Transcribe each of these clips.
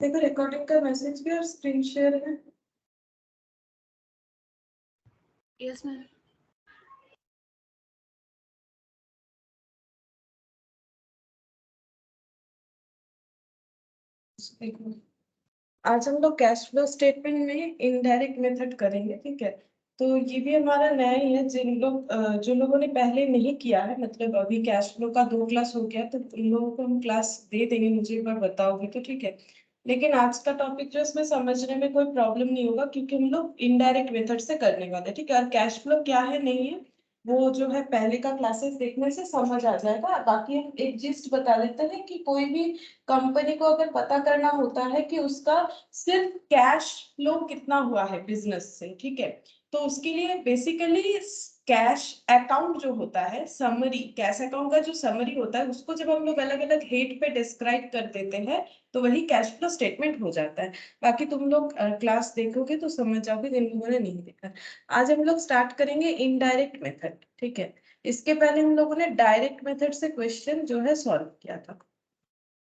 देखो रिकॉर्डिंग का मैसेज भी और स्क्रीन शेयर है। Yes ma'am. देखो आज हम लोग कैश फ्लो स्टेटमेंट में इनडायरेक्ट मेथड करेंगे, ठीक है। तो ये भी हमारा नया ही है। जो लोगों ने पहले नहीं किया है, मतलब अभी कैश फ्लो का 2 क्लास हो गया, तो उन लोगों को हम क्लास दे देंगे, मुझे एक बार बताओगे तो ठीक है। लेकिन आज का टॉपिक जो इसमें समझने में कोई प्रॉब्लम नहीं होगा, क्योंकि हम लोग इनडायरेक्ट मेथड से करने वाले हैं, ठीक है। और कैश फ्लो क्या है नहीं है वो जो है पहले का क्लासेस देखने से समझ आ जाएगा। बाकी हम एक जिस्ट बता देते हैं कि कोई भी कंपनी को अगर पता करना होता है कि उसका सिर्फ कैश फ्लो कितना हुआ है बिजनेस से, ठीक है, तो उसके लिए बेसिकली कैश अकाउंट जो होता है, समरी कैश अकाउंट का जो समरी होता है, उसको जब हम लोग अलग अलग हेड पे डिस्क्राइब कर देते हैं तो वही कैश फ्लो स्टेटमेंट हो जाता है। बाकी तुम लोग क्लास देखोगे तो समझ जाओगे जिन लोगों ने नहीं देखा। आज हम लोग स्टार्ट करेंगे इनडायरेक्ट मेथड, ठीक है। इसके पहले हम लोगों ने डायरेक्ट मेथड से क्वेश्चन जो है सॉल्व किया था।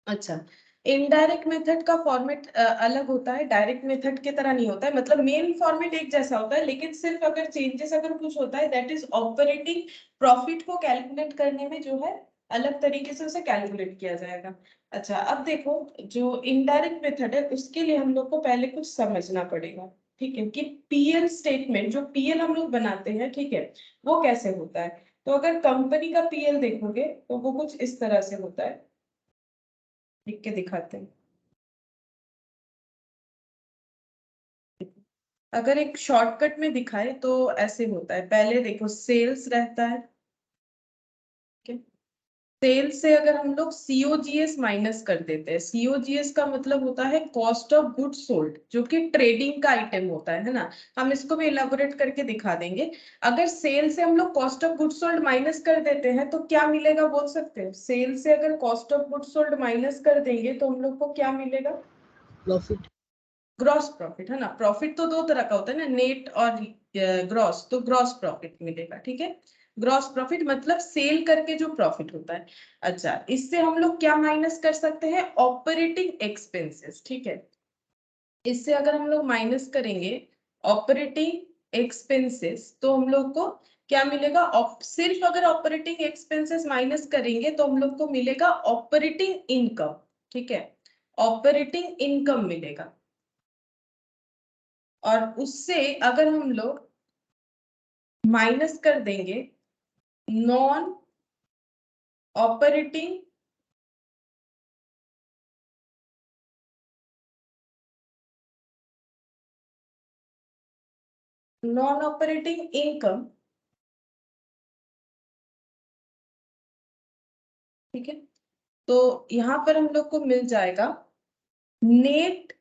अच्छा, इनडायरेक्ट मेथड का फॉर्मेट अलग होता है, डायरेक्ट मेथड की तरह नहीं होता है। मतलब मेन फॉर्मेट एक जैसा होता है, लेकिन सिर्फ अगर चेंजेस अगर कुछ होता है, दैट इज ऑपरेटिंग प्रॉफिट को कैलकुलेट करने में जो है अलग तरीके से उसे कैलकुलेट किया जाएगा। अच्छा, अब देखो जो इनडायरेक्ट मेथड है उसके लिए हम लोग को पहले कुछ समझना पड़ेगा, ठीक है, कि पीएल स्टेटमेंट जो पीएल हम लोग बनाते हैं, ठीक है, वो कैसे होता है। तो अगर कंपनी का पीएल देखोगे तो वो कुछ इस तरह से होता है, लिख के दिखाते हैं। अगर एक शॉर्टकट में दिखाए तो ऐसे होता है। पहले देखो सेल्स रहता है, सेल्स से अगर हम लोग सीओजीएस माइनस कर देते हैं, सीओजीएस का मतलब होता है कॉस्ट ऑफ गुड्स सोल्ड, जो कि ट्रेडिंग का आइटम होता है ना। हम इसको भी इलाबोरेट करके दिखा देंगे। अगर सेल से हम लोग cost of goods sold minus कर देते हैं तो क्या मिलेगा बोल सकते हैं। सेल से अगर cost of goods sold minus कर देंगे तो हम लोग को क्या मिलेगा, प्रॉफिट। ग्रॉस प्रॉफिट, है ना। प्रॉफिट तो दो तरह का होता है ना, नेट और ग्रॉस। तो ग्रॉस प्रॉफिट मिलेगा, ठीक है। ग्रॉस प्रॉफिट मतलब सेल करके जो प्रॉफिट होता है। अच्छा, इससे हम लोग क्या माइनस कर सकते हैं, ऑपरेटिंग एक्सपेंसेस, ठीक है। इससे अगर हम लोग माइनस करेंगे ऑपरेटिंग एक्सपेंसेस तो हम लोग को क्या मिलेगा, सिर्फ अगर ऑपरेटिंग एक्सपेंसेस माइनस करेंगे तो हम लोग को मिलेगा ऑपरेटिंग इनकम, ठीक है। ऑपरेटिंग इनकम मिलेगा। और उससे अगर हम लोग माइनस कर देंगे नॉन ऑपरेटिंग इनकम, ठीक है, तो यहां पर हम लोग को मिल जाएगा नेट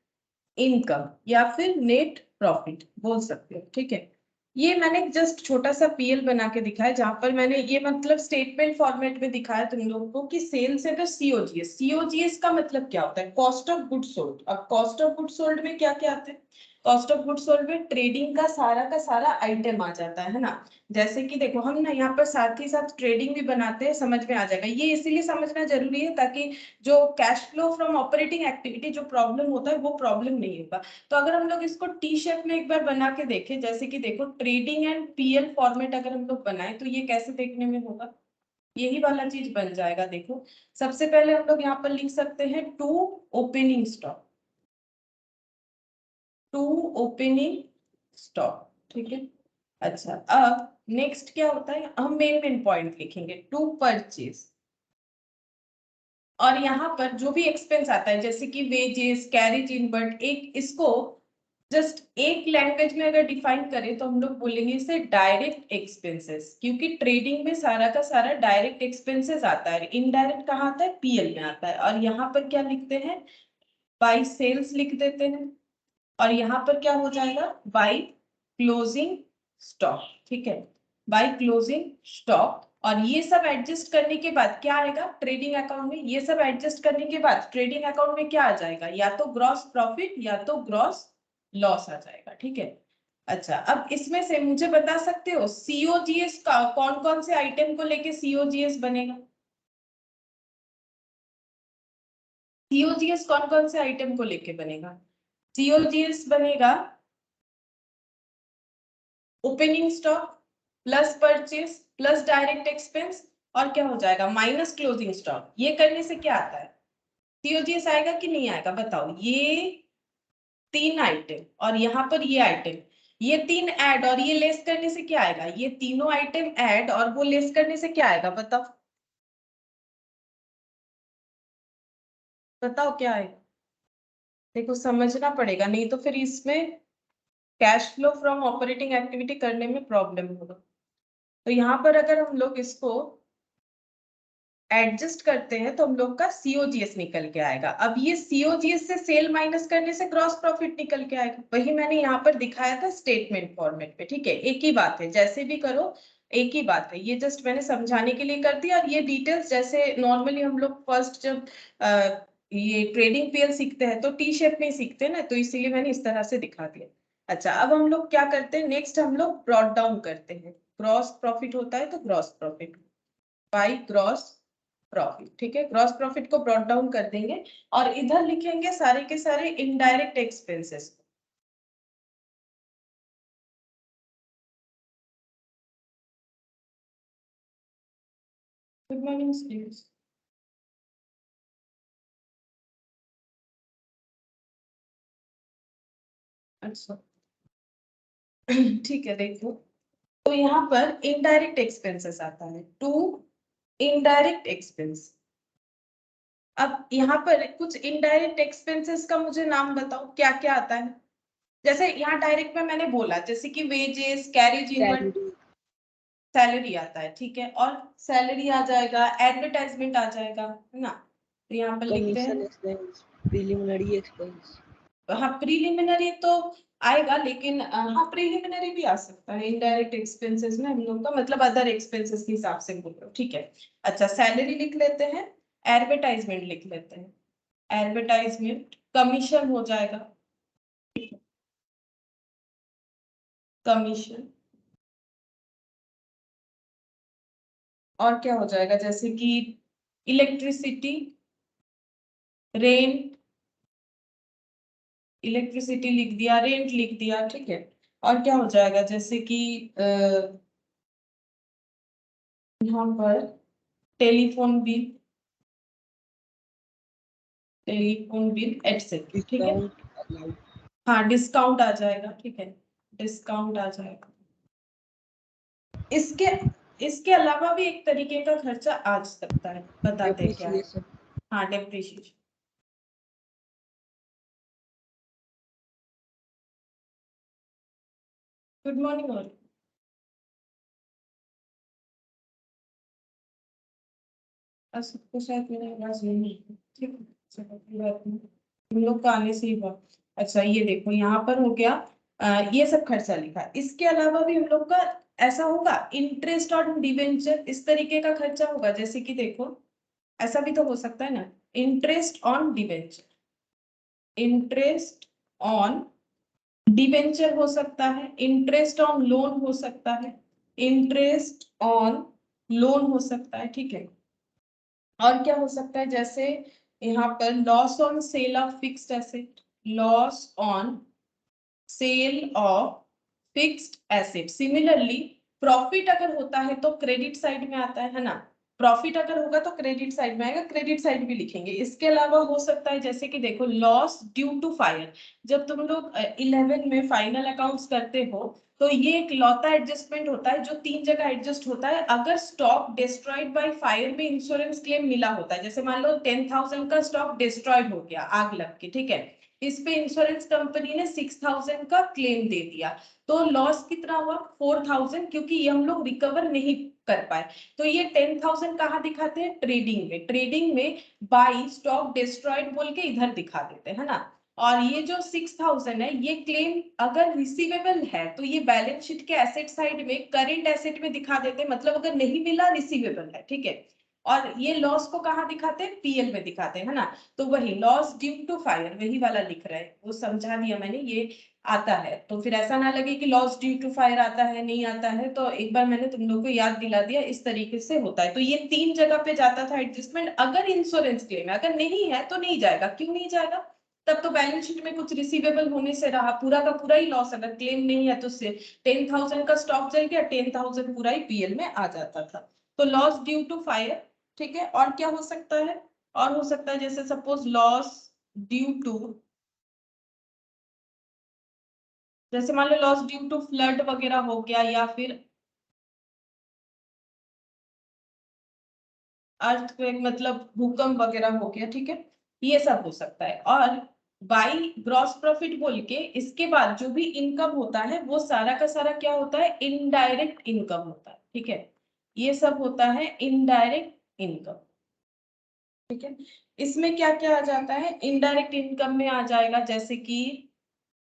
इनकम या फिर नेट प्रॉफिट बोल सकते हो, ठीक है। ये मैंने जस्ट छोटा सा पीएल बना के दिखाया, जहां पर मैंने ये मतलब स्टेटमेंट फॉर्मेट में दिखाया तुम लोगों को कि सेल से अगर सीओजीएस, सीओजीएस का मतलब क्या होता है, कॉस्ट ऑफ गुड्स सोल्ड। अब कॉस्ट ऑफ गुड्स सोल्ड में क्या क्या आता है, कॉस्ट ऑफ गुड्स सोल्ड में ट्रेडिंग का सारा आइटम आ जाता है ना। जैसे कि देखो हम ना यहाँ पर साथ ही साथ ट्रेडिंग भी बनाते हैं, समझ में आ जाएगा। ये इसीलिए समझना जरूरी है ताकि जो cash flow from operating activity जो प्रॉब्लम होता है वो प्रॉब्लम नहीं होगा। तो अगर हम लोग इसको टी शेप में एक बार बना के देखें, जैसे कि देखो ट्रेडिंग एंड पीएल फॉर्मेट अगर हम लोग बनाए तो ये कैसे देखने में होगा, यही वाला चीज बन जाएगा। देखो सबसे पहले हम लोग यहाँ पर लिख सकते हैं to opening stock, to opening stock, ठीक है। अच्छा, अब नेक्स्ट क्या होता है, हम मेन पॉइंट लिखेंगे टू परचेज। और यहाँ पर जो भी एक्सपेंस आता है जैसे कि वेजेस, कैरेज इन, बट एक इसको जस्ट एक लैंग्वेज में अगर डिफाइन करें तो हम लोग बोलेंगे इसे डायरेक्ट एक्सपेंसेस, क्योंकि ट्रेडिंग में सारा का सारा डायरेक्ट एक्सपेंसेस आता है। इनडायरेक्ट कहाँ आता है, पीएल में आता है। और यहाँ पर क्या लिखते हैं, बाई सेल्स लिख देते हैं। और यहाँ पर क्या हो जाएगा, बाई क्लोजिंग स्टॉक, ठीक है, बाई क्लोजिंग स्टॉक। और ये सब एडजस्ट करने के बाद क्या आएगा ट्रेडिंग अकाउंट में, ये सब एडजस्ट करने के बाद ट्रेडिंग अकाउंट में क्या आ जाएगा, या तो ग्रॉस प्रॉफिट या तो ग्रॉस लॉस आ जाएगा, ठीक है। अच्छा, अब इसमें से मुझे बता सकते हो सीओजीएस का कौन कौन से आइटम को लेके सीओजीएस बनेगा, सीओजीएस कौन कौन से आइटम को लेके बनेगा? सीओजीएस बनेगा opening stock plus purchase plus direct expense और क्या हो जाएगा माइनस क्लोजिंग स्टॉक। ये करने से क्या आता है? सीओजीएस आएगा कि नहीं आएगा बताओ। ये 3 आइटम और यहाँ पर ये आइटम, ये 3 ऐड और ये लेस करने से क्या आएगा? ये तीनों आइटम ऐड और वो लेस करने से क्या आएगा बताओ? बताओ क्या आएगा? देखो समझना पड़ेगा, नहीं तो फिर इसमें cash flow from operating activity करने में प्रॉब्लम होगा। तो यहाँ पर अगर हम लोग इसको एडजस्ट करते हैं तो हम लोग का सीओजीएस निकल के आएगा। अब ये सीओजीएस से सेल माइनस करने से ग्रॉस प्रॉफिट निकल के आएगा। वही मैंने यहाँ पर दिखाया था स्टेटमेंट फॉर्मेट पे, ठीक है। एक ही बात है, जैसे भी करो एक ही बात है। ये जस्ट मैंने समझाने के लिए कर दिया और ये डिटेल्स जैसे नॉर्मली हम लोग फर्स्ट जब ये ट्रेडिंग पीएल सीखते हैं तो टी शेप में सीखते हैं ना, तो इसीलिए मैंने इस तरह से दिखा दिया। अच्छा अब हम लोग क्या करते हैं, नेक्स्ट हम लोग ब्रॉट डाउन करते हैं। ग्रॉस प्रॉफिट होता है तो gross profit by gross profit, ठीक है। ग्रॉस प्रॉफिट को ब्रॉट डाउन कर देंगे और इधर लिखेंगे सारे के सारे indirect expenses. Good morning students. अच्छा ठीक है, देखो तो यहाँ पर इनडायरेक्ट एक्सपेंसेस आता है टू इनडायरेक्ट एक्सपेंस। अब यहाँ पर कुछ इनडायरेक्ट एक्सपेंसेस का मुझे नाम बताओ क्या क्या आता है। जैसे यहाँ डायरेक्ट में मैंने बोला जैसे कि वेजेस कैरेज इनवर्ड सैलरी आता है, ठीक है। और सैलरी आ जाएगा, एडवर्टाइजमेंट आ जाएगा, है ना। तो यहाँ पर लिखते हैं प्रिलिमिनरी एक्सपेंस। हाँ प्रीलिमिनरी तो आएगा, लेकिन हाँ प्रीलिमिनरी भी आ सकता है इनडायरेक्ट एक्सपेंसेस में। हम लोग का मतलब अदर एक्सपेंसेस के हिसाब से बोल रहे हो, ठीक है। अच्छा सैलरी लिख लेते हैं, एडवर्टाइजमेंट लिख लेते हैं। एडवर्टाइजमेंट कमीशन हो जाएगा, कमीशन। और क्या हो जाएगा जैसे कि इलेक्ट्रिसिटी रेंट, इलेक्ट्रिसिटी लिख दिया, रेंट लिख दिया, ठीक है। और क्या हो जाएगा जैसे कि यहाँ पर telephone bill, telephone bill etcetera, ठीक है। हाँ डिस्काउंट आ जाएगा, ठीक है, डिस्काउंट आ जाएगा। इसके इसके अलावा भी एक तरीके का खर्चा आ सकता है, बताते हैं क्या है। हाँ डेप्रिसिएशन। Good morning all. सबको शायद मेरी आवाज नहीं है, ठीक है चलो कोई बात नहीं, हम लोग का आने से ही हुआ। अच्छा ये देखो यहाँ पर हो गया ये सब खर्चा लिखा। इसके अलावा भी हम लोग का ऐसा होगा इंटरेस्ट ऑन डिवेंचर, इस तरीके का खर्चा होगा। जैसे कि देखो ऐसा भी तो हो सकता है ना, interest on debenture, interest on debenture हो सकता है, इंटरेस्ट ऑन लोन हो सकता है, इंटरेस्ट ऑन लोन हो सकता है, ठीक है। और क्या हो सकता है जैसे यहाँ पर loss on sale of fixed asset, loss on sale of fixed asset. Similarly profit अगर होता है तो क्रेडिट साइड में आता है ना। प्रॉफिट अगर होगा तो क्रेडिट साइड में आएगा, क्रेडिट साइड भी लिखेंगे। इसके अलावा हो सकता है जैसे कि देखो लॉस ड्यू टू फायर, जब तुम लोग 11 में फाइनल अकाउंट्स करते हो तो ये एक लौता एडजस्टमेंट होता है जो 3 जगह एडजस्ट होता है। अगर स्टॉक डिस्ट्रॉयड बाय फायर में इंश्योरेंस क्लेम मिला होता है, जैसे मान लो 10,000 का स्टॉक डिस्ट्रॉयड हो गया आग लग के, ठीक है। इस पे इंश्योरेंस कंपनी ने 6,000 का क्लेम दे दिया, तो लॉस कितना हुआ 4,000, क्योंकि ये हम लोग रिकवर नहीं कर पाए। तो ये 10,000 कहाँ दिखाते हैं ट्रेडिंग में, ट्रेडिंग में बाई स्टॉक डिस्ट्रॉयड बोल के इधर दिखा देते हैं ना। और ये जो 6,000 है ये क्लेम अगर रिसीवेबल है तो ये बैलेंस शीट के एसेट साइड में करेंट एसेट में दिखा देते हैं, मतलब अगर नहीं मिला रिसीवेबल है, ठीक है। और ये लॉस को कहाँ दिखाते हैं पीएल में दिखाते हैं, है ना। तो वही लॉस ड्यू टू फायर वही वाला लिख रहा है, वो समझा दिया मैंने। ये आता है, तो फिर ऐसा ना लगे कि लॉस ड्यू टू फायर आता है नहीं आता है, तो एक बार मैंने तुम लोग को याद दिला दिया, इस तरीके से होता है। तो ये 3 जगह पे जाता था एडजस्टमेंट, अगर इंश्योरेंस क्लेम है, अगर नहीं है तो नहीं जाएगा। क्यों नहीं जाएगा? तब तो बैलेंस शीट में कुछ रिसीवेबल होने से रहा, पूरा का पूरा ही लॉस, अगर क्लेम नहीं है तो 10,000 का स्टॉक जल गया, 10,000 पूरा ही पीएल में आ जाता था। तो लॉस ड्यू टू फायर, ठीक है। और क्या हो सकता है? और हो सकता है जैसे सपोज लॉस ड्यू टू, जैसे मान लो लॉस ड्यू टू फ्लड वगैरह हो गया, या फिर अर्थक्वेक मतलब भूकंप वगैरह हो गया, ठीक है। ये सब हो सकता है। और बाई ग्रॉस प्रॉफिट बोल के इसके बाद जो भी इनकम होता है वो सारा का सारा क्या होता है? इनडायरेक्ट इनकम होता है, ठीक है। ये सब होता है इनडायरेक्ट इनकम, ठीक है। इसमें क्या क्या आ जाता है? इनडायरेक्ट इनकम में आ जाएगा जैसे कि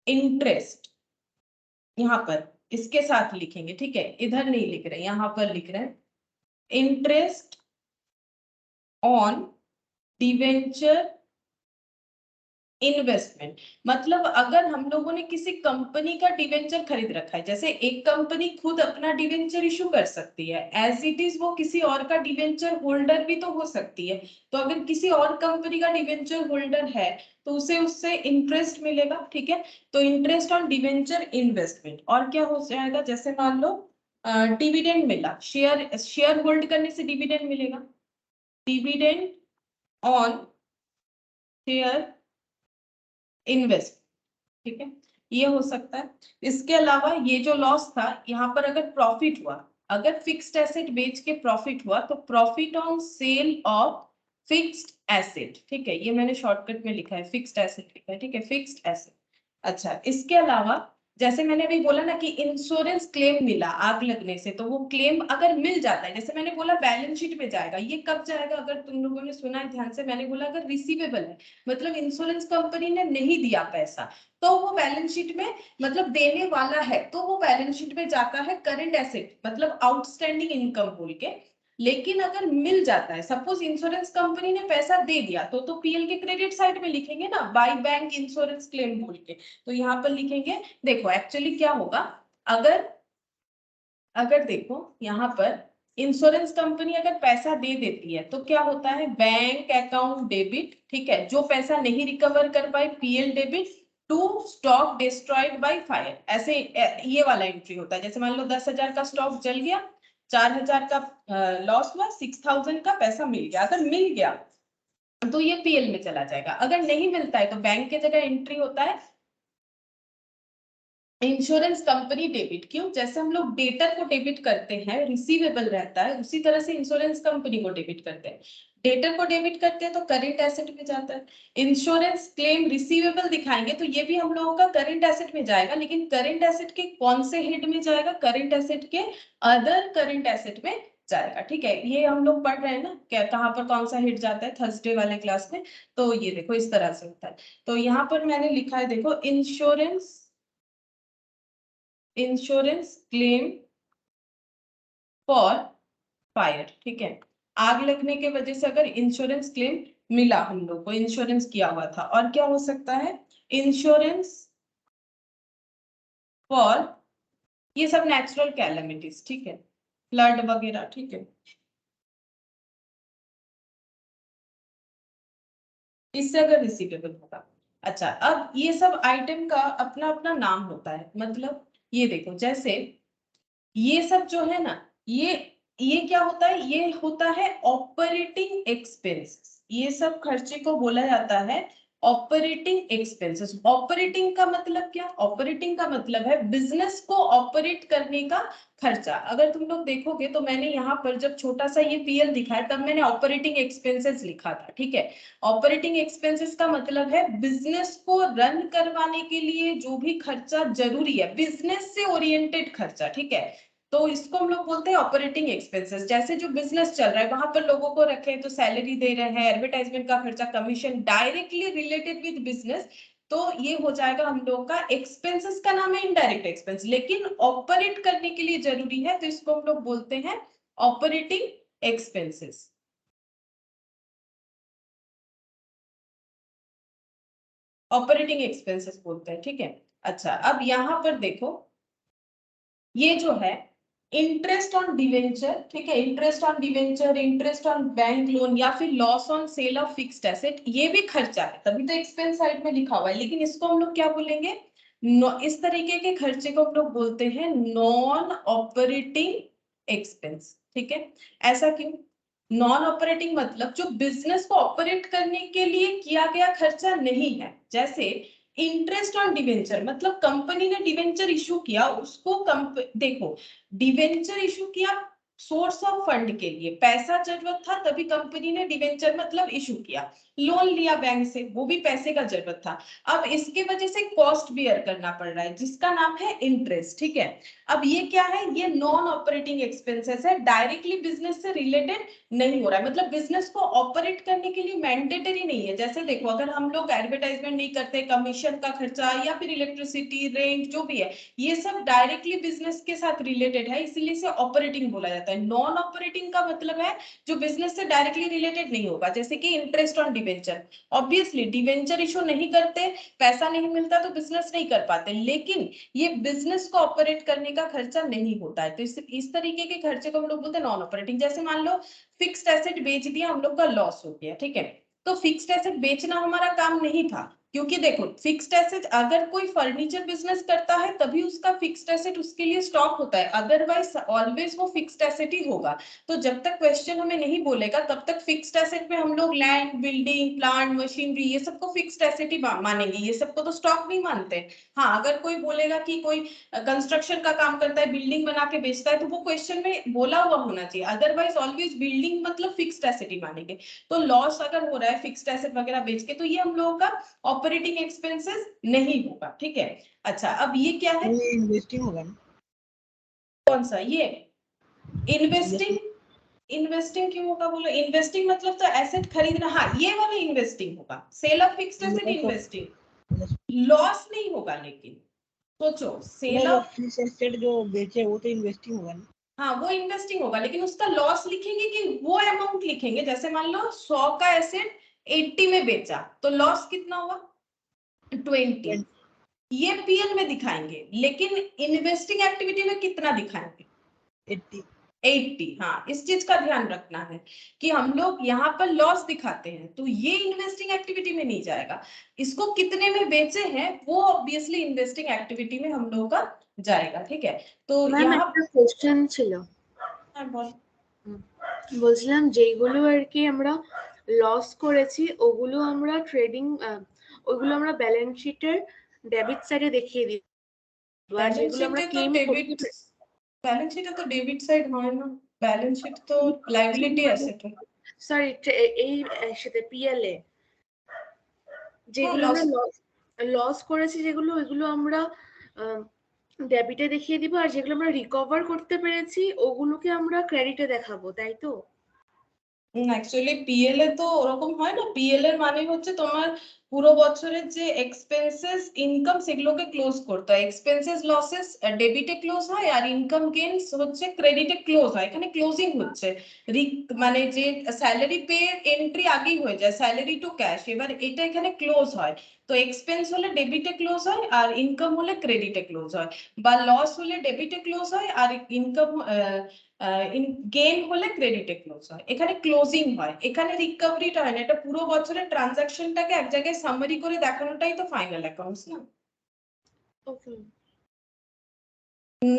इंटरेस्ट, यहाँ पर इसके साथ लिखेंगे, ठीक है, इधर नहीं लिख रहे, यहाँ पर लिख रहे हैं इंटरेस्ट ऑन डिवेंचर इन्वेस्टमेंट। मतलब अगर हम लोगों ने किसी कंपनी का डिवेंचर खरीद रखा है, जैसे एक कंपनी खुद अपना डिवेंचर इशू कर सकती है, एज इट इज वो किसी और का डिवेंचर होल्डर भी तो हो सकती है। तो अगर किसी और कंपनी का डिवेंचर होल्डर है तो उसे उससे इंटरेस्ट मिलेगा, ठीक है। तो इंटरेस्ट ऑन डिवेंचर इन्वेस्टमेंट। और क्या हो जाएगा? जैसे मान लो डिविडेंड मिला, शेयर होल्ड करने से डिविडेंड मिलेगा, डिविडेंड ऑन शेयर इन्वेस्ट, ठीक है। ये हो सकता है। इसके अलावा ये जो लॉस था, यहाँ पर अगर प्रॉफिट हुआ, अगर फिक्स्ड एसेट बेच के प्रॉफिट हुआ तो profit on sale of fixed asset, ठीक है। ये मैंने शॉर्टकट में लिखा है, फिक्स्ड एसेट लिखा है, ठीक है, फिक्स्ड एसेट। अच्छा, इसके अलावा जैसे मैंने अभी बोला ना कि इंश्योरेंस क्लेम मिला आग लगने से, तो वो क्लेम अगर मिल जाता है, जैसे मैंने बोला बैलेंस शीट में जाएगा। ये कब जाएगा? अगर तुम लोगों ने सुना है ध्यान से, मैंने बोला अगर रिसीवेबल है, मतलब इंश्योरेंस कंपनी ने नहीं दिया पैसा, तो वो बैलेंस शीट में, मतलब देने वाला है तो वो बैलेंस शीट में जाता है करंट एसेट, मतलब आउटस्टैंडिंग इनकम बोल के। लेकिन अगर मिल जाता है, सपोज इंश्योरेंस कंपनी ने पैसा दे दिया, तो पीएल के क्रेडिट साइड में लिखेंगे ना, बाय बैंक इंश्योरेंस क्लेम बोल के। तो यहाँ पर लिखेंगे, देखो एक्चुअली क्या होगा, अगर अगर देखो यहाँ पर इंश्योरेंस कंपनी अगर पैसा दे देती है तो क्या होता है? बैंक अकाउंट डेबिट, ठीक है। जो पैसा नहीं रिकवर कर पाए, PL debit to stock destroyed by fire, ऐसे ये वाला एंट्री होता है। जैसे मान लो 10,000 का स्टॉक जल गया, 4,000 का लॉस हुआ, 6,000 का पैसा मिल गया। अगर मिल गया तो ये पीएल में चला जाएगा, अगर नहीं मिलता है तो बैंक के जगह एंट्री होता है इंश्योरेंस कंपनी डेबिट। क्यों? जैसे हम लोग डेटर को डेबिट करते हैं, रिसीवेबल रहता है, उसी तरह से इंश्योरेंस कंपनी को डेबिट करते हैं। डेटर को डेबिट करते हैं तो करंट एसेट में जाता है। इंश्योरेंस क्लेम रिसीवेबल दिखाएंगे तो ये भी हम लोगों का करंट एसेट में जाएगा, लेकिन करंट एसेट के कौन से हेड में जाएगा? करंट एसेट के अदर करंट एसेट में जाएगा, ठीक है। ये हम लोग पढ़ रहे हैं ना, क्या कहाँ पर कौन सा हेड जाता है, थर्सडे वाले क्लास में। तो ये देखो इस तरह से होता है। तो यहाँ पर मैंने लिखा है, देखो इंश्योरेंस क्लेम फॉर फायर, ठीक है। आग लगने के वजह से अगर इंश्योरेंस क्लेम मिला, हम लोग को इंश्योरेंस किया हुआ था। और क्या हो सकता है? इंश्योरेंस फॉर, ये सब नेचुरल कैलेमिटीज, ठीक है, फ्लड वगैरह, ठीक है, इससे अगर रिसीवेबल होगा। अच्छा, अब ये सब आइटम का अपना अपना नाम होता है, मतलब ये देखो, जैसे ये सब जो है ना, ये क्या होता है? ये होता है ऑपरेटिंग एक्सपेंसेस। ये सब खर्चे को बोला जाता है ऑपरेटिंग एक्सपेंसेस। ऑपरेटिंग का मतलब क्या? ऑपरेटिंग का मतलब है बिजनेस को ऑपरेट करने का खर्चा। अगर तुम लोग देखोगे तो मैंने यहाँ पर जब छोटा सा ये पीएल दिखा है, तब मैंने ऑपरेटिंग एक्सपेंसेस लिखा था, ठीक है। ऑपरेटिंग एक्सपेंसेस का मतलब है बिजनेस को रन करवाने के लिए जो भी खर्चा जरूरी है, बिजनेस से ओरिएंटेड खर्चा, ठीक है। तो इसको हम लोग बोलते हैं ऑपरेटिंग एक्सपेंसेस। जैसे जो बिजनेस चल रहा है वहां पर लोगों को रखे तो सैलरी दे रहे हैं, एडवर्टाइजमेंट का खर्चा, commission, directly related with business, तो ये हो जाएगा हम लोग का एक्सपेंसेस का नाम है इनडायरेक्ट एक्सपेंस, लेकिन ऑपरेट करने के लिए जरूरी है तो इसको हम लोग बोलते हैं ऑपरेटिंग एक्सपेंसेस, ऑपरेटिंग एक्सपेंसेस बोलते हैं, ठीक है। अच्छा, अब यहाँ पर देखो, ये जो है इंटरेस्ट ऑन डिवेंचर, ठीक है, interest on debenture, interest on bank loan या फिर loss on sale of fixed asset, ये भी खर्चा है, तभी तो एक्सपेंस साइड में लिखा हुआ है, लेकिन इसको हम लोग क्या बोलेंगे, इस तरीके के खर्चे को हम लोग बोलते हैं नॉन ऑपरेटिंग एक्सपेंस, ठीक है। ऐसा क्यों? नॉन ऑपरेटिंग मतलब जो बिजनेस को ऑपरेट करने के लिए किया गया खर्चा नहीं है। जैसे इंटरेस्ट ऑन डिवेंचर मतलब कंपनी ने डिवेंचर इशू किया, उसको देखो, डिवेंचर इशू किया सोर्स ऑफ फंड के लिए, पैसा जरूरत था तभी कंपनी ने डिवेंचर मतलब इशू किया, लोन लिया बैंक से, वो भी पैसे का जरूरत था। अब इसके वजह से कॉस्ट बियर करना पड़ रहा है जिसका नाम है इंटरेस्ट, ठीक है। अब ये क्या है, ये नॉन ऑपरेटिंग एक्सपेंसेस है, डायरेक्टली बिजनेस से रिलेटेड नहीं हो रहा है, मतलब बिजनेस को ऑपरेट करने के लिए मैंडेटरी नहीं है। जैसे देखो, अगर हम लोग एडवर्टाइजमेंट नहीं करते, कमीशन का खर्चा या फिर इलेक्ट्रिसिटी रेंट जो भी है, ये सब डायरेक्टली बिजनेस के साथ रिलेटेड है, इसीलिए इसे ऑपरेटिंग बोला जाता है। नॉन ऑपरेटिंग का मतलब है जो बिजनेस से डायरेक्टली रिलेटेड नहीं होगा, जैसे कि interest on debenture. Obviously debenture issue नहीं करते, पैसा नहीं मिलता तो बिजनेस नहीं कर पाते, लेकिन ये बिजनेस को ऑपरेट करने का खर्चा नहीं होता है, तो इस तरीके के खर्चे को हम लोग बोलते हैं नॉन ऑपरेटिंग। जैसे मान लो फिक्स्ड एसेट बेच दिया, हम लोग का लॉस हो गया, ठीक है, तो फिक्स्ड एसेट बेचना हमारा काम नहीं था, क्योंकि देखो फिक्स्ड एसेट अगर कोई फर्नीचर बिजनेस करता है तभी उसका फिक्स्ड एसेट उसके लिए स्टॉक होता है, अदरवाइज ऑलवेज वो फिक्स्ड एसेट ही होगा। तो जब तक क्वेश्चन हमें नहीं बोलेगा तब तक फिक्स्ड एसेट में हम लोग लैंड, बिल्डिंग, प्लांट, मशीनरी ये सबको फिक्स्ड एसेट ही मानेंगे, ये सबको तो स्टॉक नहीं मानते। हाँ, अगर कोई बोलेगा कि कोई कंस्ट्रक्शन का काम करता है, बिल्डिंग बना के बेचता है, तो वो क्वेश्चन में बोला हुआ होना चाहिए, अदरवाइज ऑलवेज बिल्डिंग मतलब फिक्स्ड एसेट ही मानेंगे। तो लॉस अगर हो रहा है फिक्स्ड एसेट वगैरह बेच के, तो ये हम लोगों का ऑपरेटिंग एक्सपेंसेस नहीं होगा, ठीक है। अच्छा, अब ये क्या है, ये इन्वेस्टिंग होगा ना? कौन सा ये इन्वेस्टिंग? इन्वेस्टिंग क्यों होगा बोलो, इन्वेस्टिंग मतलब तो एसेट खरीदना, हाँ ये वाला इन्वेस्टिंग होगा, sale of fixed asset investing, loss नहीं होगा। लेकिन सोचो, सेल जो ऑफ, फिक्स एसेट जो बेचे वो तो इन्वेस्टिंग होगा ना? हाँ वो इन्वेस्टिंग होगा, लेकिन उसका लॉस लिखेंगे कि वो अमाउंट लिखेंगे, जैसे मान लो 100 का एसेट 80 में बेचा तो लॉस कितना हुआ, 20, ये पीएल में दिखाएंगे, लेकिन इन्वेस्टिंग एक्टिविटी में कितना दिखाएंगे, 80। 80। हाँ, इस चीज का ध्यान रखना है कि हम लोग यहाँ पर लॉस दिखाते हैं तो ये इन्वेस्टिंग एक्टिविटी में नहीं जाएगा, इसको कितने में बेचे हैं वो ऑब्वियसली इन्वेस्टिंग एक्टिविटी में हम लोग का जाएगा, ठीक है। तो ম্যাম यहाँ একটা কোশ্চেন ছিল, বলছিলাম যেগুলো আর কি আমরা লস করেছি ওগুলো আমরা ট্রেডিং, ওগুলো আমরা ব্যালেন্স শিটের ডেবিট সাইডে দেখিয়ে দিই, আর যেগুলো আমরা ক্লেম डेबिट, बैलेंस शीट तो डेबिट साइड হয় না, बैलेंस शीट तो लायबिलिटी एसेट है। সরি এই সাথে পিএল এ যেগুলো আমরা লস করেছি, যেগুলো ওইগুলো আমরা ডেবিটে দেখিয়ে দিব, আর যেগুলো আমরা রিকভার করতে পেরেছি ওগুলোকে আমরা ক্রেডিটে দেখাবো, তাই তো? অ্যাকচুয়ালি পিএল এ তো ওরকম হয় না, পিএল এর মানে হচ্ছে তোমার পুরো বছরের যে এক্সপেন্সেস ইনকাম সেগুলোকে ক্লোজ করতে হয়, এক্সপেন্সেস লসেস ডেবিটে ক্লোজ হয় আর ইনকাম গেইনস হচ্ছে ক্রেডিটে ক্লোজ হয়, এখানে ক্লোজিং হচ্ছে, মানে যে স্যালারি পে এন্ট্রি আগেই হয়ে যায়, স্যালারি টু ক্যাশ, এবার এটা এখানে ক্লোজ হয়। তো এক্সপেন্স হলে ডেবিটে ক্লোজ হয় আর ইনকাম হলে ক্রেডিটে ক্লোজ হয়, বা লস হলে ডেবিটে ক্লোজ হয় আর ইনকাম গেইন হলে ক্রেডিটে ক্লোজ হয়, এখানে ক্লোজিং হয়, এখানে রিকভারিটা হয় না, এটা পুরো বছরের ট্রানজাকশনটাকে এক জায়গায় সামারি করে দেখানোটাই তো ফাইনাল অ্যাকাউন্টস না। ওকে।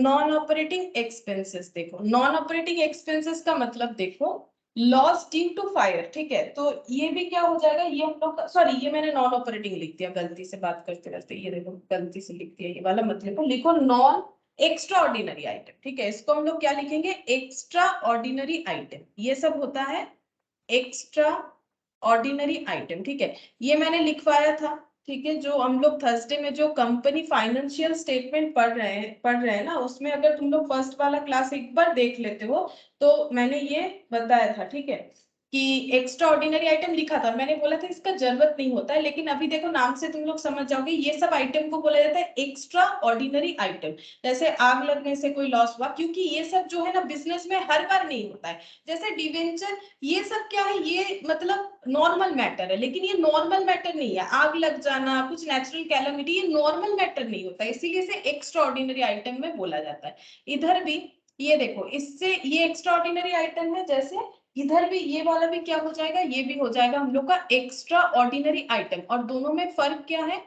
नॉन ऑपरेटिंग एक्सपेंसेस देखो, नॉन ऑपरेटिंग एक्सपेंसेस का मतलब देखो लॉस ड्यू टू फायर, ठीक है, तो ये भी क्या हो जाएगा, ये हम लोग, सॉरी ये मैंने नॉन ऑपरेटिंग लिख दिया गलती से बात करते करते, ये देखो गलती से लिख दिया, ये वाला मत लिखो, लिखो नॉन एक्स्ट्रा ऑर्डिनरी आइटम, ठीक है, इसको हम लोग क्या लिखेंगे, एक्स्ट्रा ऑर्डिनरी आइटम, ये सब होता है एक्स्ट्रा ऑर्डिनरी आइटम, ठीक है, ये मैंने लिखवाया था, ठीक है, जो हम लोग थर्सडे में जो कंपनी फाइनेंशियल स्टेटमेंट पढ़ रहे हैं ना, उसमें अगर तुम लोग फर्स्ट वाला क्लास एक बार देख लेते हो तो मैंने ये बताया था, ठीक है। कि एक्स्ट्रा ऑर्डिनरी आइटम लिखा था, मैंने बोला था इसका जरूरत नहीं होता है, लेकिन अभी देखो नाम से तुम लोग समझ जाओगे ये सब आइटम को बोला जाता है एक्स्ट्रा ऑर्डिनरी आइटम। जैसे आग लगने से कोई लॉस हुआ, क्योंकि ये सब जो है ना बिजनेस में हर बार नहीं होता है। जैसे डिवेंचर, ये सब क्या है, ये मतलब नॉर्मल मैटर है, लेकिन ये नॉर्मल मैटर नहीं है। आग लग जाना, कुछ नेचुरल कैलामिटी, ये नॉर्मल मैटर नहीं होता, इसीलिए इसे एक्स्ट्रा ऑर्डिनरी आइटम में बोला जाता है। इधर भी ये देखो, इससे ये एक्स्ट्रा ऑर्डिनरी आइटम है, जैसे इधर भी ये वाला भी क्या हो जाएगा, ये भी हो जाएगा हम लोग का एक्स्ट्रा ऑर्डिनरी आइटम। और दोनों में फर्क क्या है,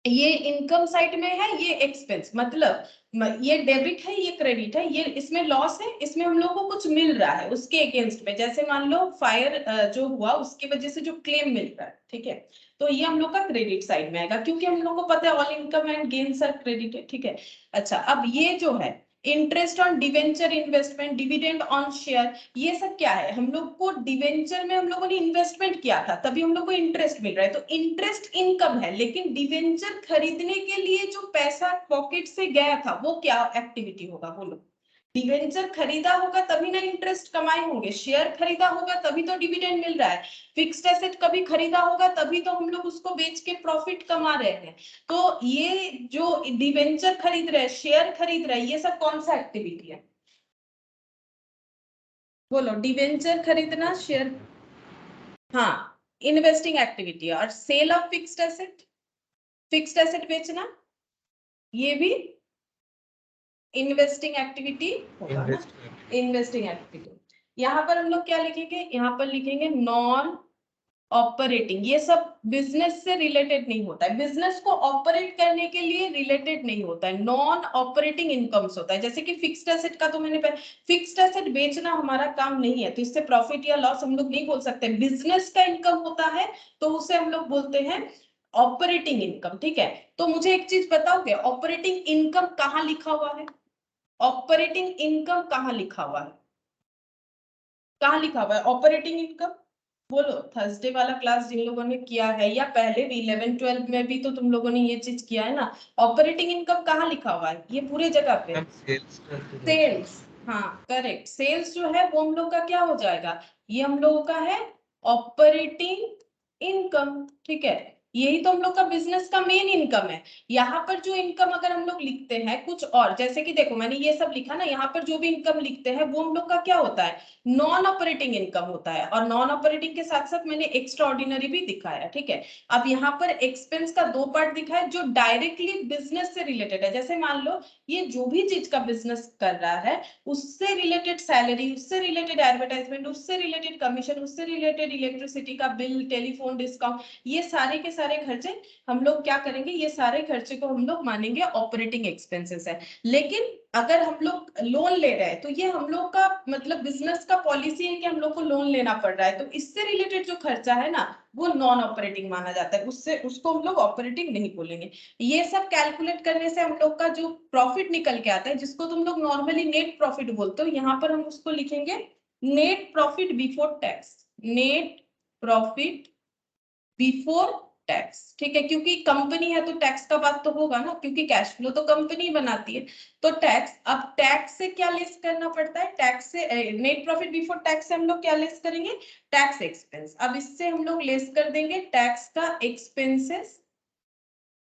ये इनकम साइड में है, ये एक्सपेंस, मतलब ये डेबिट है, ये क्रेडिट है, ये इसमें लॉस है, इसमें हम लोग को कुछ मिल रहा है उसके अगेंस्ट में। जैसे मान लो फायर जो हुआ उसकी वजह से जो क्लेम मिल रहा है, ठीक है, तो ये हम लोग का क्रेडिट साइड में आएगा, क्योंकि हम लोग को पता है all income and gains are credit है, ठीक है। अच्छा, अब ये जो है interest on debenture investment, dividend on share, ये सब क्या है, हम लोग को डिवेंचर में हम लोगों ने इन्वेस्टमेंट किया था, तभी हम लोग को इंटरेस्ट मिल रहा है, तो इंटरेस्ट इनकम है। लेकिन डिवेंचर खरीदने के लिए जो पैसा पॉकेट से गया था वो क्या एक्टिविटी होगा, बोलो। डिवेंचर खरीदा होगा तभी ना इंटरेस्ट कमाए होंगे, शेयर खरीदा होगा तभी तो डिविडेंड मिल रहा है, फिक्स्ड एसेट कभी खरीदा होगा तभी तो हम लोग उसको बेच के प्रॉफिट कमा रहे हैं। तो ये जो डिवेंचर खरीद रहे हैं, शेयर खरीद रहे हैं, ये सब कौन सा एक्टिविटी है, बोलो। डिवेंचर खरीदना, शेयर, हाँ, इन्वेस्टिंग एक्टिविटी है। और sale of fixed asset, fixed asset बेचना, ये भी इन्वेस्टिंग एक्टिविटी होगा ना, इन्वेस्टिंग एक्टिविटी। यहाँ पर हम लोग क्या लिखेंगे, यहाँ पर लिखेंगे नॉन ऑपरेटिंग, ये सब बिजनेस से रिलेटेड नहीं होता है, बिजनेस को ऑपरेट करने के लिए रिलेटेड नहीं होता है, नॉन ऑपरेटिंग इनकम्स होता है। जैसे कि फिक्स्ड एसेट का तो मैंने, फिक्स्ड एसेट बेचना हमारा काम नहीं है, तो इससे प्रॉफिट या लॉस हम लोग नहीं बोल सकते। बिजनेस का इनकम होता है तो उसे हम लोग बोलते हैं ऑपरेटिंग इनकम, ठीक है। तो मुझे एक चीज बताओगे, ऑपरेटिंग इनकम कहाँ लिखा हुआ है, ऑपरेटिंग इनकम कहाँ लिखा हुआ है, कहाँ लिखा हुआ है ऑपरेटिंग इनकम, बोलो। थर्सडे वाला क्लास जिन लोगों ने किया है या पहले भी 11-12 में भी तो तुम लोगों ने ये चीज किया है ना, ऑपरेटिंग इनकम कहाँ लिखा हुआ है, ये पूरे जगह पे सेल्स, हाँ करेक्ट, सेल्स जो है वो हम लोग का क्या हो जाएगा, ये हम लोगों का है ऑपरेटिंग इनकम, ठीक है। यही तो हम लोग का बिजनेस का मेन इनकम है। यहाँ पर जो इनकम अगर हम लोग लिखते हैं कुछ और, जैसे कि देखो मैंने ये सब लिखा ना, यहाँ पर जो भी इनकम लिखते हैं वो हम लोग का क्या होता है, नॉन ऑपरेटिंग इनकम होता है। और नॉन ऑपरेटिंग के साथ साथ मैंने एक्स्ट्रा ऑर्डिनरी भी दिखाया, ठीक है। अब यहाँ पर एक्सपेंस का दो पार्ट दिखा है जो डायरेक्टली बिजनेस से रिलेटेड है। जैसे मान लो ये जो भी चीज का बिजनेस कर रहा है उससे रिलेटेड सैलरी, उससे रिलेटेड एडवर्टाइजमेंट, उससे रिलेटेड कमीशन, उससे रिलेटेड इलेक्ट्रिसिटी का बिल, टेलीफोन डिस्काउंट, ये सारे के सारे खर्चे हम लोग क्या करेंगे, ये सारे खर्चे को हम लोग मानेंगे ऑपरेटिंग एक्सपेंसेस है। लेकिन अगर हम लोग लोन ले रहे हैं तो ये हम लोग का मतलब बिजनेस का पॉलिसी है कि हम लोग को लोन लेना पड़ रहा है, तो इससे रिलेटेड जो खर्चा है ना वो नॉन ऑपरेटिंग माना जाता है, उससे उसको हम लोग ऑपरेटिंग नहीं बोलेंगे। ये सब कैलकुलेट करने से हम लोग का जो प्रॉफिट निकल के आता है, जिसको तुम लोग नॉर्मली नेट प्रॉफिट बोलते हो, यहाँ पर हम उसको लिखेंगे net profit before tax, net profit before tax, ठीक है। क्योंकि कंपनी है तो टैक्स का बात तो होगा ना, क्योंकि कैश फ्लो तो कंपनी बनाती है, तो टैक्स। अब टैक्स से क्या लेस करना पड़ता है, टैक्स से नेट प्रॉफिट बिफोर टैक्स से हम लोग क्या लेस करेंगे, टैक्स एक्सपेंस। अब इससे हम लोग लेस कर देंगे टैक्स का एक्सपेंसेस,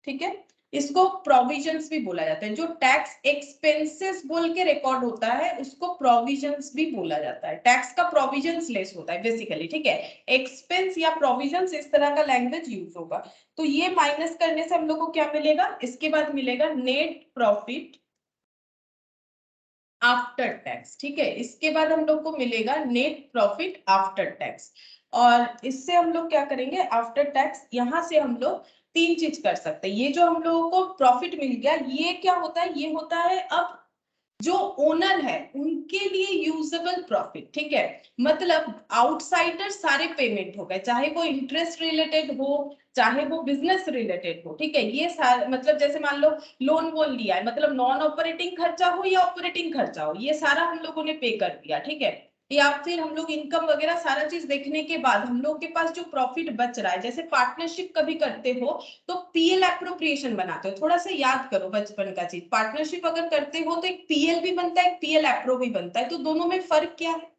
ठीक है। इसको प्रोविजंस भी बोला जाता है, जो टैक्स एक्सपेंसेस बोल के रिकॉर्ड होता है उसको प्रोविजंस भी बोला जाता है। टैक्स का प्रोविजंस लेस होता है बेसिकली, ठीक है। एक्सपेंस या प्रोविजंस इस तरह का लैंग्वेज यूज होगा। तो ये माइनस करने से हम लोग को क्या मिलेगा, इसके बाद मिलेगा नेट प्रॉफिट आफ्टर टैक्स, ठीक है। इसके बाद हम लोग को मिलेगा नेट प्रॉफिट आफ्टर टैक्स। और इससे हम लोग क्या करेंगे, आफ्टर टैक्स यहां से हम लोग तीन चीज कर सकते हैं। ये जो हम लोगों को प्रॉफिट मिल गया, ये क्या होता है, ये होता है अब जो ओनर है उनके लिए यूजेबल प्रॉफिट, ठीक है। मतलब आउटसाइडर सारे पेमेंट हो गए, चाहे वो इंटरेस्ट रिलेटेड हो, चाहे वो बिजनेस रिलेटेड हो, ठीक है। ये सारे मतलब जैसे मान लो लोन वोन लिया है, मतलब नॉन ऑपरेटिंग खर्चा हो या ऑपरेटिंग खर्चा हो, ये सारा हम लोगों ने पे कर दिया, ठीक है। या फिर हम लोग इनकम वगैरह सारा चीज देखने के बाद हम लोग के पास जो प्रॉफिट बच रहा है, जैसे पार्टनरशिप कभी करते हो तो पीएल एप्रोप्रिएशन बनाते हो, थोड़ा सा याद करो बचपन का चीज। पार्टनरशिप अगर करते हो तो एक पीएल भी बनता है, एक पीएल एप्रो भी बनता है, तो दोनों में फर्क क्या है,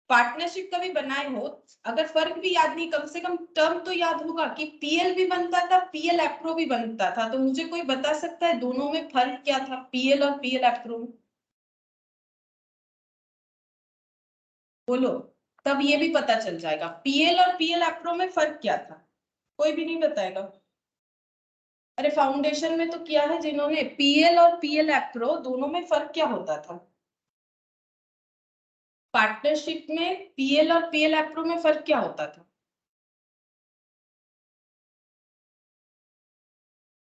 पार्टनरशिप कभी बनाए हो, अगर फर्क भी याद नहीं, कम से कम टर्म तो याद होगा कि पीएल भी बनता था, पीएल एप्रो भी बनता था। तो मुझे कोई बता सकता है दोनों में फर्क क्या था, पीएल और पीएल एप्रो में? बोलो, तब ये भी पता चल जाएगा पीएल और पीएल एप्रो में फर्क क्या था। कोई भी नहीं बताएगा? अरे फाउंडेशन में तो किया है जिन्होंने, पीएल और पीएल एप्रो दोनों में फर्क क्या होता था? पार्टनरशिप में पीएल और पीएल एप्रो में फर्क क्या होता था?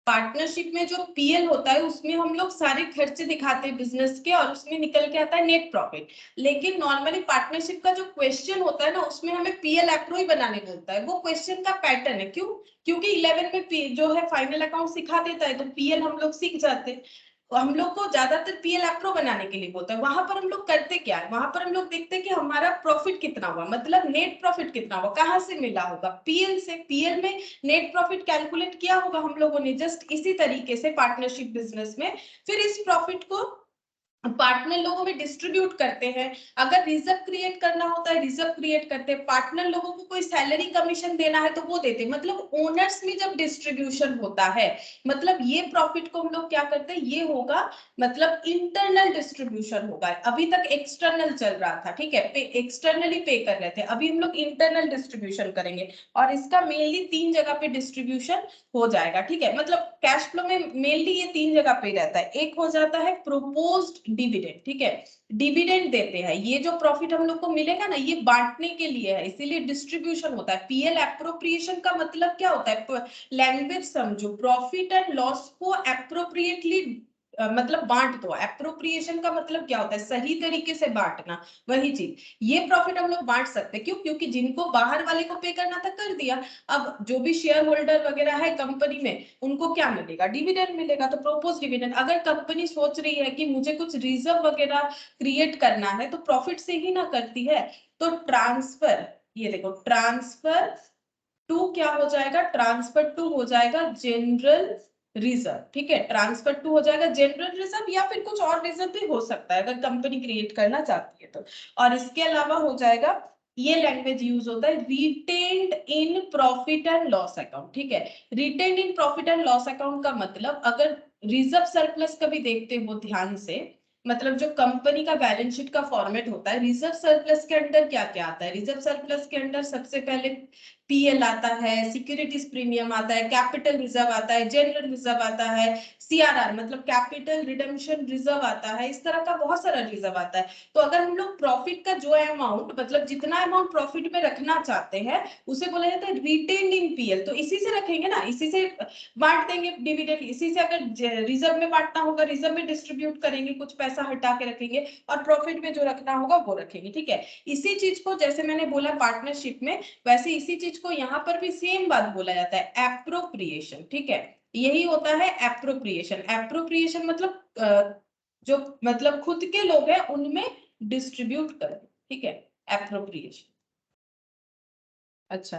पार्टनरशिप में जो पीएल होता है उसमें हम लोग सारे खर्चे दिखाते हैं बिजनेस के और उसमें निकल के आता है नेट प्रॉफिट। लेकिन नॉर्मली पार्टनरशिप का जो क्वेश्चन होता है ना उसमें हमें पीएल एप्रो ही बनाने बोलता है। वो क्वेश्चन का पैटर्न है। क्यों? क्योंकि 11 में जो है फाइनल अकाउंट सिखा देता है, तो पीएल हम लोग सीख जाते हैं। तो हम लोग को ज्यादातर पीएल एप्रो बनाने के लिए बोलता है। वहां पर हम लोग करते क्या है, वहां पर हम लोग देखते हैं कि हमारा प्रॉफिट कितना हुआ, मतलब नेट प्रॉफिट कितना हुआ, कहाँ से मिला होगा, पीएल से। पीएल में नेट प्रॉफिट कैलकुलेट किया होगा हम लोगों ने जस्ट इसी तरीके से पार्टनरशिप बिजनेस में। फिर इस प्रॉफिट को पार्टनर लोगों में डिस्ट्रीब्यूट करते हैं। अगर रिजर्व क्रिएट करना होता है रिजर्व क्रिएट करते हैं, पार्टनर लोगों को कोई सैलरी कमीशन देना है तो वो देते हैं। मतलब ओनर्स में जब डिस्ट्रीब्यूशन होता है, मतलब ये प्रॉफिट को हम लोग क्या करते हैं, ये होगा मतलब इंटरनल डिस्ट्रीब्यूशन होगा। अभी तक एक्सटर्नल चल रहा था, ठीक है, एक्सटर्नली पे कर रहे थे, अभी हम लोग इंटरनल डिस्ट्रीब्यूशन करेंगे और इसका मेनली 3 जगह पे डिस्ट्रीब्यूशन हो जाएगा, ठीक है। मतलब कैश फ्लो में मेनली ये 3 जगह पे रहता है। एक हो जाता है प्रोपोज्ड डिविडेंड, ठीक है, डिविडेंड देते हैं। ये जो प्रॉफिट हम लोग को मिलेगा ना ये बांटने के लिए है, इसीलिए डिस्ट्रीब्यूशन होता है। पीएल एप्रोप्रिएशन का मतलब क्या होता है, लैंग्वेज समझो, प्रॉफिट एंड लॉस को एप्रोप्रिएटली मतलब बांट दो। एप्रोप्रिएशन का मतलब क्या होता है, सही तरीके से बांटना, वही चीज। ये प्रॉफिट हम लोग बांट सकते हैं। क्यों? क्योंकि जिनको बाहर वाले को पे करना था कर दिया। अब जो भी शेयर होल्डर वगैरह है कंपनी में उनको क्या मिलेगा, डिविडेंड मिलेगा। तो प्रोपोज डिविडेंड, अगर कंपनी सोच रही है कि मुझे कुछ रिजर्व वगैरह क्रिएट करना है तो प्रॉफिट से ही ना करती है। तो ट्रांसफर, ये देखो ट्रांसफर टू क्या हो जाएगा, ट्रांसफर टू हो जाएगा जनरल रिजर्व, ठीक है, ट्रांसफर टू हो जाएगा जनरल रिजर्व या फिर कुछ और रिजर्व भी हो सकता है अगर कंपनी क्रिएट करना चाहती है तो। और इसके अलावा हो जाएगा, ये लैंग्वेज यूज होता है retained in profit and loss account, ठीक है। Retained in profit and loss account का मतलब, अगर रिजर्व सरप्लस कभी देखते हो ध्यान से, मतलब जो कंपनी का बैलेंस शीट का फॉर्मेट होता है, रिजर्व सरप्लस के अंदर क्या क्या आता है, रिजर्व सरप्लस के अंदर सबसे पहले पीएल आता है, सिक्योरिटीज प्रीमियम आता है, कैपिटल रिजर्व आता है, जनरल रिजर्व आता है, सीआरआर मतलब कैपिटल रिडेम्पशन रिजर्व आता है, इस तरह का बहुत सारा रिजर्व आता है। तो अगर हम लोग प्रॉफिट का जो अमाउंट, मतलब जितना अमाउंट प्रॉफिट में रखना चाहते हैं उसे बोला जाता है रिटेन्ड इन पीएल। तो इसी से रखेंगे ना, इसी से बांट देंगे डिविडेंड, इसी से अगर रिजर्व में बांटना होगा रिजर्व में डिस्ट्रीब्यूट करेंगे, कुछ पैसा हटा के रखेंगे और प्रॉफिट में जो रखना होगा वो रखेंगे, ठीक है। इसी चीज को जैसे मैंने बोला पार्टनरशिप में, वैसे इसी चीज को यहाँ पर भी सेम बात बोला जाता है, एप्रोप्रिएशन, ठीक है। यही होता है एप्रोप्रिएशन। एप्रोप्रिएशन मतलब जो मतलब खुद के लोग हैं उनमें डिस्ट्रीब्यूट करें, ठीक है, एप्रोप्रिएशन। अच्छा,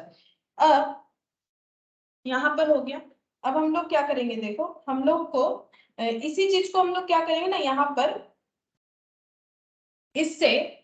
अब यहाँ पर हो गया। अब हम लोग क्या करेंगे, देखो हम लोग को इसी चीज को हम लोग क्या करेंगे ना, यहाँ पर इससे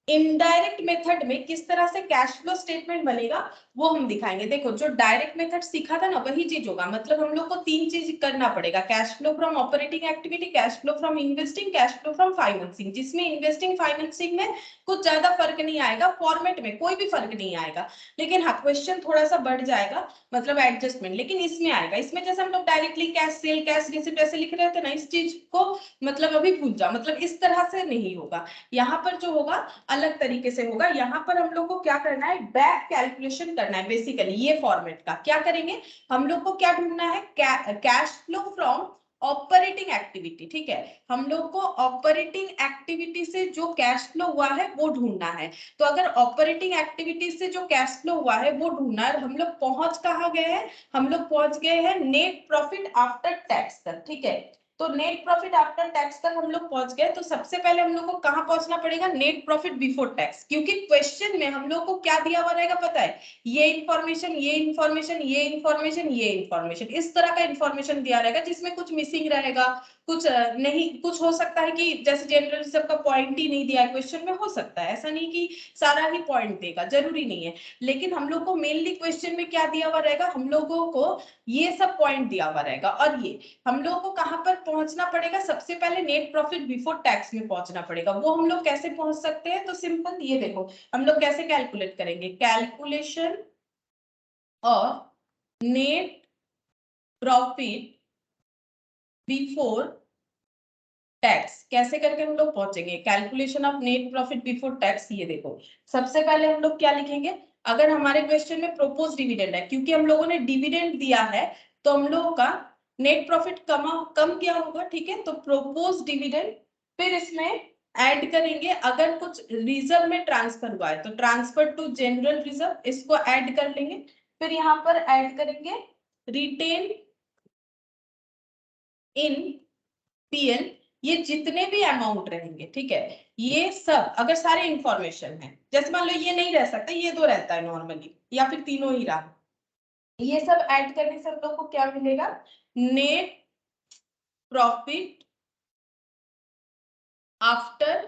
इनडायरेक्ट मेथड में किस तरह से कैश फ्लो स्टेटमेंट बनेगा वो हम दिखाएंगे। देखो जो डायरेक्ट मेथड सीखा था ना वही चीज होगा, मतलब हम लोग को 3 चीज करना पड़ेगा, cash flow from operating activity, cash flow from investing, cash flow from financing. जिसमें इन्वेस्टिंग फाइनेंसिंग में कुछ ज्यादा फर्क नहीं आएगा, फॉर्मेट में कोई भी फर्क नहीं आएगा, लेकिन हाँ क्वेश्चन थोड़ा सा बढ़ जाएगा, मतलब एडजस्टमेंट, लेकिन इसमें आएगा। इसमें जैसे हम लोग directly cash cell cash receipt ऐसे लिख रहे थे ना, इस चीज को मतलब अभी भूल जाओ, मतलब इस तरह से नहीं होगा। यहाँ पर जो होगा अलग तरीके से होगा। यहाँ पर हम लोग को क्या करना है, बैक कैलकुलेशन करना है। बेसिकली ये फॉर्मेट का क्या करेंगे, हम लोग को क्या ढूंढना है, cash flow from operating activity, ठीक है। हम लोग को ऑपरेटिंग एक्टिविटी से जो कैश फ्लो हुआ है वो ढूंढना है। तो अगर ऑपरेटिंग एक्टिविटी से जो कैश फ्लो हुआ है वो ढूंढना है, हम लोग पहुंच कहाँ गए हैं, हम लोग पहुंच गए हैं नेट प्रॉफिट आफ्टर टैक्स तक, ठीक है। तो नेट प्रॉफिट आफ्टर टैक्स तक हम लोग पहुंच गए। तो सबसे पहले हम लोग को कहां पहुंचना पड़ेगा, नेट प्रॉफिट बिफोर टैक्स, क्योंकि क्वेश्चन में हम लोग को क्या दिया हुआ रहेगा पता है, ये इंफॉर्मेशन ये इंफॉर्मेशन ये इंफॉर्मेशन ये इंफॉर्मेशन, इस तरह का इंफॉर्मेशन दिया रहेगा जिसमें कुछ मिसिंग रहेगा, कुछ नहीं, कुछ हो सकता है कि जैसे जनरल रिजर्व का पॉइंट ही नहीं दिया है क्वेश्चन में, हो सकता है, ऐसा नहीं कि सारा ही पॉइंट देगा, जरूरी नहीं है। लेकिन हम लोग को मेनली क्वेश्चन में क्या दिया हुआ रहेगा, हम लोगों को ये सब पॉइंट दिया हुआ रहेगा। और ये हम लोगों को कहाँ पर पहुंचना पड़ेगा, सबसे पहले नेट प्रॉफिट बिफोर टैक्स में पहुंचना पड़ेगा। वो हम लोग कैसे पहुंच सकते हैं, तो सिंपल, ये देखो हम लोग कैसे कैलकुलेट करेंगे, कैलकुलेशन और नेट प्रॉफिट बिफोर टैक्स कैसे करके हम लोग पहुंचेंगे, calculation of net profit before tax. ये देखो सबसे पहले हम लोग क्या लिखेंगे, अगर हमारे क्वेश्चन में प्रोपोज डिविडेंड है, क्योंकि हम लोगों ने डिविडेंड दिया है तो हम लोगों का नेट प्रॉफिट कम क्या होगा, ठीक है, तो प्रोपोज डिविडेंड, फिर इसमें ऐड करेंगे अगर कुछ रिजर्व में ट्रांसफर हुआ है तो ट्रांसफर टू जनरल रिजर्व, इसको ऐड कर लेंगे। फिर यहाँ पर ऐड करेंगे रिटेन इन पीएल, ये जितने भी अमाउंट रहेंगे, ठीक है, ये सब अगर सारे इंफॉर्मेशन है, जैसे मान लो ये नहीं रह सकता, ये दो रहता है नॉर्मली, या फिर तीनों ही रहा, ये सब ऐड करने से हम लोग को क्या मिलेगा, नेट प्रॉफिट आफ्टर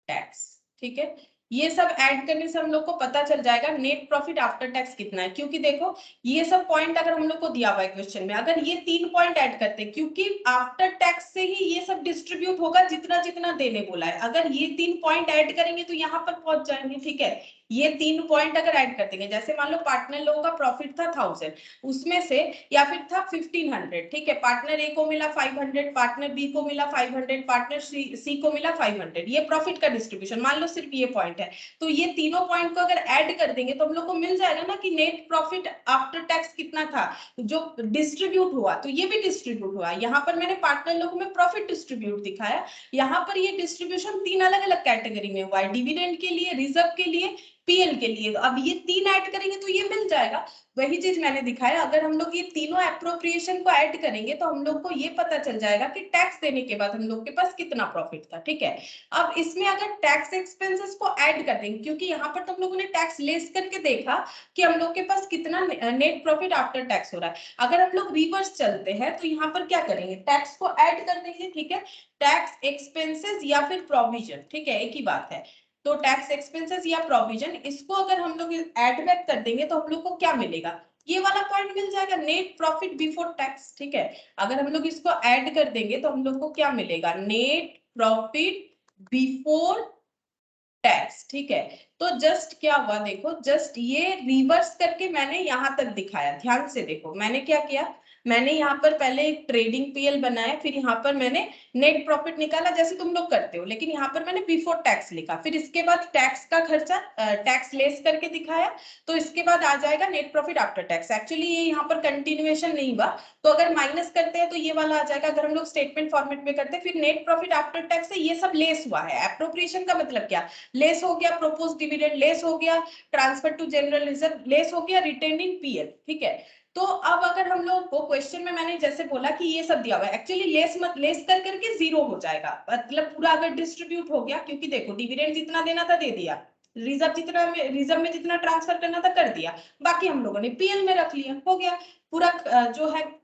टैक्स, ठीक है। ये सब ऐड करने से हम लोग को पता चल जाएगा नेट प्रॉफिट आफ्टर टैक्स कितना है, क्योंकि देखो ये सब पॉइंट अगर हम लोग को दिया हुआ है क्वेश्चन में, अगर ये 3 पॉइंट ऐड करते हैं, क्योंकि आफ्टर टैक्स से ही ये सब डिस्ट्रीब्यूट होगा जितना जितना देने बोला है, अगर ये 3 पॉइंट ऐड करेंगे तो यहाँ पर पहुंच जाएंगे, ठीक है। ये 3 पॉइंट अगर ऐड कर देंगे, जैसे मान लो पार्टनर लोगों का प्रॉफिट था 1000, उसमें से या फिर था 1500, ठीक है, पार्टनर ए को मिला 500, पार्टनर बी को मिला 500, पार्टनर सी को मिला 500, ये प्रॉफिट का डिस्ट्रीब्यूशन, मान लो सिर्फ ये पॉइंट है, तो ये तीनों पॉइंट को अगर ऐड कर देंगे तो हम लोग को मिल जाएगा ना कि नेट प्रॉफिट आफ्टर टैक्स कितना था जो डिस्ट्रीब्यूट हुआ, तो ये भी डिस्ट्रीब्यूट हुआ। यहाँ पर मैंने पार्टनर लोगों में प्रॉफिट डिस्ट्रीब्यूट दिखाया, यहाँ पर ये डिस्ट्रीब्यूशन 3 अलग अलग कैटेगरी में हुआ है, डिविडेंड के लिए, रिजर्व के लिए, पीएल के लिए। अब ये 3 ऐड करेंगे तो ये मिल जाएगा, वही चीज मैंने दिखाया। अगर हम लोग ये तीनों एप्रोप्रिएशन को ऐड करेंगे तो हम लोग को ये पता चल जाएगा कि टैक्स देने के बाद हम लोग के पास कितना प्रॉफिट था, ठीक है। अब इसमें अगर टैक्स एक्सपेंसेस को ऐड कर देंगे, क्योंकि यहाँ पर तो हम लोगों ने टैक्स लेस करके देखा कि हम लोग के पास कितना नेट प्रॉफिट आफ्टर टैक्स हो रहा है, अगर हम लोग रिवर्स चलते हैं तो यहाँ पर क्या करेंगे, टैक्स को ऐड कर देंगे, ठीक है, टैक्स एक्सपेंसेस या फिर प्रोविजन, ठीक है, एक ही बात है। तो टैक्स एक्सपेंसेस या प्रोविजन, इसको अगर हम लोग ऐड बैक कर देंगे तो हम लोग को क्या मिलेगा, ये वाला पॉइंट मिल जाएगा, नेट प्रॉफिट बिफोर टैक्स, ठीक है। अगर हम लोग इसको ऐड कर देंगे तो हम लोग को क्या मिलेगा, नेट प्रॉफिट बिफोर टैक्स, ठीक है। तो जस्ट क्या हुआ, देखो जस्ट ये रिवर्स करके मैंने यहां तक दिखाया, ध्यान से देखो मैंने क्या किया, मैंने यहाँ पर पहले एक ट्रेडिंग पीएल बनाया, फिर यहाँ पर मैंने नेट प्रॉफिट निकाला जैसे तुम लोग करते हो, लेकिन यहाँ पर मैंने बिफोर टैक्स लिखा, फिर इसके बाद टैक्स का खर्चा टैक्स लेस करके दिखाया, तो इसके बाद आ जाएगा net profit after tax. Actually ये यहाँ पर कंटिन्यूएशन नहीं हुआ, तो अगर माइनस करते हैं तो ये वाला आ जाएगा, अगर हम लोग स्टेटमेंट फॉर्मेट में करते हैं, फिर नेट प्रॉफिट आफ्टर टैक्स से ये सब लेस हुआ है। एप्रोप्रिएशन का मतलब क्या, लेस हो गया प्रोपोज डिविडेंड, लेस हो गया transfer to general reserve, less हो गया रिटेन इन पीएल, ठीक है। तो अब अगर हम लोग को क्वेश्चन में मैंने जैसे बोला कि ये सब दिया हुआ है, एक्चुअली लेस कर करके 0 हो जाएगा, मतलब पूरा अगर डिस्ट्रीब्यूट हो गया, क्योंकि देखो डिविडेंड जितना देना था दे दिया, रिजर्व में जितना ट्रांसफर करना था कर दिया, बाकी हम लोगों ने पीएल में रख लिया, हो गया पूरा जो है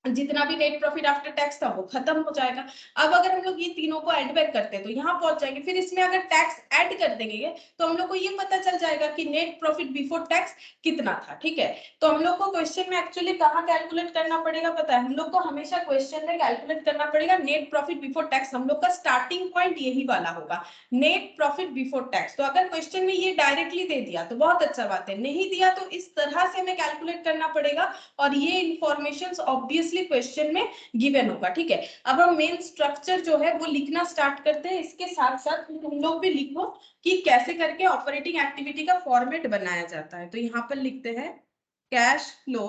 जितना भी नेट प्रॉफिट आफ्टर टैक्स था वो खत्म हो जाएगा। अब अगर हम लोग ये तीनों को ऐड बैक करते हैं तो यहाँ पहुंच जाएंगे, फिर इसमें अगर टैक्स ऐड कर देंगे तो हम लोग को ये पता चल जाएगा कि नेट प्रॉफिट बिफोर टैक्स कितना था, ठीक है। तो हम लोग को क्वेश्चन में एक्चुअली कहाँ कैलकुलेट करना पड़ेगा पता है, हम लोग को हमेशा क्वेश्चन में कैलकुलेट करना पड़ेगा नेट प्रॉफिट बिफोर टैक्स, हम लोग का स्टार्टिंग पॉइंट यही वाला होगा, नेट प्रॉफिट बिफोर टैक्स। तो अगर क्वेश्चन में ये डायरेक्टली दे दिया तो बहुत अच्छा बात है, नहीं दिया तो इस तरह से हमें कैलकुलेट करना पड़ेगा, और ये इंफॉर्मेशन ऑब्वियसली क्वेश्चन में गिवन होगा, ठीक है। अब हम मेन स्ट्रक्चर जो है वो लिखना स्टार्ट करते हैं, इसके साथ साथ तुम लोग भी लिखो कि कैसे करके ऑपरेटिंग एक्टिविटी का फॉर्मेट बनाया जाता है। तो यहाँ पर लिखते हैं cash flow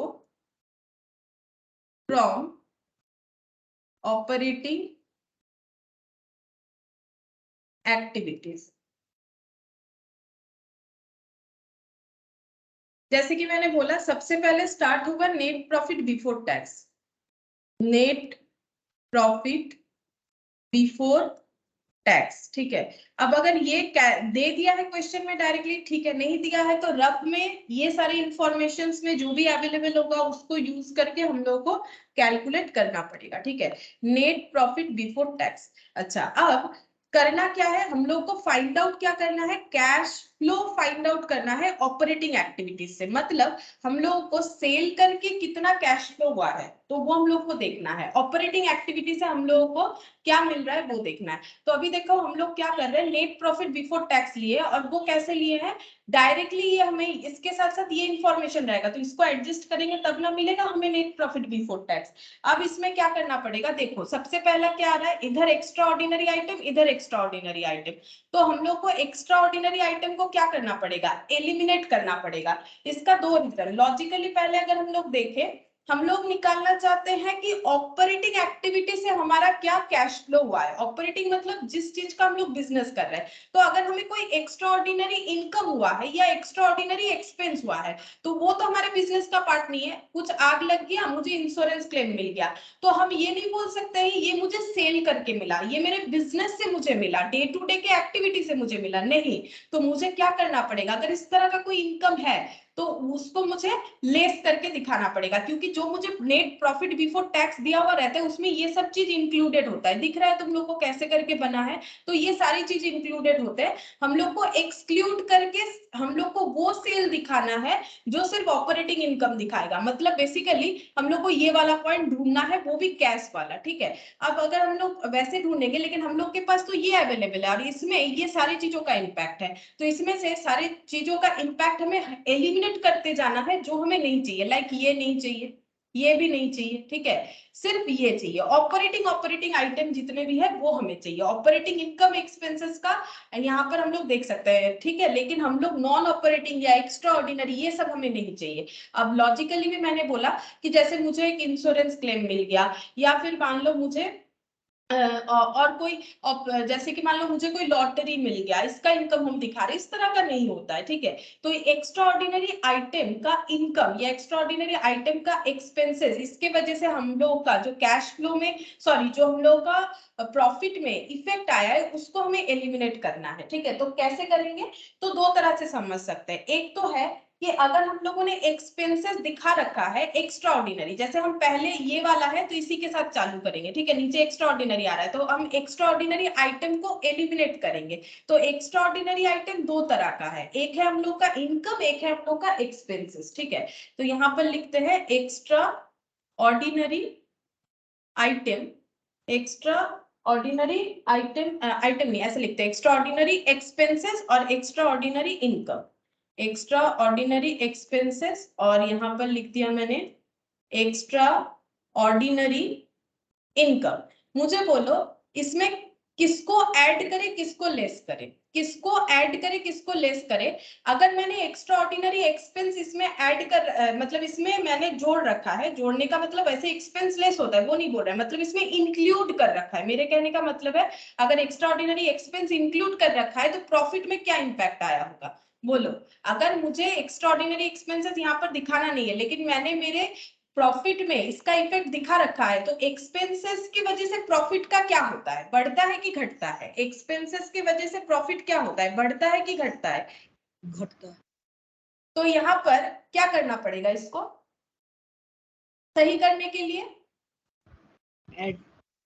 from operating activities. जैसे कि मैंने बोला सबसे पहले स्टार्ट होगा net profit before tax, net profit before tax. ठीक है, अब अगर ये दे दिया है क्वेश्चन में डायरेक्टली, ठीक है, नहीं दिया है तो रफ में ये सारी इंफॉर्मेशन में जो भी अवेलेबल होगा उसको यूज करके हम लोग को कैलकुलेट करना पड़ेगा। ठीक है, नेट प्रॉफिट बिफोर टैक्स। अच्छा, अब करना क्या है, हम लोग को फाइंड आउट क्या करना है, कैश फ्लो फाइंड आउट करना है ऑपरेटिंग एक्टिविटीज से। मतलब हम लोग को सेल करके कितना कैश फ्लो हुआ है तो वो हम लोग को देखना है, ऑपरेटिंग एक्टिविटी से हम लोगों को क्या मिल रहा है वो देखना है। तो अभी देखो हम लोग क्या कर रहे हैं, नेट प्रॉफिट बिफोर टैक्स लिए, और वो कैसे लिए हैं, डायरेक्टली ये हमें इसके साथ साथ ये इंफॉर्मेशन रहेगा तो इसको एडजस्ट करेंगे तब ना मिलेगा हमें नेट प्रॉफिट बिफोर टैक्स। अब इसमें क्या करना पड़ेगा, देखो सबसे पहला क्या आ रहा है, इधर एक्स्ट्रा ऑर्डिनरी आइटम, इधर एक्स्ट्रा ऑर्डिनरी आइटम। तो हम लोग को एक्स्ट्रा ऑर्डिनरी आइटम को क्या करना पड़ेगा, एलिमिनेट करना पड़ेगा। इसका दो रीजन, लॉजिकली पहले अगर हम लोग देखें, हम लोग निकालना चाहते हैं कि ऑपरेटिंग एक्टिविटी से हमारा क्या कैश फ्लो हुआ है। ऑपरेटिंग मतलब जिस चीज का हम लोग बिजनेस कर रहे हैं, तो अगर हमें कोई एक्स्ट्रा ऑर्डिनरी इनकम हुआ है या एक्स्ट्रा ऑर्डिनरी एक्सपेंस हुआ है तो वो तो हमारे बिजनेस का पार्ट नहीं है। कुछ आग लग गया, मुझे इंश्योरेंस क्लेम मिल गया, तो हम ये नहीं बोल सकते हैं ये मुझे सेल करके मिला, ये मेरे बिजनेस से मुझे मिला, डे टू डे के एक्टिविटी से मुझे मिला, नहीं। तो मुझे क्या करना पड़ेगा, अगर इस तरह का कोई इनकम है तो उसको मुझे लेस करके दिखाना पड़ेगा, क्योंकि जो मुझे नेट प्रॉफिट बिफोर टैक्स दिया हुआ रहता है उसमें ये सब चीज इंक्लूडेड होता है। दिख रहा है तुम लोग को कैसे करके बना है, तो ये सारी चीज इंक्लूडेड होते हैं। हम लोग को एक्सक्लूड करके हम लोग को वो सेल दिखाना है जो सिर्फ ऑपरेटिंग इनकम दिखाएगा। मतलब बेसिकली हम लोग को ये वाला पॉइंट ढूंढना है, वो भी कैश वाला। ठीक है, अब अगर हम लोग वैसे ढूंढेंगे, लेकिन हम लोग के पास तो ये अवेलेबल है और इसमें ये सारी चीजों का इम्पैक्ट है, तो इसमें से सारी चीजों का इम्पैक्ट हमें एलिमिनेट करते जाना है जो हमें नहीं चाहिए। लाइक ये नहीं चाहिए, ये भी नहीं चाहिए, ठीक है, सिर्फ ये चाहिए। ऑपरेटिंग आइटम जितने भी है वो हमें चाहिए। ऑपरेटिंग इनकम एक्सपेंसेस का यहाँ पर हम लोग देख सकते हैं, ठीक है, लेकिन हम लोग नॉन ऑपरेटिंग या एक्स्ट्रा ऑर्डिनरी ये सब हमें नहीं चाहिए। अब लॉजिकली भी मैंने बोला कि जैसे मुझे एक इंश्योरेंस क्लेम मिल गया, या फिर मान लो मुझे और कोई जैसे कि मान लो मुझे कोई लॉटरी मिल गया, इसका इनकम हम दिखा रहे, इस तरह का नहीं होता है। ठीक है, तो एक्स्ट्रा ऑर्डिनरी आइटम का इनकम या एक्स्ट्रा ऑर्डिनरी आइटम का एक्सपेंसेस, इसके वजह से हम लोग का जो कैश फ्लो में, सॉरी, जो हम लोग का प्रॉफिट में इफेक्ट आया है उसको हमें एलिमिनेट करना है। ठीक है, तो कैसे करेंगे, तो दो तरह से समझ सकते हैं। एक तो है कि अगर हम लोगों ने एक्सपेंसेस दिखा रखा है एक्स्ट्रा ऑर्डिनरी, जैसे हम पहले ये वाला है तो इसी के साथ चालू करेंगे। ठीक है, नीचे एक्स्ट्रा ऑर्डिनरी आ रहा है तो हम एक्स्ट्रा ऑर्डिनरी आइटम को एलिमिनेट करेंगे। तो एक्स्ट्रा ऑर्डिनरी आइटम दो तरह का है, एक है हम लोग का इनकम, एक है हम लोग का एक्सपेंसेस। ठीक है, तो यहाँ पर लिखते हैं extra ordinary item, extra ordinary item नहीं, ऐसे लिखते हैं एक्स्ट्रा ऑर्डिनरी एक्सपेंसेस और extra ordinary income. Extra ordinary expenses और यहाँ पर लिख दिया मैंने एक्स्ट्रा ऑर्डिनरी इनकम। मुझे बोलो इसमें किसको ऐड करें किसको लेस करें, किसको ऐड करें किसको लेस करें। अगर मैंने एक्स्ट्रा ऑर्डिनरी एक्सपेंस इसमें ऐड कर मतलब इसमें मैंने जोड़ रखा है, जोड़ने का मतलब ऐसे एक्सपेंस लेस होता है वो नहीं बोल रहा है, मतलब इसमें इंक्लूड कर रखा है। मेरे कहने का मतलब है अगर एक्स्ट्रा ऑर्डिनरी एक्सपेंस इंक्लूड कर रखा है तो प्रॉफिट में क्या इंपैक्ट आया होगा, बोलो। अगर मुझे एक्स्ट्रा ऑर्डिनरी एक्सपेंसेस यहाँ पर दिखाना नहीं है लेकिन मैंने मेरे प्रॉफिट में इसका इफेक्ट दिखा रखा है, तो एक्सपेंसेस की वजह से प्रॉफिट का क्या होता है, बढ़ता है कि घटता है। एक्सपेंसेस की वजह से प्रॉफिट क्या होता है, बढ़ता है कि घटता है। घटता है। तो यहाँ पर क्या करना पड़ेगा, इसको सही करने के लिए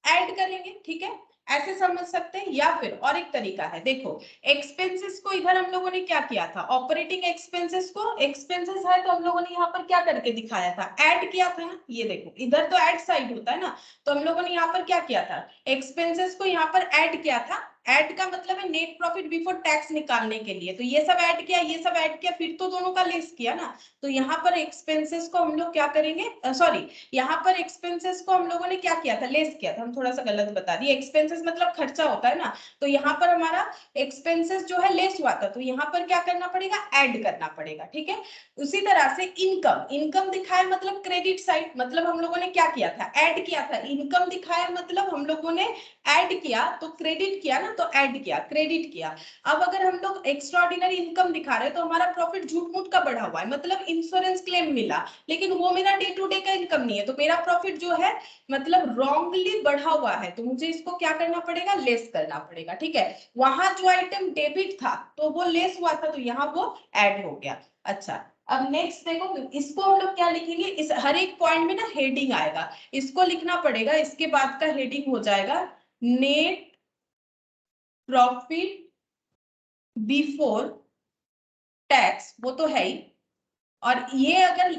ऐड करेंगे। ठीक है, ऐसे समझ सकते हैं। या फिर और एक तरीका है, देखो एक्सपेंसेस को इधर हम लोगों ने क्या किया था, ऑपरेटिंग एक्सपेंसेस को, एक्सपेंसेस है तो हम लोगों ने यहाँ पर क्या करके दिखाया था, ऐड किया था ना। ये देखो इधर तो ऐड साइड होता है ना, तो हम लोगों ने यहाँ पर क्या किया था, एक्सपेंसेस को यहाँ पर ऐड किया था। ऐड का मतलब है नेट प्रॉफिट बिफोर टैक्स निकालने के लिए, तो ये सब ऐड किया, ये सब ऐड किया, फिर तो दोनों का लेस किया ना। तो यहाँ पर एक्सपेंसेस को हम लोग क्या करेंगे, सॉरी, यहाँ पर एक्सपेंसेस को हम लोगों ने क्या किया था, लेस किया था। हम थोड़ा सा गलत बता दिए, एक्सपेंसेस मतलब खर्चा होता है ना, तो यहाँ पर हमारा एक्सपेंसेस जो है लेस हुआ था, तो यहाँ पर क्या करना पड़ेगा, ऐड करना पड़ेगा। ठीक है, उसी तरह से इनकम, इनकम दिखाया मतलब क्रेडिट साइड, मतलब हम लोगों ने क्या किया था, ऐड किया था। इनकम दिखाया मतलब हम लोगों ने ऐड किया, तो क्रेडिट किया ना, तो ऐड किया, क्रेडिट किया। अब अगर हम लोग एक्स्ट्रा ऑर्डिनरी इनकम दिखा रहे हैं तो हमारा प्रॉफिट झूठ मूठ का बढ़ा हुआ है, मतलब इंश्योरेंस क्लेम मिला, लेकिन वो मेरा डे टू डे का इनकम नहीं है, तो मेरा प्रॉफिट जो है मतलब रॉन्गली बढ़ा हुआ है। तो मुझे इसको क्या करना पड़ेगा, लेस करना पड़ेगा, ठीक है। वहां जो आइटम डेबिट था तो वो लेस हुआ था, तो यहाँ वो ऐड हो गया। अच्छा, अब नेक्स्ट देखो, इसको हम लोग क्या लिखेंगे, इस हर एक पॉइंट में ना हेडिंग आएगा, इसको लिखना पड़ेगा। इसके बाद का हेडिंग हो जाएगा नेट प्रॉफिट बिफोर टैक्स, वो तो है ही। और ये अगर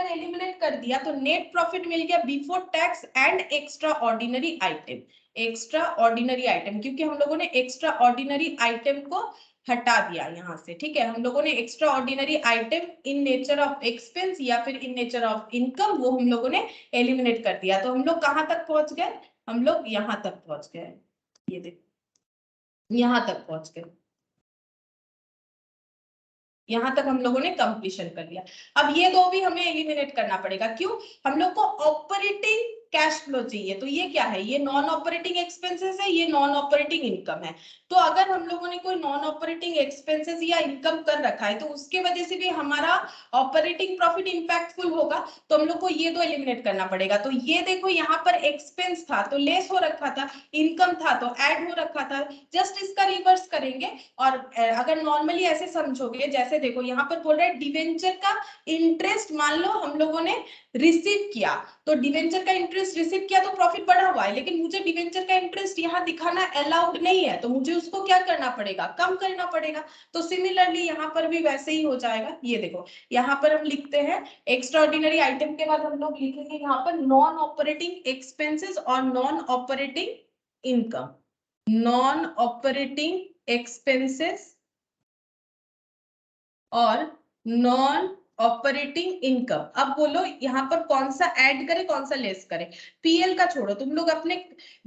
एलिमिनेट कर दिया तो नेट प्रॉफिट मिल गया before tax and extra ordinary item. Extra ordinary item, क्योंकि हम लोगों ने एक्स्ट्रा ऑर्डिनरी आइटम को हटा दिया यहाँ से, ठीक है। हम लोगों ने extra ordinary item in nature of expense या फिर इन नेचर ऑफ इनकम, वो हम लोगों ने एलिमिनेट कर दिया। तो हम लोग कहाँ तक पहुंच गए, हम लोग यहाँ तक पहुंच गए, ये देखो यहाँ तक पहुंच गए, यहां तक हम लोगों ने कंप्लीशन कर लिया। अब ये दो भी हमें एलिमिनेट करना पड़ेगा, क्यों, हम लोग को ऑपरेटिंग कैश फ्लो चाहिए। तो ये क्या है, ये नॉन ऑपरेटिंग एक्सपेंसेस है, ये नॉन ऑपरेटिंग इनकम है। तो अगर हम लोगों ने कोई नॉन ऑपरेटिंग एक्सपेंसेस या इनकम कर रखा है तो उसके वजह से भी हमारा ऑपरेटिंग प्रॉफिट इंपैक्टफुल होगा, तो हम लोग को ये दो एलिमिनेट करना पड़ेगा। तो ये देखो, यहाँ पर एक्सपेंस था तो लेस हो रखा था, इनकम था तो ऐड हो रखा था, जस्ट इसका रिवर्स करेंगे। और अगर नॉर्मली ऐसे समझोगे, जैसे देखो यहाँ पर बोल रहे हैं डिवेंचर का इंटरेस्ट मान लो हम लोगों ने रिसीव किया, तो डिवेंचर का इंटरेस्ट रिसीव किया तो प्रॉफिट बढ़ा हुआ है, लेकिन मुझे डिवेंचर का इंटरेस्ट यहाँ दिखाना अलाउड नहीं है, तो मुझे उसको क्या करना पड़ेगा, कम करना पड़ेगा। तो सिमिलरली यहाँ पर भी वैसे ही हो जाएगा। ये देखो, यहाँ पर हम लिखते हैं एक्स्ट्रा ऑर्डिनरी आइटम के बाद हम लोग लिखेंगे यहाँ पर नॉन ऑपरेटिंग एक्सपेंसेस और non operating income, non operating expenses और नॉन ऑपरेटिंग इनकम। अब बोलो यहाँ पर कौन सा ऐड करें कौन सा लेस करें। पीएल का छोड़ो, तुम लोग अपने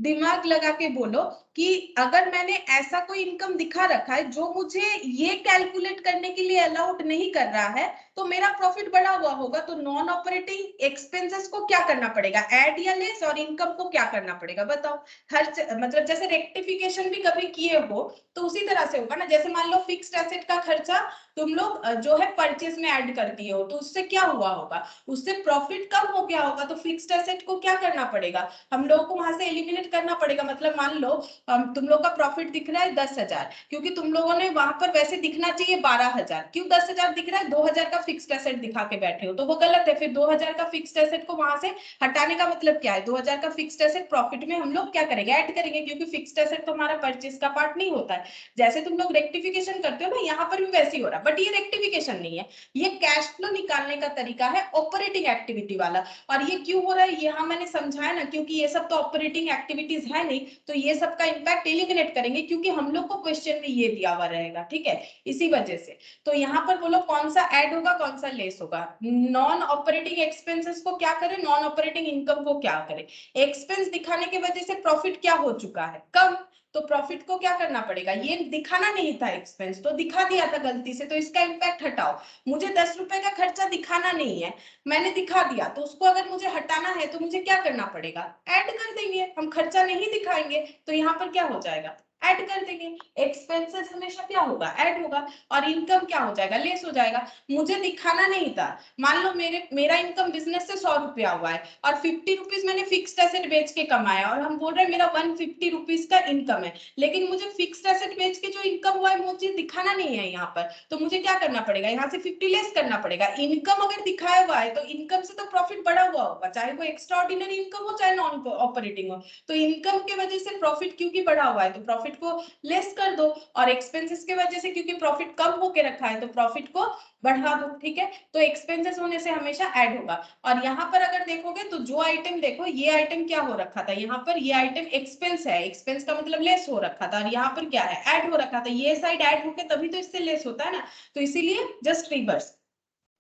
दिमाग लगा के बोलो कि अगर मैंने ऐसा कोई इनकम दिखा रखा है जो मुझे ये कैलकुलेट करने के लिए अलाउड नहीं कर रहा है, तो मेरा प्रॉफिट बढ़ा हुआ होगा, तो नॉन ऑपरेटिंग एक्सपेंसेस को क्या करना पड़ेगा, ऐड या लेस, और इनकम को क्या करना पड़ेगा बताओ। खर्च मतलब जैसे रेक्टिफिकेशन भी कभी किए हो तो उसी तरह से होगा ना। जैसे मान लो फिक्स्ड एसेट का खर्चा तुम लोग जो है परचेज में ऐड कर दिए हो, तो उससे क्या हुआ होगा, उससे प्रॉफिट कम हो गया होगा, तो फिक्स्ड एसेट को क्या करना पड़ेगा, हम लोगों को वहां से एलिमिनेट करना पड़ेगा। मतलब मान लो तुम लोग का प्रॉफिट दिख रहा है 10,000, क्योंकि तुम लोगों ने वहां पर वैसे दिखना चाहिए 12,000, क्यों 10,000 दिख रहा है, 2,000 का फिक्स्ड एसेट दिखा के बैठे हो, तो वो गलत है। फिर 2,000 का फिक्स्ड एसेट को वहां से हटाने का मतलब क्या है, 2,000 का फिक्स्ड एसेट प्रॉफिट में हम लोग क्या करेंगे, ऐड करेंगे, क्योंकि फिक्स्ड एसेट तो हमारा परचेज का पार्ट नहीं होता है। जैसे तुम लोग रेक्टिफिकेशन करते हो ना, यहाँ पर भी वैसे ही हो रहा है, बट ये रेक्टिफिकेशन नहीं है, ये कैश फ्लो निकालने का तरीका है ऑपरेटिंग एक्टिविटी वाला। और ये क्यों हो रहा है, यहाँ मैंने समझाया ना, क्योंकि ये सब तो ऑपरेटिंग एक्टिविटीज है नहीं, तो ये सब का इंपैक्ट एलिमिनेट करेंगे, क्योंकि हम लोग को क्वेश्चन में ये दिया हुआ रहेगा, ठीक है, इसी वजह से। तो यहाँ पर बोलो कौन सा ऐड होगा कौन सा लेस होगा। नॉन ऑपरेटिंग एक्सपेंसेस को क्या करें, नॉन ऑपरेटिंग इनकम को क्या करें। एक्सपेंस दिखाने की वजह से प्रॉफिट क्या हो चुका है, कम, तो प्रॉफिट को क्या करना पड़ेगा, ये दिखाना नहीं था एक्सपेंस, तो दिखा दिया था गलती से, तो इसका इंपैक्ट हटाओ। मुझे 10 रुपए का खर्चा दिखाना नहीं है, मैंने दिखा दिया, तो उसको अगर मुझे हटाना है तो मुझे क्या करना पड़ेगा, ऐड कर देंगे। हम खर्चा नहीं दिखाएंगे तो यहाँ पर क्या हो जाएगा, ऐड कर देंगे। एक्सपेंसेस हमेशा क्या होगा, ऐड होगा, और इनकम क्या हो जाएगा, लेस हो जाएगा। मुझे दिखाना नहीं था, मान लो मेरा इनकम बिजनेस से 100 रुपया हुआ है और 50 रुपीज मैंने फिक्स्ड एसेट बेच के कमाया, और हम बोल रहे हैं मेरा 150 रुपीज का इनकम है, लेकिन मुझे फिक्स्ड एसेट बेच के जो इनकम हुआ है मुझे दिखाना नहीं है यहाँ पर, तो मुझे क्या करना पड़ेगा, यहाँ से 50 लेस करना पड़ेगा। इनकम अगर दिखाया हुआ है तो इनकम से तो प्रॉफिट बढ़ा हुआ होगा, चाहे वो एक्स्ट्रा ऑर्डिनरी इनकम हो चाहे नॉन ऑपरेटिंग हो, तो इनकम के वजह से प्रॉफिट क्योंकि बढ़ा हुआ है तो प्रॉफिट को लेस कर दो, और एक्सपेंसेस के वजह से क्योंकि प्रॉफिट कम होके रखा है तो प्रॉफिट को बढ़ा दो, ठीक है। तो एक्सपेंसेस होने से हमेशा ऐड होगा। और यहाँ पर अगर देखोगे तो जो आइटम देखो, ये आइटम क्या हो रखा था, यहाँ पर ये आइटम एक्सपेंस है, एक्सपेंस का मतलब लेस हो रखा था, और यहाँ पर क्या है, ऐड हो रखा था। ये साइड ऐड होके तभी तो इससे लेस होता है ना, तो इसीलिए जस्ट रिवर्स,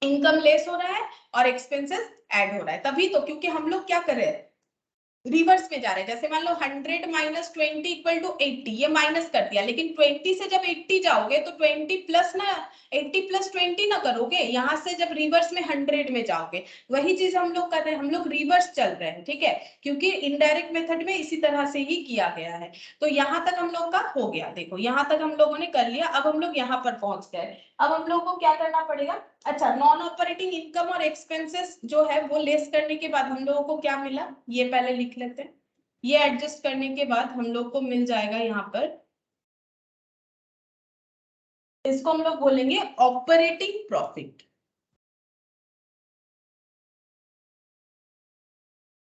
इनकम लेस हो रहा है और एक्सपेंसेस ऐड हो रहा है, तभी तो, क्योंकि हम लोग क्या कर रहे हैं, रिवर्स में जा रहे हैं। जैसे मान लो 100 माइनस 20 इक्वल टू 80, ये माइनस कर दिया, लेकिन 20 से जब 80 जाओगे तो 20 प्लस ना, 80 प्लस 20 ना करोगे, यहाँ से जब रिवर्स में 100 में जाओगे, वही चीज हम लोग कर रहे हैं, हम लोग रिवर्स चल रहे हैं, ठीक है, क्योंकि इनडायरेक्ट मेथड में इसी तरह से ही किया गया है। तो यहाँ तक हम लोग का हो गया, देखो यहाँ तक हम लोगों ने कर लिया। अब हम लोग यहाँ पर पहुंच गए, अब हम लोग को क्या करना पड़ेगा, अच्छा, नॉन ऑपरेटिंग इनकम और एक्सपेंसेस जो है वो लेस करने के बाद हम लोगों को क्या मिला, ये पहले लिख लेते हैं। ये एडजस्ट करने के बाद हम लोग को मिल जाएगा यहाँ पर, इसको हम लोग बोलेंगे ऑपरेटिंग प्रॉफिट।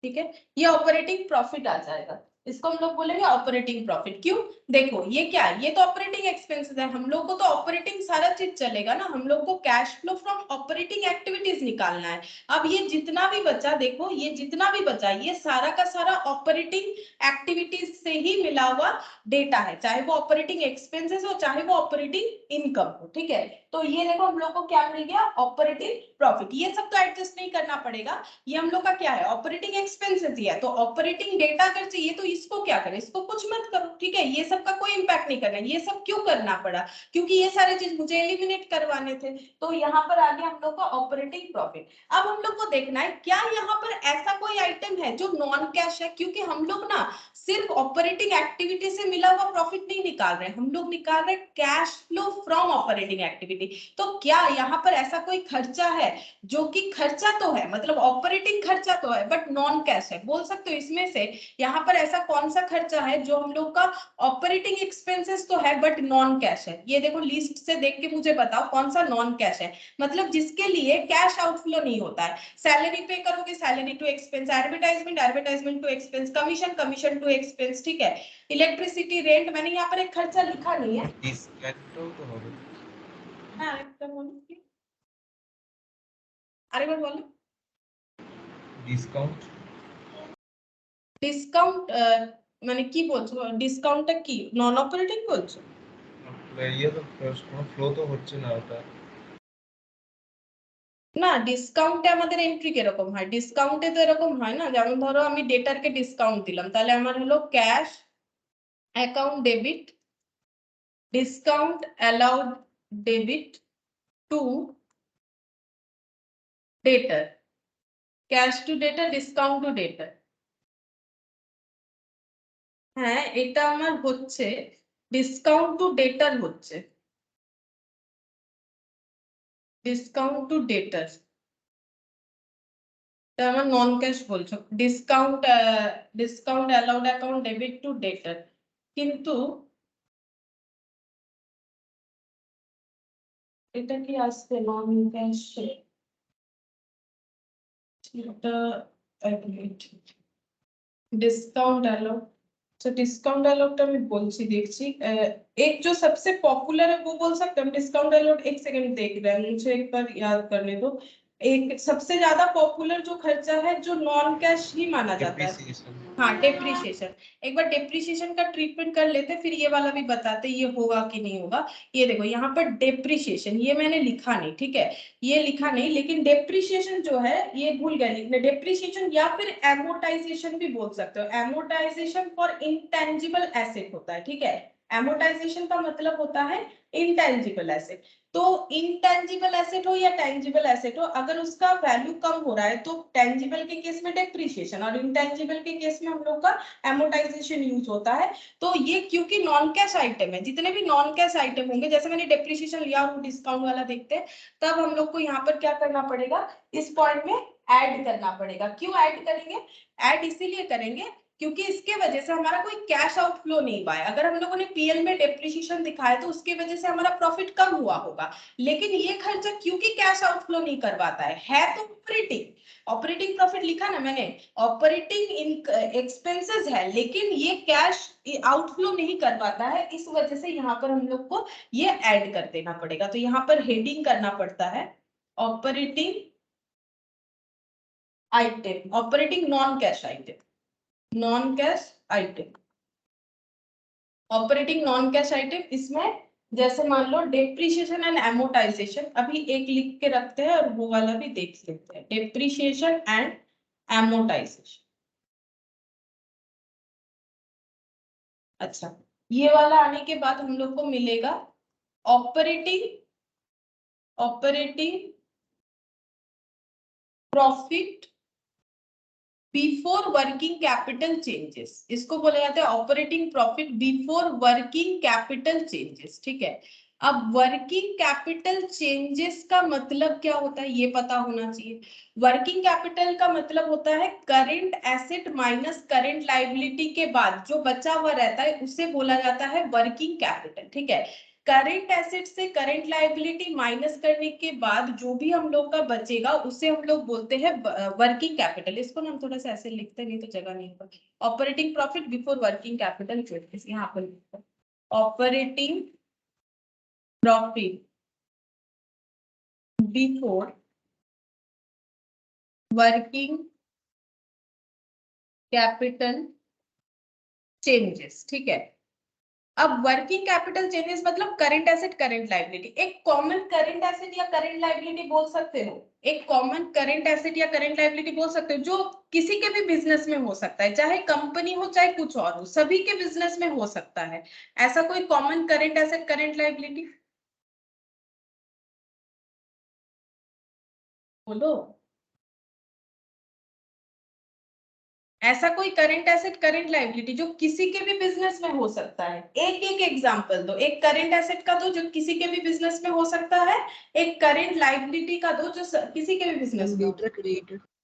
ठीक है, ये ऑपरेटिंग प्रॉफिट आ जाएगा, इसको हम लोग बोलेंगे ऑपरेटिंग प्रॉफिट। क्यों? देखो ये क्या है, ये तो ऑपरेटिंग एक्सपेंसेस है, हम लोग को तो ऑपरेटिंग सारा चीज चलेगा ना, हम लोग को cash flow from operating activities निकालना है। अब ये जितना भी बचा, देखो ये जितना भी बचा, ये सारा का सारा ऑपरेटिंग एक्टिविटीज से ही मिला हुआ डेटा है, चाहे वो ऑपरेटिंग एक्सपेंसेस हो चाहे वो ऑपरेटिंग इनकम हो। ठीक है, तो ये देखो हम लोग को क्या मिल गया, ऑपरेटिंग प्रॉफिट। ये सब तो एडजस्ट नहीं करना पड़ेगा, ये हम लोग का क्या है, ऑपरेटिंग एक्सपेंसेस ही है। तो ऑपरेटिंग डेटा अगर चाहिए तो इसको क्या करें, इसको कुछ मत करो। ठीक है, ये सब का कोई इंपैक्ट नहीं करना। ये सब क्यों करना पड़ा, क्योंकि ये सारे चीज मुझे एलिमिनेट करवाने थे। तो यहाँ पर आ गया हम लोग का ऑपरेटिंग प्रॉफिट। अब हम लोग को देखना है क्या यहाँ पर ऐसा कोई आइटम है जो नॉन कैश है, क्योंकि हम लोग ना सिर्फ ऑपरेटिंग एक्टिविटी से मिला हुआ प्रॉफिट नहीं निकाल रहे हैं, हम लोग निकाल रहे हैं cash flow from operating activity. तो क्या यहाँ पर ऐसा कोई खर्चा है जो कि खर्चा तो है, मतलब ऑपरेटिंग खर्चा तो है बट नॉन कैश है? बोल सकते हो इसमें से यहाँ पर ऐसा कौन सा खर्चा है जो हम लोग का ऑपरेटिंग एक्सपेंसेस तो है बट नॉन कैश है? ये देखो लिस्ट से देख के मुझे बताओ कौन सा नॉन कैश है, मतलब जिसके लिए कैश आउटफ्लो नहीं होता है। सैलरी पे करोगे, salary to expense, advertisement, advertisement to expense, commission, commission to expense. ठीक है, इलेक्ट्रिसिटी रेंट, मैंने यहाँ पर एक खर्चा लिखा नहीं है। हाँ, আরেকবার বলো। ডিসকাউন্ট মানে কি বলছো, ডিসকাউন্টটা কি নন অপারেটিং বলছো? ইয়ে তো কোনো ফ্লো তো হচ্ছে না ওটা। না, ডিসকাউন্টে আমাদের এন্ট্রি কিরকম হয়, ডিসকাউন্টে তো এরকম হয় না, যেমন ধরো আমি ডেটারকে ডিসকাউন্ট দিলাম, তাহলে আমার হলো cash account debit, discount allowed debit two ডেটার, ক্যাশ টু ডেটার, ডিসকাউন্ট টু ডেটার। হ্যাঁ, এটা আমার হচ্ছে ডিসকাউন্ট টু ডেটার, হচ্ছে ডিসকাউন্ট টু ডেটার, আমার নন ক্যাশ বলছো, discount discount allowed account debit two ডেটার। কিন্তু এটা কি আসছে নন ক্যাশ, এটা डिस्काउंट अलाउड, तो डिस्काउंट अलाउड আমি বলছি, দেখছি एक जो सबसे पॉपुलर है वो बोल सकते हैं हम डिस्काउंट अलाउड। एक सेकंड देख रहे हैं, मुझे एक बार याद करने दो। एक सबसे ज्यादा पॉपुलर जो खर्चा है जो नॉन कैश ही माना जाता है, हाँ डेप्रिसिएशन। एक बार डेप्रिसिएशन का ट्रीटमेंट कर लेते, फिर ये वाला भी बताते ये होगा कि नहीं होगा। ये देखो यहाँ पर डेप्रिसिएशन, ये मैंने लिखा नहीं, ठीक है, ये लिखा नहीं, लेकिन डेप्रिसिएशन जो है ये भूल गए लिखने। डेप्रिसिएशन या फिर एमोटाइजेशन भी बोल सकते हो, एमोटाइजेशन फॉर इंटेंजिबल एसेट होता है। ठीक है, एमोटाइजेशन का मतलब होता है इंटेंजिबल एसेट। तो इंटेंजिबल एसेट हो या टेंजिबल एसेट हो, अगर उसका वैल्यू कम हो रहा है तो टेंजिबल के केस में डेप्रिसिएशन और इंटेंजिबल के केस में हम लोग का एमोटाइजेशन यूज होता है। तो ये क्योंकि नॉन कैश आइटम है, जितने भी नॉन कैश आइटम होंगे, जैसे मैंने डेप्रिसिएशन लिया और डिस्काउंट वाला देखते हैं, तब हम लोग को यहाँ पर क्या करना पड़ेगा, इस पॉइंट में ऐड करना पड़ेगा। क्यों ऐड करेंगे, ऐड इसीलिए करेंगे क्योंकि इसके वजह से हमारा कोई कैश आउटफ्लो नहीं हुआ है। अगर हम लोगों ने पीएल में डेप्रिसिएशन दिखाया तो उसकी वजह से हमारा प्रॉफिट कम हुआ होगा, लेकिन ये खर्चा क्योंकि कैश आउटफ्लो नहीं करवाता है तो ऑपरेटिंग प्रॉफिट लिखा ना मैंने, ऑपरेटिंग एक्सपेंसेस है, लेकिन ये कैश आउटफ्लो नहीं करवाता है, इस वजह से यहाँ पर हम लोग को ये ऐड कर देना पड़ेगा। तो यहाँ पर हेडिंग करना पड़ता है operating item, operating non cash item, non cash item, operating non cash item. इसमें जैसे मान लो डेप्रिसिएशन एंड एमोटाइजेशन, अभी एक लिख के रखते हैं और वो वाला भी देख लेते हैं, डेप्रिसिएशन एंड एमोटाइजेशन। अच्छा, ये वाला आने के बाद हम लोग को मिलेगा operating profit before working capital changes, इसको बोला जाता है operating profit before working capital changes. ठीक है, अब वर्किंग कैपिटल चेंजेस का मतलब क्या होता है ये पता होना चाहिए। वर्किंग कैपिटल का मतलब होता है current asset minus current liability के बाद जो बचा हुआ रहता है उसे बोला जाता है वर्किंग कैपिटल। ठीक है, करंट एसेट से करंट लायबिलिटी माइनस करने के बाद जो भी हम लोग का बचेगा उसे हम लोग बोलते हैं वर्किंग कैपिटल। इसको ना हम थोड़ा सा ऐसे लिखते नहीं तो जगह नहीं होगा। Operating profit before working capital यहाँ पर operating profit before working capital changes. ठीक है, अब वर्किंग कैपिटल चेंजेस मतलब करंट एसेट करंट लायबिलिटी। एक कॉमन करंट एसेट या करंट लायबिलिटी बोल सकते हो, एक कॉमन करंट एसेट या करंट लायबिलिटी बोल सकते हो जो किसी के भी बिजनेस में हो सकता है, चाहे कंपनी हो चाहे कुछ और हो, सभी के बिजनेस में हो सकता है। ऐसा कोई common current asset current liability बोलो। ऐसा कोई करंट एसेट करंट लायबिलिटी जो किसी के भी बिजनेस में हो सकता है। एक एक एग्जांपल दो, एक करंट एसेट का दो जो किसी के भी बिजनेस में हो सकता है, एक करंट लायबिलिटी का दो जो किसी के भी बिजनेस में हो।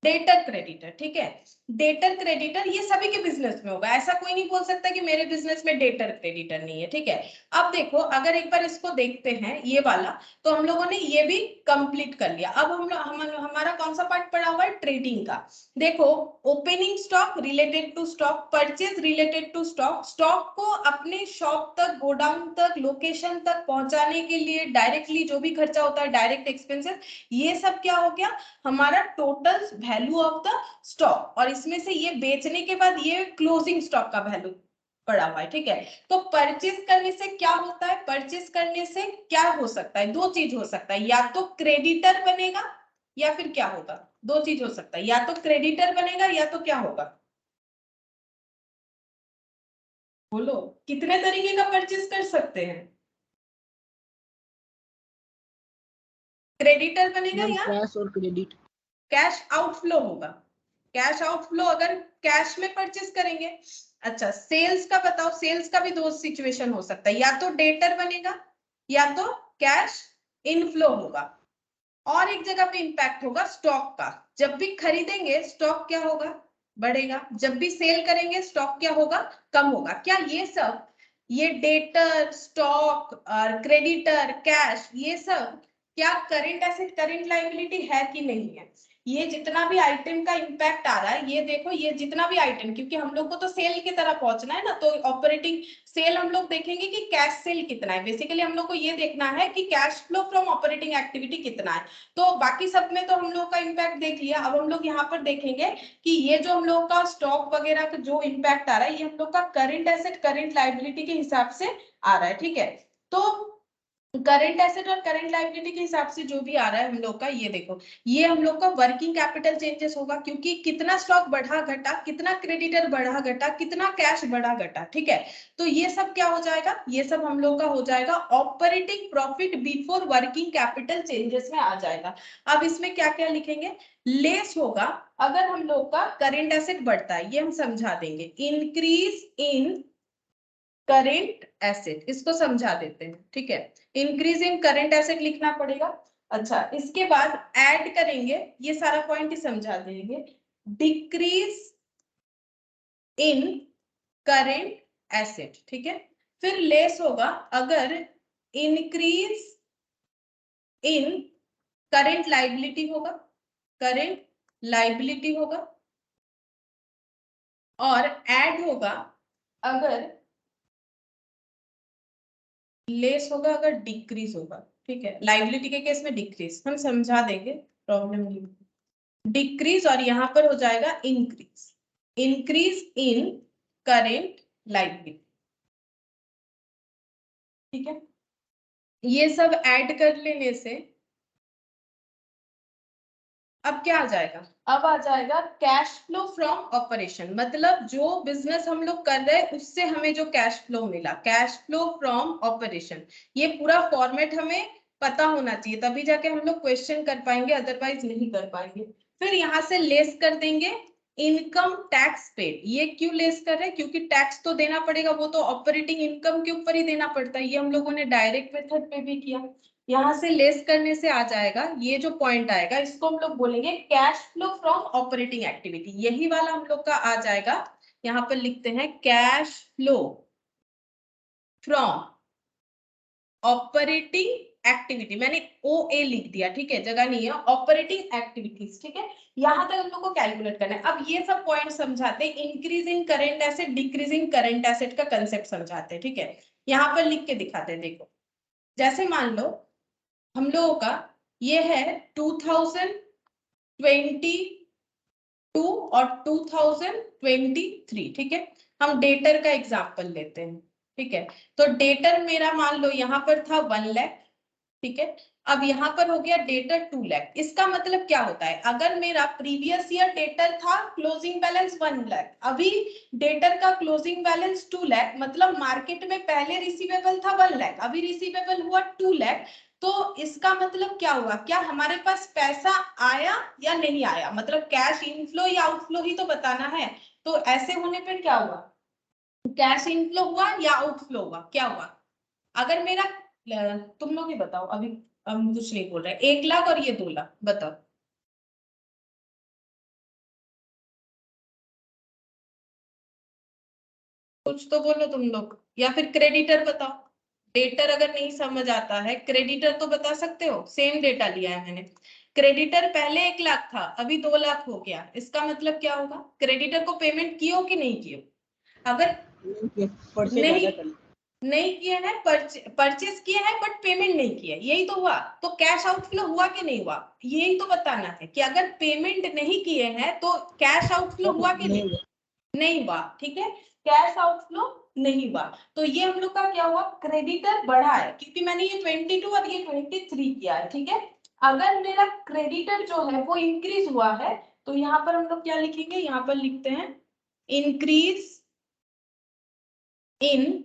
Debtor creditor. ठीक है, डेटर क्रेडिटर ये सभी के बिजनेस में होगा, ऐसा कोई नहीं बोल सकता कि मेरे बिजनेस में डेटर क्रेडिटर नहीं है। ठीक है, अब देखो अगर एक बार इसको देखते हैं ये वाला, तो हम लोगों ने ये भी कंप्लीट कर लिया। अब हमारा कौन सा पार्ट पड़ा हुआ है, ट्रेडिंग का। देखो opening stock related to stock, purchase related to stock, stock को अपने शॉप तक गोडाउन तक लोकेशन तक पहुंचाने के लिए डायरेक्टली जो भी खर्चा होता है डायरेक्ट एक्सपेंसेस, ये सब क्या हो गया हमारा total value of the stock. और इसमें से ये बेचने के बाद ये क्लोजिंग स्टॉक का वैल्यू पड़ा हुआ है। ठीक है, तो परचेज करने से क्या होता है, परचेज करने से क्या हो सकता है, दो चीज हो सकता है, या तो क्रेडिटर बनेगा या फिर क्या होगा, दो चीज हो सकता है, या तो क्रेडिटर बनेगा या तो क्या होगा बोलो। कितने तरीके का परचेज कर सकते हैं, क्रेडिटर बनेगा या कैश और क्रेडिट। कैश आउटफ्लो होगा। कैश आउटफ्लो अगर कैश में परचेस करेंगे। अच्छा सेल्स का बताओ, सेल्स का भी दो सिचुएशन हो सकता है, या तो डेटर बनेगा या तो कैश इनफ्लो होगा। और एक जगह पे इंपैक्ट होगा स्टॉक का, जब भी खरीदेंगे स्टॉक क्या होगा बढ़ेगा, जब भी सेल करेंगे स्टॉक क्या होगा कम होगा। क्या ये सब ये डेटर स्टॉक और क्रेडिटर कैश ये सब क्या करंट एसेट करंट लायबिलिटी है कि नहीं है। ये जितना भी आइटम का इंपैक्ट आ रहा है ये देखो, ये जितना भी आइटम, क्योंकि हम लोग को तो सेल की तरह पहुंचना है ना, तो ऑपरेटिंग सेल हम लोग देखेंगे कि कैश सेल कितना है। बेसिकली हम लोग को ये देखना है कि cash flow from operating activity कितना है। तो बाकी सब में तो हम लोग का इम्पैक्ट देख लिया। अब हम लोग यहाँ पर देखेंगे कि ये जो हम लोग का स्टॉक वगैरह का जो इम्पैक्ट आ रहा है ये हम लोग का करंट एसेट करंट लायबिलिटी के हिसाब से आ रहा है। ठीक है, तो करंट एसेट और करंट लायबिलिटी के हिसाब से जो भी आ रहा है हम लोग का, ये देखो ये हम लोग का वर्किंग कैपिटल चेंजेस होगा, क्योंकि कितना स्टॉक बढ़ा घटा, कितना क्रेडिटर बढ़ा घटा, कितना कैश बढ़ा घटा। ठीक है, तो ये सब क्या हो जाएगा, ये सब हम लोग का हो जाएगा operating profit before working capital changes में आ जाएगा। अब इसमें क्या क्या लिखेंगे, लेस होगा अगर हम लोग का करंट एसेट बढ़ता है, ये हम समझा देंगे, इंक्रीज इन करेंट एसेट, इसको समझा देते हैं। ठीक है, इंक्रीज इन करेंट एसेट लिखना पड़ेगा। अच्छा इसके बाद ऐड करेंगे, ये सारा पॉइंट ही समझा देंगे, डिक्रीज इन करेंट एसेट। ठीक है, फिर लेस होगा अगर इंक्रीज इन करेंट लायबिलिटी होगा, करेंट लायबिलिटी होगा, और ऐड होगा अगर लेस होगा अगर डिक्रीज होगा। ठीक है, लायबिलिटी के केस में डिक्रीज हम समझा देंगे, प्रॉब्लम नहीं। डिक्रीज और यहां पर हो जाएगा increase, increase in current liability. ठीक है, ये सब ऐड कर लेने से अब क्या आ जाएगा, अब आ जाएगा कैश फ्लो फ्रॉम ऑपरेशन, मतलब जो बिजनेस हम लोग कर रहे हैं उससे हमें जो कैश फ्लो मिला, कैश फ्लो फ्रॉम ऑपरेशन। ये पूरा फॉर्मेट हमें पता होना चाहिए तभी जाके हम लोग क्वेश्चन कर पाएंगे, अदरवाइज नहीं कर पाएंगे। फिर यहाँ से लेस कर देंगे इनकम टैक्स पेड, ये क्यों लेस कर रहे हैं? क्योंकि टैक्स तो देना पड़ेगा, वो तो ऑपरेटिंग इनकम के ऊपर ही देना पड़ता है। ये हम लोगों ने डायरेक्ट मेथड पे भी किया। यहाँ से लेस करने से आ जाएगा, ये जो पॉइंट आएगा इसको हम लोग बोलेंगे cash flow from operating activity, यही वाला हम लोग का आ जाएगा। यहाँ पर लिखते हैं cash flow from operating activity, मैंने OA लिख दिया, ठीक है, जगह नहीं है, ऑपरेटिंग एक्टिविटीज, ठीक है। यहां तक हम लोग को कैलकुलेट करना है। अब ये सब पॉइंट समझाते हैं, increase in current asset, decrease in current asset का कंसेप्ट समझाते हैं, ठीक है। यहाँ पर लिख के दिखाते हैं, देखो जैसे मान लो हम लोगों का ये है 2022 और 2023, ठीक है। हम डेटर का एग्जांपल लेते हैं, ठीक है। तो डेटर मेरा मान लो यहाँ पर था 1 लाख, ठीक है। अब यहाँ पर हो गया डेटर 2 लाख। इसका मतलब क्या होता है, अगर मेरा प्रीवियस ईयर डेटर था क्लोजिंग बैलेंस 1 लाख, अभी डेटर का क्लोजिंग बैलेंस 2 लाख, मतलब मार्केट में पहले रिसीवेबल था 1 लाख, अभी रिसीवेबल हुआ 2 लाख। तो इसका मतलब क्या हुआ, क्या हमारे पास पैसा आया या नहीं आया, मतलब कैश इनफ्लो या आउटफ्लो ही तो बताना है। तो ऐसे होने पर क्या हुआ, कैश इनफ्लो हुआ या आउटफ्लो हुआ, क्या हुआ? अगर मेरा तुम लोग ही बताओ, अभी हम कुछ नहीं बोल रहे, 1 लाख और ये 2 लाख, बताओ। कुछ तो बोलो तुम लोग, या फिर क्रेडिटर बताओ। डेटर अगर नहीं समझ आता है, क्रेडिटर तो बता सकते हो, सेम डेटा लिया है मैंने। क्रेडिटर पहले 1 लाख था, अभी 2 लाख हो गया, इसका मतलब क्या होगा, क्रेडिटर को पेमेंट किए हो कि नहीं किए? अगर नहीं नहीं किए हैं, परचेस किए हैं बट पेमेंट नहीं किए, यही तो हुआ। तो कैश आउटफ्लो हुआ कि नहीं हुआ, यही तो बताना है कि अगर पेमेंट नहीं किए हैं तो कैश आउटफ्लो हुआ कि नहीं, नहीं हुआ, ठीक है। कैश आउटफ्लो नहीं हुआ, तो ये हम लोग का क्या हुआ, क्रेडिटर बढ़ा है, क्योंकि मैंने ये 22 और ये 23 किया है, ठीक है। अगर मेरा क्रेडिटर जो है वो इंक्रीज हुआ है, तो यहाँ पर हम लोग क्या लिखेंगे, यहाँ पर लिखते हैं इंक्रीज इन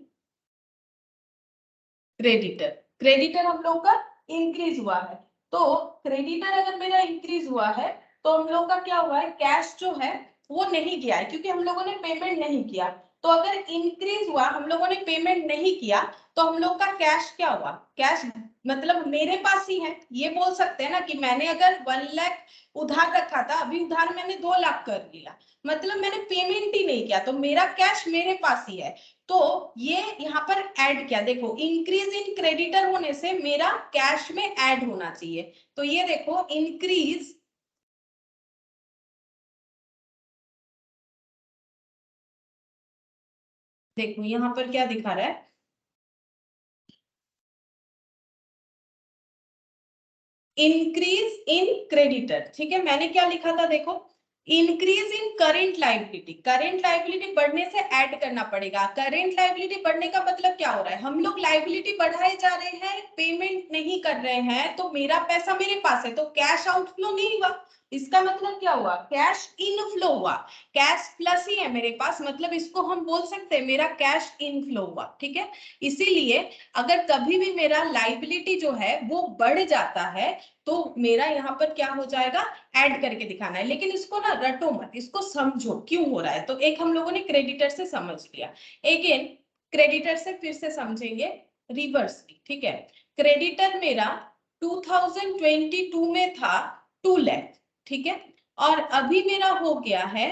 क्रेडिटर। क्रेडिटर हम लोग का इंक्रीज हुआ है, तो क्रेडिटर अगर मेरा इंक्रीज हुआ है तो हम लोग का क्या हुआ है, कैश जो है वो नहीं गया है, क्योंकि हम लोगों ने पेमेंट नहीं किया। तो अगर इंक्रीज हुआ, हम लोगों ने पेमेंट नहीं किया, तो हम लोग का कैश क्या हुआ, कैश मतलब मेरे पास ही है। ये बोल सकते हैं ना कि मैंने अगर 1 लाख उधार रखा था, अभी उधार मैंने 2 लाख कर लिया, मतलब मैंने पेमेंट ही नहीं किया, तो मेरा कैश मेरे पास ही है। तो ये यहाँ पर ऐड किया, देखो इंक्रीज इन क्रेडिटर होने से मेरा कैश में ऐड होना चाहिए। तो ये देखो इंक्रीज देखो यहाँ पर क्या दिखा रहा है, इंक्रीज इन क्रेडिटर, ठीक है। मैंने क्या लिखा था, देखो increase in current liability, current liability बढ़ने से ऐड करना पड़ेगा। करेंट लाइबिलिटी बढ़ने का मतलब क्या हो रहा है, हम लोग लाइबिलिटी बढ़ाए जा रहे हैं, पेमेंट नहीं कर रहे हैं, तो मेरा पैसा मेरे पास है, तो कैश आउटफ्लो नहीं हुआ। इसका मतलब क्या हुआ, कैश इनफ्लो हुआ। कैश प्लस ही है मेरे पास, मतलब इसको हम बोल सकते हैं मेरा कैश इनफ्लो हुआ, ठीक है। इसीलिए अगर कभी भी मेरा लाइबिलिटी जो है वो बढ़ जाता है, तो मेरा यहाँ पर क्या हो जाएगा, ऐड करके दिखाना है। लेकिन इसको ना रटो मत, इसको समझो क्यों हो रहा है। तो एक हम लोगों ने क्रेडिटर से समझ लिया, अगेन क्रेडिटर से फिर से समझेंगे रिवर्सली, ठीक है। क्रेडिटर मेरा 2022 में था 2 लाख, ठीक है, और अभी मेरा हो गया है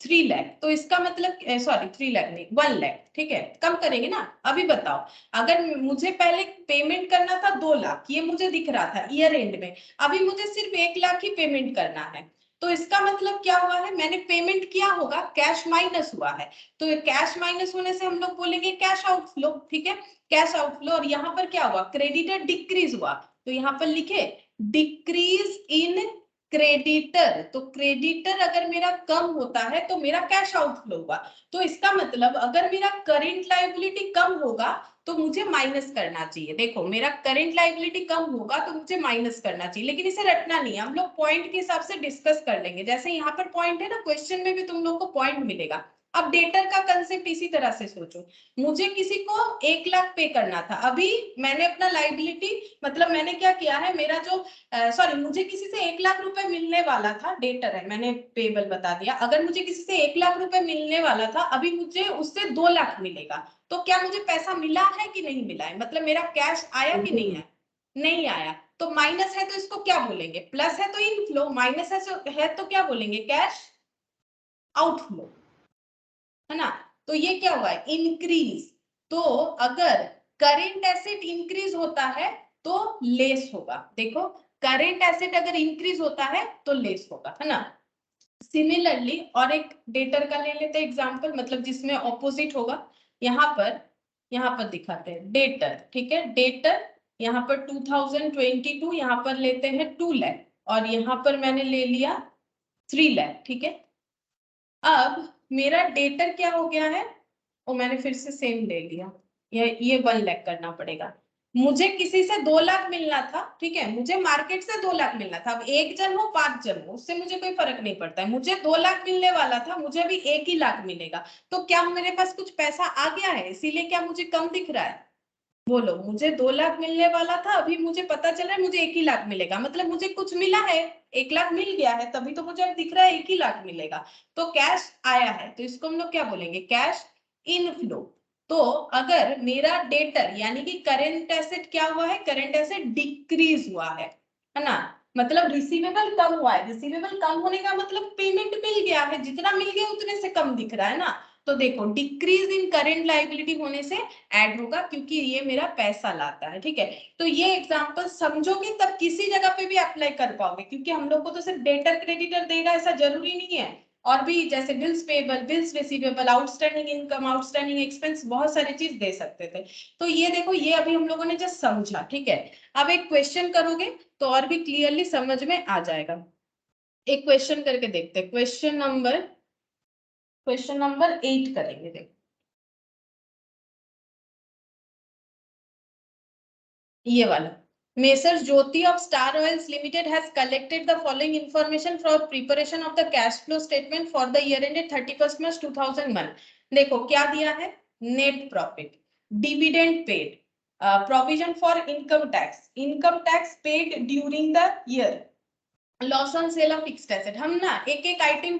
3 लाख। तो इसका मतलब सॉरी 3 लाख नहीं 1 लाख, ठीक है, कम करेंगे ना। अभी बताओ, अगर मुझे पहले पेमेंट करना था 2 लाख, ये मुझे दिख रहा था ईयर एंड में, अभी मुझे सिर्फ 1 लाख ही पेमेंट करना है, तो इसका मतलब क्या हुआ है, मैंने पेमेंट किया होगा, कैश माइनस हुआ है। तो कैश माइनस होने से हम लोग बोलेंगे कैश आउटफ्लो, ठीक है, कैश आउटफ्लो। और यहाँ पर क्या हुआ, क्रेडिटर डिक्रीज हुआ, तो यहाँ पर लिखे डिक्रीज इन क्रेडिटर। तो क्रेडिटर अगर मेरा कम होता है तो मेरा कैश आउटफ्लो होगा। तो इसका मतलब अगर मेरा करेंट लायबिलिटी कम होगा तो मुझे माइनस करना चाहिए। देखो मेरा करेंट लायबिलिटी कम होगा तो मुझे माइनस करना चाहिए, लेकिन इसे रटना नहीं है, हम लोग पॉइंट के हिसाब से डिस्कस कर लेंगे। जैसे यहाँ पर पॉइंट है ना, क्वेश्चन में भी तुम लोग को पॉइंट मिलेगा, अब डेटर का कंसेप्ट इसी तरह से सोचो, मुझे किसी को 1 लाख पे करना था, अभी मैंने अपना लाइबिलिटी मतलब मैंने क्या किया है, मेरा जो सॉरी मुझे किसी से 1 लाख रुपए मिलने वाला था, डेटर है मैंने पेबल बता दिया, अगर मुझे किसी से 1 लाख रुपए मिलने वाला था, अभी मुझे उससे 2 लाख मिलेगा, तो क्या मुझे पैसा मिला है कि नहीं मिला है, मतलब मेरा कैश आया कि नहीं है, नहीं आया, तो माइनस है तो इसको क्या बोलेंगे, प्लस है तो इनफ्लो, माइनस है तो क्या बोलेंगे, कैश आउटफ्लो, है ना। तो ये क्या हुआ है, इंक्रीज। तो अगर करेंट एसेट इंक्रीज होता है तो लेस होगा, देखो करेंट एसेट अगर इंक्रीज होता है तो लेस होगा, है ना। सिमिलरली और एक डेटर का ले लेते हैं एग्जांपल, मतलब जिसमें ऑपोजिट होगा, यहाँ पर दिखाते हैं डेटर, ठीक है, डेटर यहाँ पर 2022, यहाँ पर लेते हैं 2 लाख और यहाँ पर मैंने ले लिया 3 लाख, ठीक है। अब मेरा डेटर क्या हो गया है, और मैंने फिर से सेम ले लिया, ये 1 लाख करना पड़ेगा, मुझे किसी से 2 लाख मिलना था, ठीक है, मुझे मार्केट से 2 लाख मिलना था, अब 1 जन हो 5 जन हो उससे मुझे कोई फर्क नहीं पड़ता है, मुझे 2 लाख मिलने वाला था, मुझे अभी 1 ही लाख मिलेगा, तो क्या मेरे पास कुछ पैसा आ गया है, इसीलिए क्या मुझे कम दिख रहा है, बोलो, मुझे 2 लाख मिलने वाला था, अभी मुझे पता चल रहा है मुझे 1 ही लाख मिलेगा, मतलब मुझे कुछ मिला है, 1 लाख मिल गया है, तभी तो मुझे अब दिख रहा है 1 ही लाख मिलेगा, तो कैश आया है, तो इसको हम लोग क्या बोलेंगे, कैश इनफ्लो। तो अगर मेरा डेटर यानी कि करेंट एसेट क्या हुआ है, करेंट एसेट डिक्रीज हुआ है ना, मतलब रिसीवेबल कम हुआ है, रिसीवेबल कम होने का मतलब पेमेंट मिल गया है, जितना मिल गया उतने से कम दिख रहा है ना, तो देखो डिक्रीज इन करेंट लायबिलिटी होने से ऐड होगा, क्योंकि ये मेरा पैसा लाता है, ठीक है। तो ये एग्जांपल समझोगे तब किसी जगह पे भी अप्लाई कर पाओगे, क्योंकि हम लोग को तो सिर्फ डेटर क्रेडिटर देगा ऐसा जरूरी नहीं है, और भी जैसे bills payable, bills receivable, outstanding income, outstanding expense, बहुत सारी चीज दे सकते थे। तो ये देखो, ये अभी हम लोगों ने जस्ट समझा, ठीक है। अब एक क्वेश्चन करोगे तो और भी क्लियरली समझ में आ जाएगा, एक क्वेश्चन करके देखते हैं, क्वेश्चन नंबर 8 करेंगे, देखो ये वाला, Messrs Jyoti of Star Oils Limited has collected the following information for preparation of the cash flow statement for the year ended 31st March 2001। देखो क्या दिया है, net profit, dividend paid, provision for income tax paid during the year, loss on sale of fixed asset. हम ना एक एक item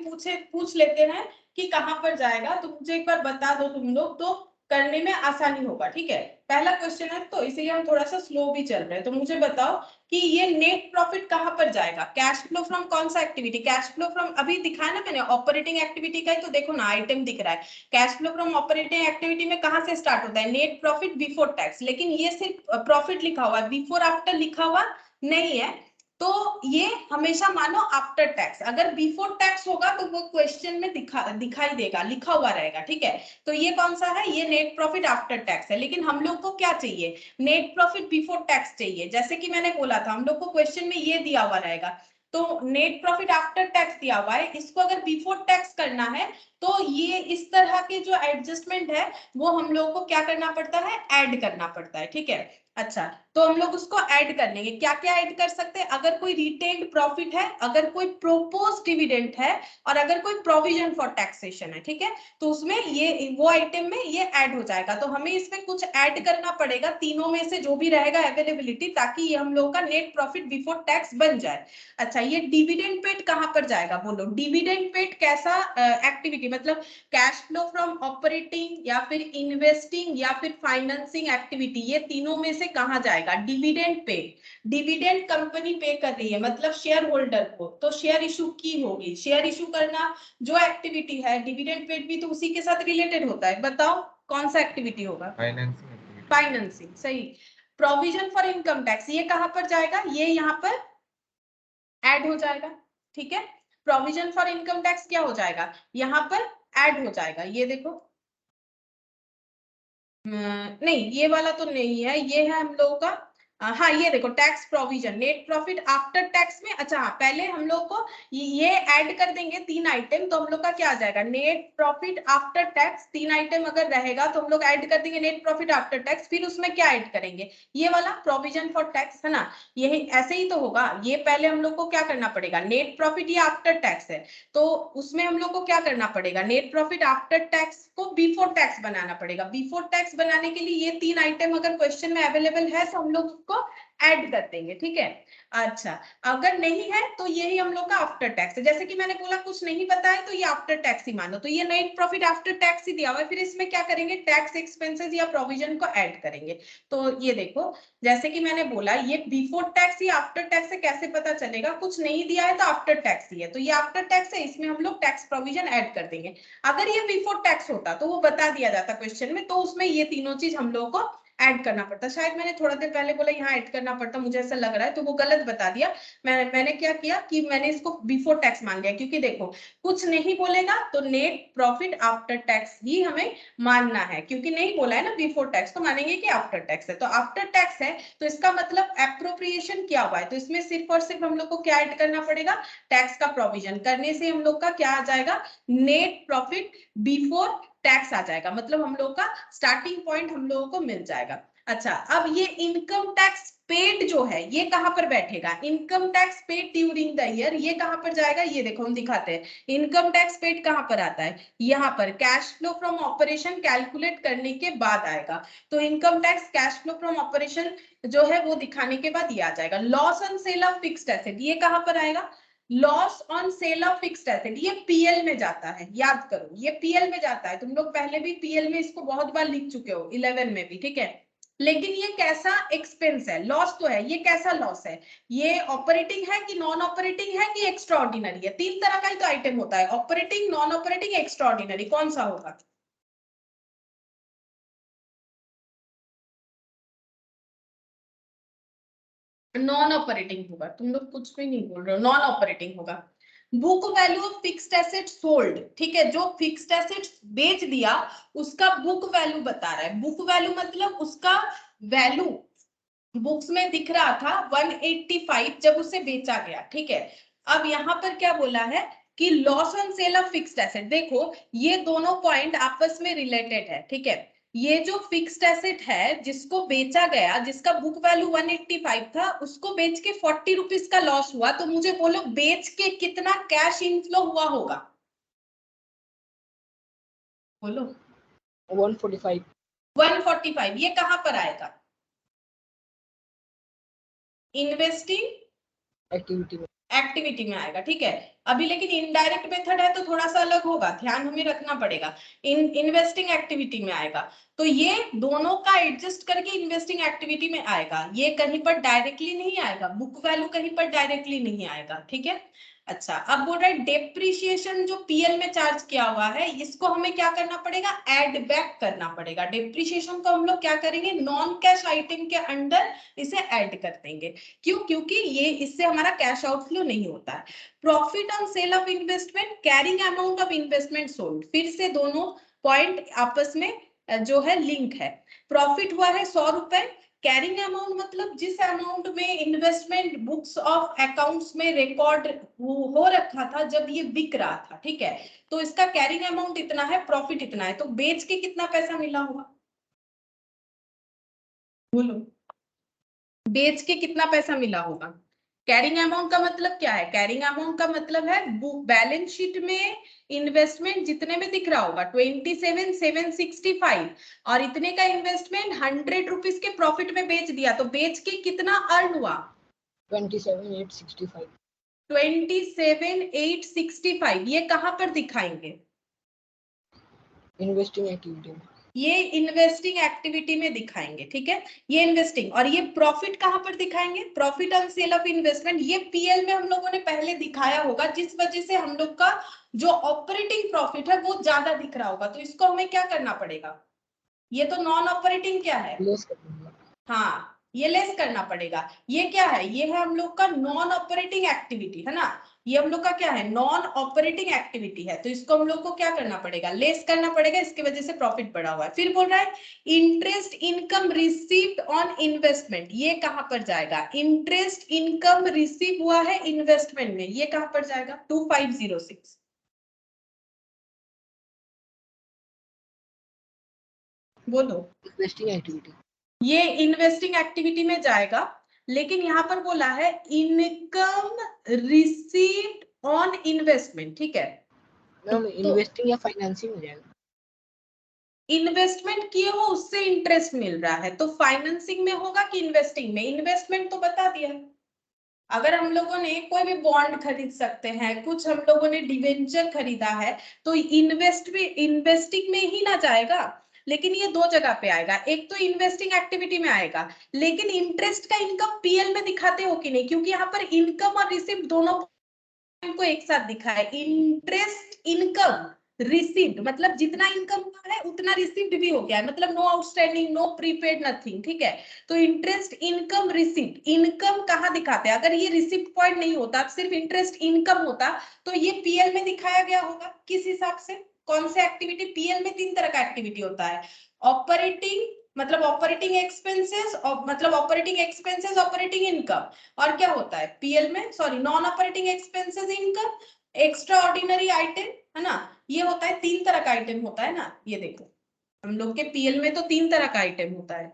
पूछ लेते हैं कि कहां पर जाएगा, तो मुझे एक बार बता दो तुम लोग, तो करने में आसानी होगा, ठीक है। पहला क्वेश्चन है तो इसीलिए हम थोड़ा सा स्लो भी चल रहे हैं, तो मुझे बताओ कि ये नेट प्रॉफिट कहां पर जाएगा, कैश फ्लो फ्रॉम कौन सा एक्टिविटी, कैश फ्लो फ्रॉम अभी दिखाया ना मैंने ऑपरेटिंग एक्टिविटी का, तो देखो ना आइटम दिख रहा है, cash flow from operating activity में कहां से स्टार्ट होता है, नेट प्रॉफिट बिफोर टैक्स, लेकिन ये सिर्फ प्रॉफिट लिखा हुआ है, बिफोर आफ्टर लिखा हुआ नहीं है, तो ये हमेशा मानो आफ्टर टैक्स, अगर बिफोर टैक्स होगा तो वो क्वेश्चन में दिखाई देगा, लिखा हुआ रहेगा, ठीक है। तो ये कौन सा है, ये नेट प्रॉफिट आफ्टर टैक्स है, लेकिन हम लोग को क्या चाहिए, नेट प्रॉफिट बिफोर टैक्स चाहिए, जैसे कि मैंने बोला था हम लोग को क्वेश्चन में ये दिया हुआ रहेगा, तो नेट प्रॉफिट आफ्टर टैक्स दिया हुआ है, इसको अगर बिफोर टैक्स करना है तो ये इस तरह के जो एडजस्टमेंट है वो हम लोग को क्या करना पड़ता है, ऐड करना पड़ता है, ठीक है। अच्छा, तो हम लोग उसको ऐड कर लेंगे, क्या क्या ऐड कर सकते हैं, अगर कोई रिटेन्ड प्रॉफिट है, अगर कोई प्रोपोज डिविडेंड है, और अगर कोई प्रोविजन फॉर टैक्सेशन है, ठीक है, तो उसमें ये वो आइटम में ये ऐड हो जाएगा, तो हमें इसमें कुछ ऐड करना पड़ेगा तीनों में से जो भी रहेगा अवेलेबिलिटी, ताकि ये हम लोग का नेट प्रॉफिट बिफोर टैक्स बन जाए। अच्छा, ये डिविडेंड पेड कहां पर जाएगा, बोलो, डिविडेंड पेड कैसा एक्टिविटी, मतलब कैश फ्लो फ्रॉम ऑपरेटिंग या फिर इन्वेस्टिंग या फिर फाइनेंसिंग एक्टिविटी, ये तीनों में से कहां जाएगा, डिविडेंड पे, डिविडेंड कंपनी पे कर रही है मतलब शेयर होल्डर को, तो शेयर इशू की होगी, शेयर इशू करना जो एक्टिविटी है, डिविडेंड पेड भी तो उसी के साथ रिलेटेड होता है, बताओ कौन सा एक्टिविटी होगा, फाइनेंसिंग एक्टिविटी, फाइनेंसिंग, सही। प्रोविजन फॉर इनकम टैक्स ये कहां पर जाएगा, ये यहाँ पर ऐड हो जाएगा, ठीक है। प्रोविजन फॉर इनकम टैक्स क्या हो जाएगा, यहाँ पर ऐड हो जाएगा, ये देखो, नहीं ये वाला तो नहीं है, ये है हम लोगों का हाँ ये देखो tax provision, net profit after tax में, अच्छा हाँ पहले हम लोग को ये ऐड कर देंगे 3 आइटम, तो हम लोग का क्या आ जाएगा, net profit after tax. 3 item अगर रहेगा तो हम लोग ऐड कर देंगे नेट प्रॉफिट आफ्टर टैक्स, फिर उसमें क्या ऐड करेंगे, ये वाला प्रोविजन फॉर टैक्स, है ना। यही ऐसे ही तो होगा, ये पहले हम लोग को क्या करना पड़ेगा, नेट प्रॉफिट ये आफ्टर टैक्स है, तो उसमें हम लोग को क्या करना पड़ेगा, नेट प्रॉफिट आफ्टर टैक्स को बिफोर टैक्स बनाना पड़ेगा। बिफोर टैक्स बनाने के लिए ये 3 आइटम अगर क्वेश्चन में अवेलेबल है तो हम लोग उसको ऐड कर देंगे, ठीक है। अच्छा अगर नहीं है तो यही हम लोग का आफ्टर टैक्स है, जैसे कि मैंने बोला कुछ नहीं पता है तो ये आफ्टर टैक्स ही मानो, तो ये नेट प्रॉफिट आफ्टर टैक्स ही दिया हुआ है, फिर इसमें क्या करेंगे, टैक्स एक्सपेंसेस या प्रोविजन को ऐड करेंगे। तो ये देखो जैसे कि मैंने बोला ये बिफोर टैक्स या आफ्टर टैक्स है, कैसे पता चलेगा, कुछ नहीं दिया है तो आफ्टर टैक्स ही है, तो ये आफ्टर टैक्स है, इसमें हम लोग टैक्स प्रोविजन ऐड कर देंगे। अगर ये बिफोर टैक्स होता तो वो बता दिया जाता क्वेश्चन में, तो उसमें ये तीनों चीज हम लोगों को ऐड करना पड़ता। शायद मैंने थोड़ा देर पहले बोला यहाँ ऐड करना पड़ता, मुझे ऐसा लग रहा है, तो वो गलत बता दिया। मैंने क्या किया कि मैंने इसको बिफोर टैक्स मान लिया, क्योंकि देखो कुछ नहीं बोलेगा तो नेट प्रॉफिट आफ्टर टैक्स ही हमें मानना है, क्योंकि नहीं बोला है ना बिफोर टैक्स, तो मानेंगे कि आफ्टर टैक्स है। तो आफ्टर टैक्स है तो इसका मतलब एप्रोप्रिएशन क्या हुआ है, तो इसमें सिर्फ और सिर्फ हम लोग को क्या ऐड करना पड़ेगा, टैक्स का प्रोविजन करने से हम लोग का क्या आ जाएगा, नेट प्रॉफिट बिफोर टैक्स आ जाएगा, मतलब हम लोग का स्टार्टिंग पॉइंट हम लोगों को मिल जाएगा। अच्छा अब ये इनकम टैक्स पेड जो है ये कहां पर बैठेगा, income tax paid during the year, ये कहां पर जाएगा, ये देखो हम दिखाते हैं, इनकम टैक्स पेड कहां पर आता है, यहाँ पर cash flow from operation calculate करने के बाद आएगा। तो income tax cash flow from operation जो है वो दिखाने के बाद ये आ जाएगा। Loss on sale of fixed asset ये कहां पर आएगा, loss on sale of fixed asset ये पीएल में जाता है, याद करो ये पीएल में जाता है, तुम लोग पहले भी पीएल में इसको बहुत बार लिख चुके हो 11 में भी, ठीक है। लेकिन ये कैसा एक्सपेंस है, लॉस तो है, ये कैसा लॉस है, ये ऑपरेटिंग है कि नॉन ऑपरेटिंग है कि एक्स्ट्रा ऑर्डिनरी है, 3 तरह का ही तो आइटम होता है, operating, non operating, extra ordinary, कौन सा होगा, नॉन ऑपरेटिंग होगा, तुम लोग कुछ भी नहीं बोल रहे हो, नॉन ऑपरेटिंग होगा। Book value of fixed asset sold, ठीक है, जो फिक्स्ड एसेट बेच दिया उसका बुक वैल्यू बता रहा है, बुक वैल्यू मतलब उसका वैल्यू बुक्स में दिख रहा था 185 जब उसे बेचा गया, ठीक है। अब यहाँ पर क्या बोला है कि loss on sale of fixed asset, देखो ये दोनों पॉइंट आपस में रिलेटेड है, ठीक है। ये जो फिक्स्ड एसेट है जिसको बेचा गया, जिसका बुक वैल्यू 185 था, उसको बेच के 40 रुपीज का लॉस हुआ, तो मुझे बोलो बेच के कितना कैश इनफ्लो हुआ होगा, बोलो 145 145, ये कहां पर आएगा, इन्वेस्टिंग एक्टिविटी में। एक्टिविटी में आएगा, ठीक है। अभी लेकिन इनडायरेक्ट मेथड है तो थोड़ा सा अलग होगा, ध्यान हमें रखना पड़ेगा, इन्वेस्टिंग एक्टिविटी में आएगा, तो ये दोनों का एडजस्ट करके इन्वेस्टिंग एक्टिविटी में आएगा, ये कहीं पर डायरेक्टली नहीं आएगा, बुक वैल्यू कहीं पर डायरेक्टली नहीं आएगा, ठीक है। अच्छा अब बोल रहा है डेप्रिसिएशन जो पीएल में चार्ज किया हुआ है इसको हमें क्या करना पड़ेगा, ऐड बैक करना पड़ेगा, डेप्रिसिएशन को हम लोग क्या करेंगे, नॉन कैश आइटम के अंडर इसे ऐड कर देंगे, क्यों, क्योंकि ये इससे हमारा कैश आउटफ्लो नहीं होता है। Profit on sale of investment, carrying amount of investment sold, फिर से दोनों पॉइंट आपस में जो है लिंक है। प्रॉफिट हुआ है 100 रुपए, कैरिंग अमाउंट मतलब जिस अमाउंट में इन्वेस्टमेंट बुक्स ऑफ अकाउंट्स में रिकॉर्ड हो रखा था जब ये बिक रहा था, ठीक है, तो इसका कैरिंग अमाउंट इतना है, प्रॉफिट इतना है, तो बेच के कितना पैसा मिला होगा, बोलो बेच के कितना पैसा मिला होगा। कैरिंग अमाउंट का मतलब क्या है, कैरिंग अमाउंट का मतलब है बैलेंस शीट में इन्वेस्टमेंट जितने में दिख रहा होगा 27,765 और इतने का इन्वेस्टमेंट 100 रुपीज के प्रॉफिट में बेच दिया, तो बेच के कितना अर्न हुआ, 27,865 27,865, ये कहां पर दिखाएंगे, इन्वेस्टिंग एक्टिविटी में। ये इन्वेस्टिंग एक्टिविटी में दिखाएंगे, ठीक है, ये इन्वेस्टिंग, और ये प्रॉफिट कहां पर दिखाएंगे, profit on sale of investment, ये पीएल में हम लोगों ने पहले दिखाया होगा, जिस वजह से हम लोग का जो ऑपरेटिंग प्रॉफिट है वो ज्यादा दिख रहा होगा, तो इसको हमें क्या करना पड़ेगा, ये तो नॉन ऑपरेटिंग क्या है, लेस कर दूंगा। हाँ ये लेस करना पड़ेगा, ये क्या है, ये है हम लोग का नॉन ऑपरेटिंग एक्टिविटी, है ना। ये हम लोग का क्या है, नॉन ऑपरेटिंग एक्टिविटी है, तो इसको हम लोग को क्या करना पड़ेगा, लेस करना पड़ेगा, इसकी वजह से प्रॉफिट बढ़ा हुआ है। फिर बोल रहा है interest income received on investment, ये कहां पर जाएगा, इंटरेस्ट इनकम रिसीव हुआ है इन्वेस्टमेंट में, ये कहां पर जाएगा, 2506। बोलो। Investing activity. ये इन्वेस्टिंग एक्टिविटी में जाएगा, लेकिन यहाँ पर बोला है इनकम रिसीव्ड ऑन इन्वेस्टमेंट, ठीक है, मैम इन्वेस्टिंग या फाइनेंसिंग हो जाएगा। इन्वेस्टमेंट किए हो उससे इंटरेस्ट मिल रहा है, तो फाइनेंसिंग में होगा कि इन्वेस्टिंग में, इन्वेस्टमेंट तो बता दिया। अगर हम लोगों ने कोई भी बॉन्ड खरीद सकते हैं, कुछ हम लोगों ने डिवेंचर खरीदा है, तो इन्वेस्टिंग में ही ना जाएगा, लेकिन ये दो जगह पे आएगा, एक तो इन्वेस्टिंग एक्टिविटी में आएगा, लेकिन इंटरेस्ट का इनकम पीएल में दिखाते हो कि नहीं, क्योंकि यहाँ पर इनकम और रिसिप्ट दोनों को एक साथ दिखा है। इंटरेस्ट इनकम रिसीव्ड मतलब जितना इनकम हुआ है उतना रिसीव्ड भी हो गया है, मतलब no outstanding, no prepaid, nothing, ठीक है। तो इंटरेस्ट इनकम रिसीव्ड, इनकम कहाँ दिखाते हैं, अगर ये रिसीव्ड पॉइंट नहीं होता, सिर्फ इंटरेस्ट इनकम होता, तो ये पीएल में दिखाया गया होगा। किस हिसाब से, कौन से एक्टिविटी, पीएल में 3 तरह का एक्टिविटी होता है, ऑपरेटिंग मतलब ऑपरेटिंग एक्सपेंसेस, मतलब ऑपरेटिंग एक्सपेंसेस, ऑपरेटिंग इनकम, और क्या होता है पीएल में, sorry, non operating expenses, income, extra ordinary item, है ना, ये होता है 3 तरह का आइटम होता है ना। ये देखो हम लोग के पीएल में तो 3 तरह का आइटम होता है,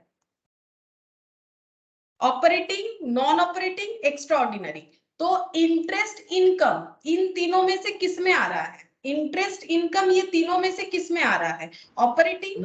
operating, non operating, extra ordinary. तो इंटरेस्ट इनकम इन तीनों में से किस में आ रहा है, इंटरेस्ट इनकम ये तीनों में से किस में आ रहा है, ऑपरेटिंग,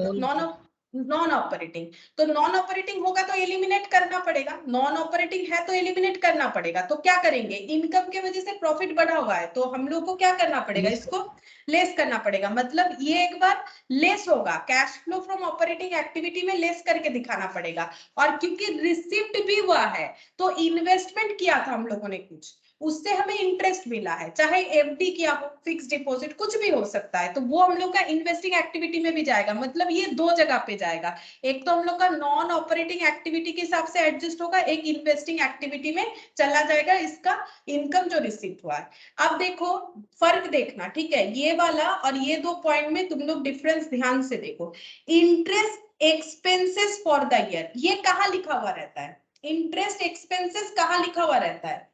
नॉन ऑपरेटिंग। तो नॉन ऑपरेटिंग होगा तो एलिमिनेट करना पड़ेगा, नॉन ऑपरेटिंग है तो एलिमिनेट करना पड़ेगा, तो क्या करेंगे, इनकम के वजह से प्रॉफिट बढ़ा हुआ है, तो हम लोग को क्या करना पड़ेगा, इसको लेस करना पड़ेगा, मतलब ये एक बार लेस होगा, cash flow from operating activity में लेस करके दिखाना पड़ेगा। और क्योंकि रिसिप्ट भी हुआ है, तो इन्वेस्टमेंट किया था हम लोगों ने कुछ, उससे हमें इंटरेस्ट मिला है, चाहे एफडी किया हो, फिक्स डिपॉजिट, कुछ भी हो सकता है, तो वो हम लोग का इन्वेस्टिंग एक्टिविटी में भी जाएगा, मतलब ये दो जगह पे जाएगा, एक तो हम लोग का नॉन ऑपरेटिंग एक्टिविटी के हिसाब से एडजस्ट होगा, एक इन्वेस्टिंग एक्टिविटी में चला जाएगा, इसका इनकम जो रिसीव हुआ है। अब देखो फर्क देखना, ठीक है, ये वाला और ये 2 पॉइंट में तुम लोग डिफरेंस ध्यान से देखो। Interest expenses for the year, ये कहाँ लिखा हुआ रहता है, इंटरेस्ट एक्सपेंसेस कहाँ लिखा हुआ रहता है,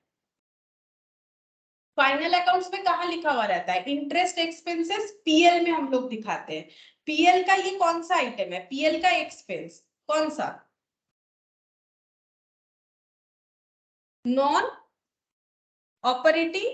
फाइनल अकाउंट्स में कहाँ लिखा हुआ रहता है, इंटरेस्ट एक्सपेंसेस पीएल में हम लोग दिखाते हैं। पीएल का ये कौन सा आइटम है, पीएल का एक्सपेंस कौन सा, नॉन ऑपरेटिंग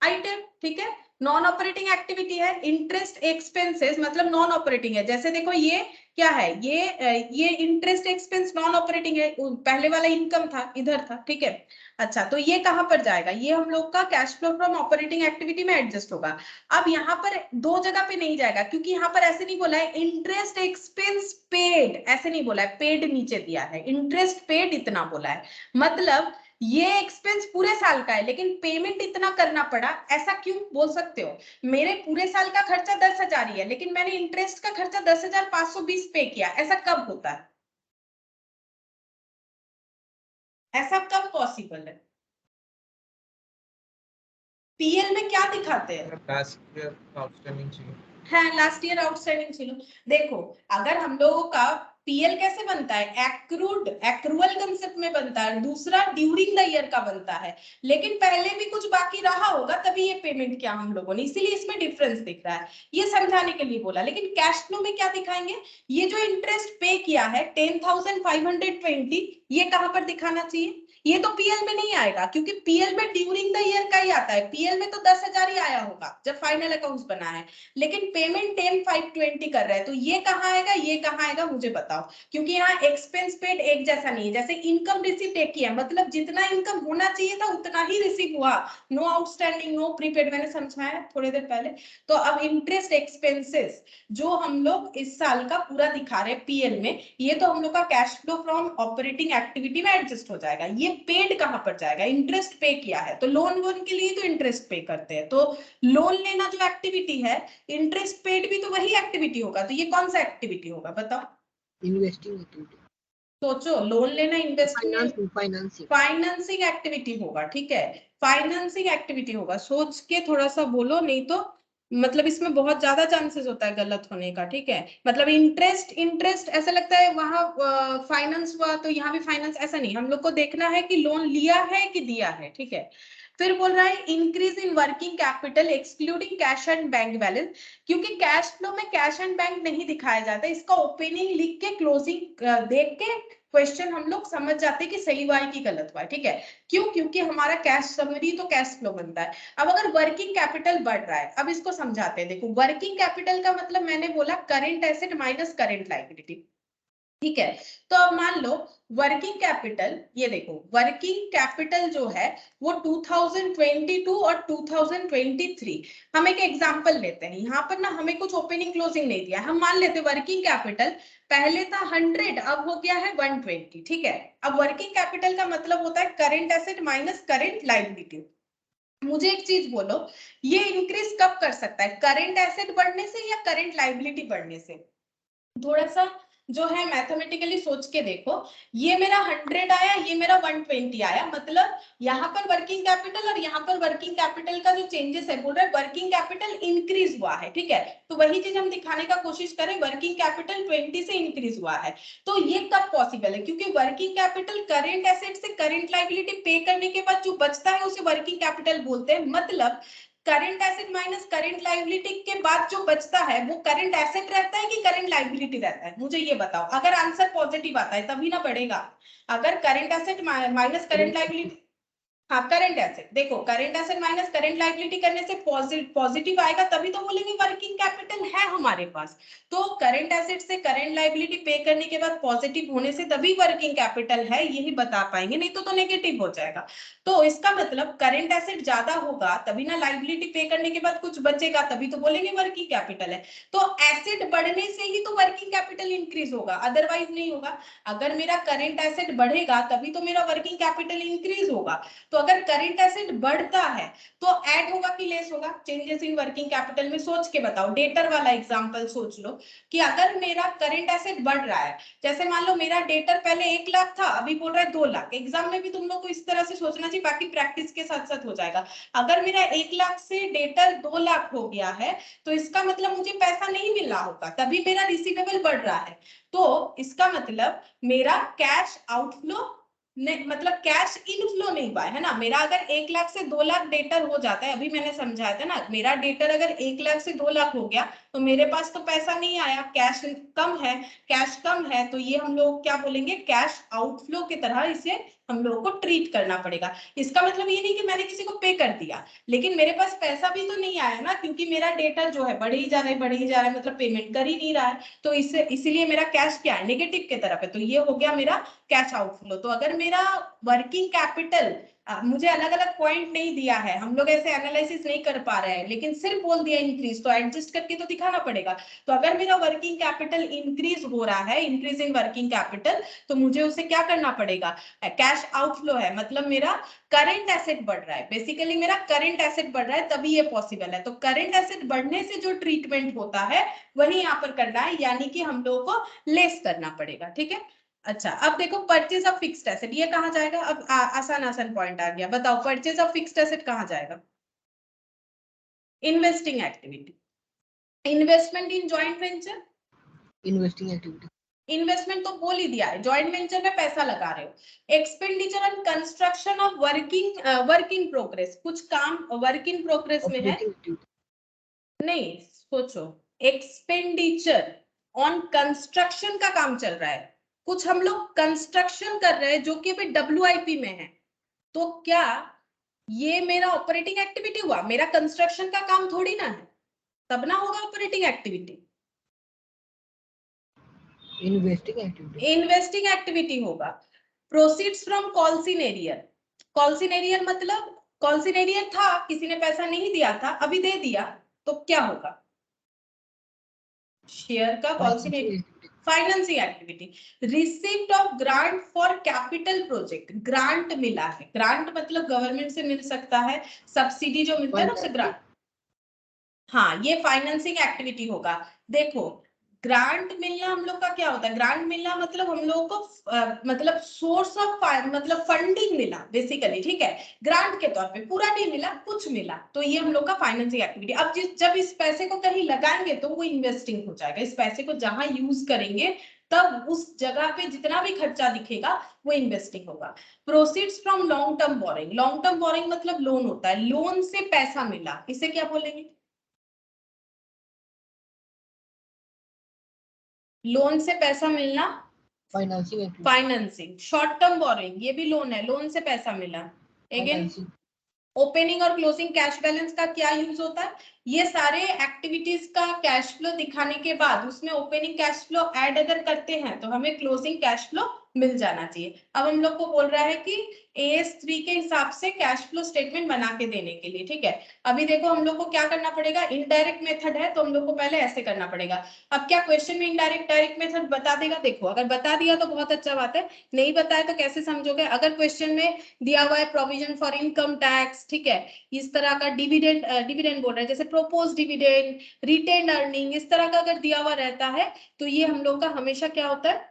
आइटम, ठीक है, नॉन ऑपरेटिंग एक्टिविटी है, इंटरेस्ट एक्सपेंसेस मतलब नॉन ऑपरेटिंग है, जैसे देखो ये क्या है, ये इंटरेस्ट एक्सपेंस नॉन ऑपरेटिंग है, पहले वाला इनकम था, इधर था, ठीक है। अच्छा, तो ये कहां पर जाएगा, ये हम लोग का cash flow from operating activity में एडजस्ट होगा। अब यहाँ पर दो जगह पे नहीं जाएगा, क्योंकि यहाँ पर ऐसे नहीं बोला है इंटरेस्ट एक्सपेंस पेड, ऐसे नहीं बोला है, पेड नीचे दिया है, इंटरेस्ट पेड इतना बोला है, मतलब ये एक्सपेंस पूरे साल का है लेकिन पेमेंट इतना करना पड़ा, ऐसा क्यों बोल सकते हो, मेरे पूरे साल का खर्चा 10,000 ही है लेकिन मैंने इंटरेस्ट का खर्चा 10,520 पे किया, ऐसा कब होता है, ऐसा कब पॉसिबल है, पीएल में क्या दिखाते हैं, लास्ट ईयर आउटस्टैंडिंग ছিল। है लास्ट ईयर आउटस्टैंडिंग ছিল। देखो अगर हम लोगों का पीएल कैसे बनता है, एक्रूअल कंसेप्ट में बनता है, दूसरा ड्यूरिंग द ईयर का बनता है, लेकिन पहले भी कुछ बाकी रहा होगा तभी ये पेमेंट किया हम लोगों ने, इसीलिए इसमें डिफरेंस दिख रहा है, ये समझाने के लिए बोला। लेकिन कैश फ्लो में क्या दिखाएंगे, ये जो इंटरेस्ट पे किया है 10,520, ये कहां पर दिखाना चाहिए, ये तो पीएल में नहीं आएगा, क्योंकि पीएल में ड्यूरिंग द ईयर का ही आता है, पीएल में तो 10,000 ही आया होगा जब फाइनल अकाउंट्स बना है, लेकिन पेमेंट 10,520 कर रहा है, तो ये कहाँ आएगा, ये कहाँ आएगा मुझे बताओ, क्योंकि यहाँ एक्सपेंस पेड एक जैसा नहीं है, जैसे इनकम रिसीव्ड एक ही है, मतलब जितना इनकम होना चाहिए था उतना ही रिसीव हुआ, नो आउटस्टैंडिंग, नो प्रीपेड, मैंने समझाया थोड़ी देर पहले। तो अब इंटरेस्ट एक्सपेंसेस जो हम लोग इस साल का पूरा दिखा रहे हैं पीएल में, ये तो हम लोग का cash flow from operating activity में एडजस्ट हो जाएगा, ये पेड कहां पर जाएगा, इंटरेस्ट पे किया है, तो लोन वोन के लिए तो इंटरेस्ट पे करते हैं, तो लोन लेना जो एक्टिविटी है, इंटरेस्ट पेड भी तो वही एक्टिविटी होगा, तो ये कौन सा एक्टिविटी होगा बताओ, इन्वेस्टिंग एक्टिविटी। सोचो, लोन लेना इन्वेस्टमेंट फाइनेंसिंग फाइनेंसिंग एक्टिविटी होगा, ठीक है, फाइनेंसिंग एक्टिविटी होगा, सोच के थोड़ा सा बोलो, नहीं तो मतलब इसमें बहुत ज्यादा चांसेस होता है गलत होने का, ठीक है। मतलब इंटरेस्ट इंटरेस्ट ऐसा लगता है वहां फाइनेंस हुआ तो यहाँ भी फाइनेंस, ऐसा नहीं, हम लोग को देखना है कि लोन लिया है कि दिया है, ठीक है। फिर बोल रहा है increase in working capital excluding cash and bank balance, क्योंकि कैश फ्लो में कैश एंड बैंक नहीं दिखाया जाता, इसका ओपनिंग लिख के क्लोजिंग देख के क्वेश्चन हम लोग समझ जाते हैं कि सही हुआ है कि गलत हुआ है, ठीक है। क्यों? क्योंकि हमारा कैश समरी तो कैश फ्लो बनता है। अब अगर वर्किंग कैपिटल बढ़ रहा है, अब इसको समझाते हैं। देखो, वर्किंग कैपिटल का मतलब मैंने बोला current asset minus current liability, ठीक है। तो अब मान लो वर्किंग कैपिटल, ये देखो वर्किंग कैपिटल जो है वो 2022 और 2023, हम एक एग्जांपल लेते हैं। यहाँ पर ना हमें कुछ ओपनिंग क्लोजिंग नहीं दिया, हम मान लेते वर्किंग कैपिटल पहले था 100, अब हो गया है 120, ठीक है। अब वर्किंग कैपिटल का मतलब होता है current asset minus current liability. मुझे एक चीज बोलो, ये इंक्रीज कब कर सकता है, करंट एसेट बढ़ने से या करंट लायबिलिटी बढ़ने से? थोड़ा सा जो है मैथमेटिकली सोच के देखो, ये मेरा 100 आया, ये मेरा 120 आया, मतलब यहाँ पर वर्किंग कैपिटल और यहाँ पर वर्किंग कैपिटल का जो चेंजेस है, बोल रहा है वर्किंग कैपिटल इंक्रीज हुआ है, ठीक है। तो वही चीज हम दिखाने का कोशिश करें, वर्किंग कैपिटल 20 से इंक्रीज हुआ है, तो ये कब पॉसिबल है? क्योंकि वर्किंग कैपिटल करंट एसेट से करंट लायबिलिटी पे करने के बाद जो बचता है उसे वर्किंग कैपिटल बोलते हैं। मतलब current asset minus current liability के बाद जो बचता है वो करंट एसेट रहता है कि करंट लायबिलिटी रहता है? मुझे ये बताओ, अगर आंसर पॉजिटिव आता है तभी ना बढ़ेगा। अगर current asset minus current liability, हाँ करंट एसेट, देखो current asset minus current liability करने से पॉजिटिव आएगा, तभी तो बोलेंगे वर्किंग कैपिटल है हमारे पास। तो करंट एसेट से करंट लायबिलिटी पे करने के बाद पॉजिटिव होने से तभी वर्किंग कैपिटल है, यही बता पाएंगे, नहीं तो नेगेटिव हो जाएगा। तो इसका मतलब करंट एसेट ज्यादा होगा तभी ना, लायबिलिटी पे करने के बाद कुछ बचेगा तभी तो बोलेंगे वर्किंग कैपिटल है। तो एसेट बढ़ने से ही तो वर्किंग कैपिटल इंक्रीज होगा, अदरवाइज नहीं होगा। अगर मेरा करंट एसेट बढ़ेगा तभी तो मेरा वर्किंग कैपिटल इंक्रीज होगा। तो अगर करंट एसेट बढ़ता है तो ऐड होगा कि लेस होगा? चेंजेस इन वर्किंग कैपिटल में सोच के बताओ, डेटर वाला एग्जांपल सोच लो कि अगर मेरा करंट एसेट बढ़ रहा है, जैसे मान लो मेरा डेटर पहले 1 लाख था, अभी बोल रहा है 2 लाख। एग्जाम में भी तुम लोग को इस तरह से सोचना चाहिए, बाकी प्रैक्टिस के साथ साथ हो जाएगा। अगर मेरा 1 लाख से डेटर 2 लाख हो गया है तो इसका मतलब मुझे पैसा नहीं मिल रहा होगा, तभी मेरा रिसीवेबल बढ़ रहा है। तो इसका मतलब मेरा कैश आउटफ्लो मतलब कैश इनफ्लो नहीं हुआ है ना मेरा। अगर 1 लाख से 2 लाख डेटर हो जाता है, अभी मैंने समझाया था ना, मेरा डेटर अगर 1 लाख से 2 लाख हो गया तो मेरे पास तो पैसा नहीं आया, कैश कम है। कैश कम है तो ये हम लोग क्या बोलेंगे, कैश आउटफ्लो की तरह इसे हम लोगों को ट्रीट करना पड़ेगा। इसका मतलब ये नहीं कि मैंने किसी को पे कर दिया लेकिन मेरे पास पैसा भी तो नहीं आया ना, क्योंकि मेरा डेटर जो है बढ़ ही जा रहा है, बढ़ ही जा रहा है, मतलब पेमेंट कर ही नहीं रहा है। तो इससे इसीलिए मेरा कैश क्या है, नेगेटिव की तरफ है। तो ये हो गया मेरा कैश आउटफ्लो। तो अगर मेरा वर्किंग कैपिटल, मुझे अलग अलग पॉइंट नहीं दिया है, हम लोग ऐसे एनालिसिस नहीं कर पा रहे हैं, लेकिन सिर्फ बोल दिया इंक्रीज, तो एडजस्ट करके तो दिखाना पड़ेगा। तो अगर मेरा वर्किंग कैपिटल इंक्रीज हो रहा है, इंक्रीज इन वर्किंग कैपिटल, तो मुझे उसे क्या करना पड़ेगा, कैश आउटफ्लो है, मतलब मेरा करंट एसेट बढ़ रहा है, बेसिकली मेरा करंट एसेट बढ़ रहा है, तभी ये पॉसिबल है। तो करंट एसेट बढ़ने से जो ट्रीटमेंट होता है वही यहाँ पर करना है, यानी कि हम लोगों को लेस करना पड़ेगा, ठीक है। अच्छा, अब देखो परचेज ऑफ फिक्स्ड एसेट, ये कहाँ जाएगा? अब आसान आसान पॉइंट आ गया, बताओ परचेज ऑफ फिक्स्ड एसेट कहाँ जाएगा? Investing activity. Investment in joint venture, investing activity investment तो बोल ही दिया है, जॉइंट वेंचर में पैसा लगा रहे हो। Expenditure on construction of work in progress, कुछ काम वर्क इन प्रोग्रेस में है, ऑपरेटिंग एक्टिविटी नहीं सोचो, एक्सपेंडिचर ऑन कंस्ट्रक्शन का काम चल रहा है, कुछ हम लोग कंस्ट्रक्शन कर रहे हैं जो कि अभी WIP में है, तो क्या ये मेरा ऑपरेटिंग एक्टिविटी हुआ? मेरा कंस्ट्रक्शन का काम थोड़ी ना है, तब ना होगा operating activity. Investing activity investing activity होगा। प्रोसीड्स फ्रॉम कॉल्सिनेरियर, कॉल्सिनेरियर मतलब कॉल्सिनेरियर था, किसी ने पैसा नहीं दिया था, अभी दे दिया, तो क्या होगा? शेयर का कॉल्सिनेरियर, financing activity. Receipt of grant for capital project, grant मिला है, ग्रांट मतलब गवर्नमेंट से मिल सकता है, सब्सिडी जो मिलता है ना उसे ग्रांट, हाँ ये फाइनेंसिंग एक्टिविटी होगा। देखो ग्रांट मिलना हम लोग का क्या होता है? ग्रांट मिलना मतलब हम लोगों को मतलब सोर्स ऑफ मतलब फंडिंग मिला बेसिकली, ठीक है, ग्रांट के तौर पे, पूरा नहीं मिला, कुछ मिला, तो ये हम लोग का फाइनेंसिंग एक्टिविटी। अब जब इस पैसे को कहीं लगाएंगे तो वो इन्वेस्टिंग हो जाएगा। इस पैसे को जहां यूज करेंगे तब उस जगह पे जितना भी खर्चा दिखेगा वो इन्वेस्टिंग होगा। Proceeds from long term boring, long term boring मतलब लोन होता है, लोन से पैसा मिला, इसे क्या बोलेंगे? लोन से पैसा मिलना financing activity. Financing. Short term borrowing ये भी लोन है, लोन से पैसा मिला। Again financing. ओपनिंग और क्लोजिंग कैश बैलेंस का क्या यूज होता है? ये सारे एक्टिविटीज का कैश फ्लो दिखाने के बाद उसमें ओपनिंग कैश फ्लो ऐड अगर करते हैं तो हमें क्लोजिंग कैश फ्लो मिल जाना चाहिए। अब हम लोग को बोल रहा है कि AS3 के हिसाब से कैश फ्लो स्टेटमेंट बना के देने के लिए, ठीक है। अभी देखो हम लोग को क्या करना पड़ेगा, इनडायरेक्ट मेथड है तो हम लोग को पहले ऐसे करना पड़ेगा। अब क्या क्वेश्चन में इनडायरेक्ट डायरेक्ट मेथड बता देगा? देखो अगर बता दिया तो बहुत अच्छा बात है, नहीं बताया तो कैसे समझोगे? अगर क्वेश्चन में दिया हुआ है प्रोविजन फॉर इनकम टैक्स, ठीक है, इस तरह का डिविडेंड, डिविडेंड बोल रहा है जैसे प्रोपोज डिविडेंड, रिटेन अर्निंग, इस तरह का अगर दिया हुआ रहता है तो ये हम लोग का हमेशा क्या होता है,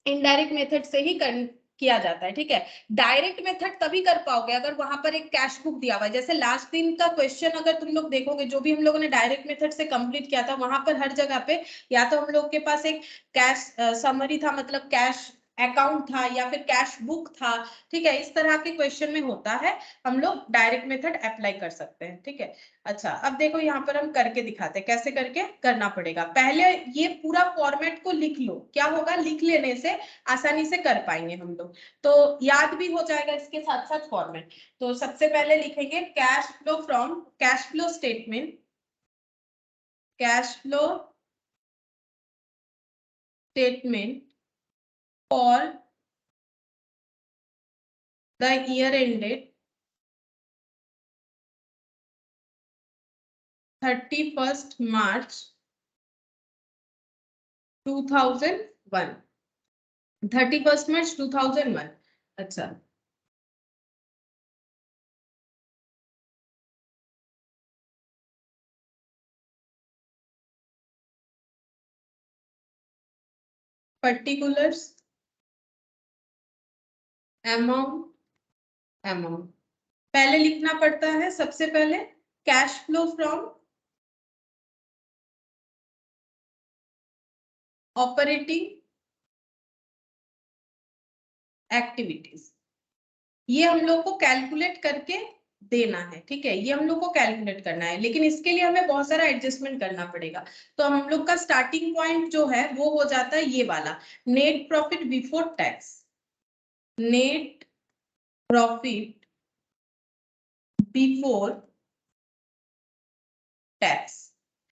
इनडायरेक्ट मेथड से ही किया जाता है, ठीक है। डायरेक्ट मेथड तभी कर पाओगे अगर वहां पर एक कैश बुक दिया हुआ है। जैसे लास्ट दिन का क्वेश्चन अगर तुम लोग देखोगे, जो भी हम लोगों ने डायरेक्ट मेथड से कंप्लीट किया था, वहां पर हर जगह पे या तो हम लोग के पास एक कैश समरी था, मतलब कैश अकाउंट था, या फिर कैश बुक था, ठीक है। इस तरह के क्वेश्चन में होता है, हम लोग डायरेक्ट मेथड अप्लाई कर सकते हैं, ठीक है। अच्छा अब देखो यहाँ पर हम करके दिखाते हैं कैसे करके करना पड़ेगा। पहले ये पूरा फॉर्मेट को लिख लो, क्या होगा, लिख लेने से आसानी से कर पाएंगे हम लोग, तो याद भी हो जाएगा इसके साथ साथ फॉर्मेट। तो सबसे पहले लिखेंगे cash flow from, cash flow statement, cash flow statement for the year ended 31st March 2001, 31st March 2001। अच्छा पर्टिकुलर्स, अमाउंट पहले लिखना पड़ता है। सबसे पहले cash flow from operating activities, ये हम लोग को कैलकुलेट करके देना है, ठीक है, ये हम लोग को कैलकुलेट करना है, लेकिन इसके लिए हमें बहुत सारा एडजस्टमेंट करना पड़ेगा। तो हम लोग का स्टार्टिंग पॉइंट जो है वो हो जाता है ये वाला, net profit before tax, net profit before tax,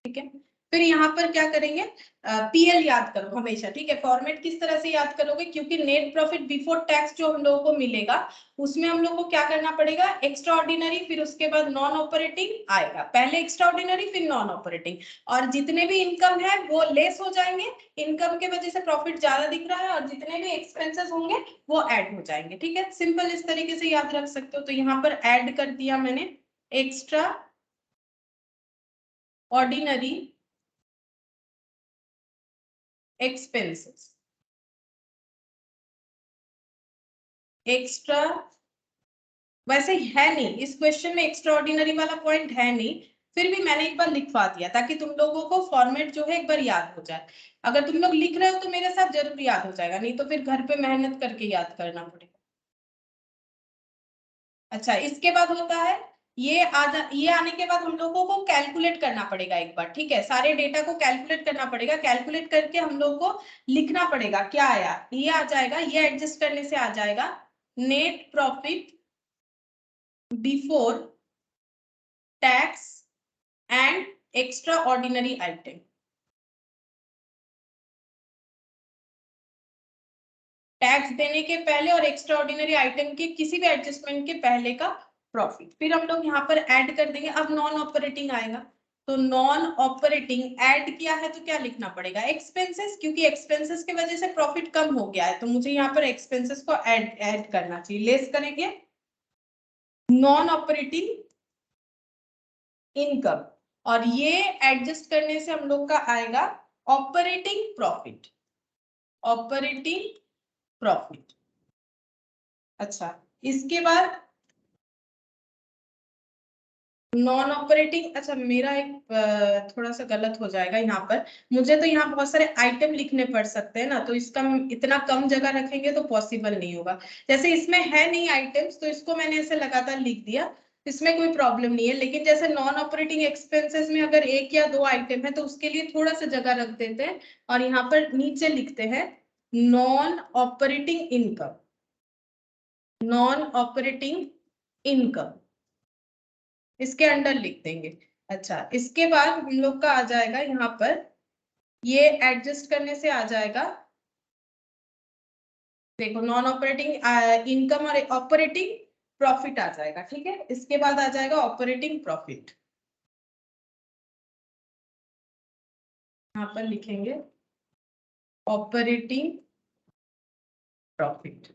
ठीक है। फिर यहाँ पर क्या करेंगे, पीएल याद करो हमेशा, ठीक है। फॉर्मेट किस तरह से याद करोगे, क्योंकि नेट प्रॉफिट बिफोर टैक्स जो हम लोगों को मिलेगा उसमें हम लोग को क्या करना पड़ेगा, एक्स्ट्रा ऑर्डिनरी, फिर उसके बाद नॉन ऑपरेटिंग आएगा, पहले एक्स्ट्रा ऑर्डिनरी फिर नॉन ऑपरेटिंग, और जितने भी इनकम है वो लेस हो जाएंगे, इनकम के वजह से प्रॉफिट ज्यादा दिख रहा है, और जितने भी एक्सपेंसेस होंगे वो ऐड हो जाएंगे, ठीक है। सिंपल इस तरीके से याद रख सकते हो। तो यहाँ पर ऐड कर दिया मैंने एक्स्ट्रा ऑर्डिनरी एक्सपेंसेस, एक्स्ट्रा, वैसे है नहीं इस क्वेश्चन में एक्स्ट्रा ऑर्डिनरी वाला पॉइंट है नहीं, फिर भी मैंने एक बार लिखवा दिया ताकि तुम लोगों को फॉर्मेट जो है एक बार याद हो जाए। अगर तुम लोग लिख रहे हो तो मेरे साथ जरूर याद हो जाएगा, नहीं तो फिर घर पे मेहनत करके याद करना पड़ेगा। अच्छा इसके बाद होता है ये आने के बाद हम लोगों को कैलकुलेट करना पड़ेगा एक बार, ठीक है, सारे डेटा को कैलकुलेट करना पड़ेगा। कैलकुलेट करके हम लोग को लिखना पड़ेगा क्या आया, ये आ जाएगा, ये एडजस्ट करने से आ जाएगा net profit before tax and extra ordinary item, tax देने के पहले और एक्स्ट्रा ऑर्डिनरी आइटम के किसी भी एडजस्टमेंट के पहले का प्रॉफिट। फिर हम लोग यहाँ पर ऐड कर देंगे, अब नॉन ऑपरेटिंग आएगा, तो नॉन ऑपरेटिंग ऐड किया है तो क्या लिखना पड़ेगा, एक्सपेंसेस, क्योंकि एक्सपेंसेस की वजह से प्रॉफिट कम हो गया है तो मुझे यहाँ पर एक्सपेंसेस को ऐड करना चाहिए, लेस करेंगे नॉन ऑपरेटिंग इनकम, और ये एडजस्ट करने से हम लोग का आएगा ऑपरेटिंग प्रॉफिट, ऑपरेटिंग प्रॉफिट। अच्छा, इसके बाद नॉन ऑपरेटिंग, अच्छा मेरा एक थोड़ा सा गलत हो जाएगा यहाँ पर, मुझे तो यहाँ बहुत सारे आइटम लिखने पड़ सकते हैं ना, तो इसका इतना कम जगह रखेंगे तो पॉसिबल नहीं होगा। जैसे इसमें है नहीं आइटम्स, तो इसको मैंने ऐसे लगातार लिख दिया, इसमें कोई प्रॉब्लम नहीं है। लेकिन जैसे नॉन ऑपरेटिंग एक्सपेंसेस में अगर 1 या 2 आइटम है तो उसके लिए थोड़ा सा जगह रख देते हैं और यहाँ पर नीचे लिखते हैं non operating income, non operating income, इसके अंडर लिख देंगे। अच्छा, इसके बाद हम लोग का आ जाएगा यहाँ पर, ये एडजस्ट करने से आ जाएगा, देखो नॉन ऑपरेटिंग इनकम और ऑपरेटिंग प्रॉफिट आ जाएगा, ठीक है। इसके बाद आ जाएगा ऑपरेटिंग प्रॉफिट, यहाँ पर लिखेंगे ऑपरेटिंग प्रॉफिट।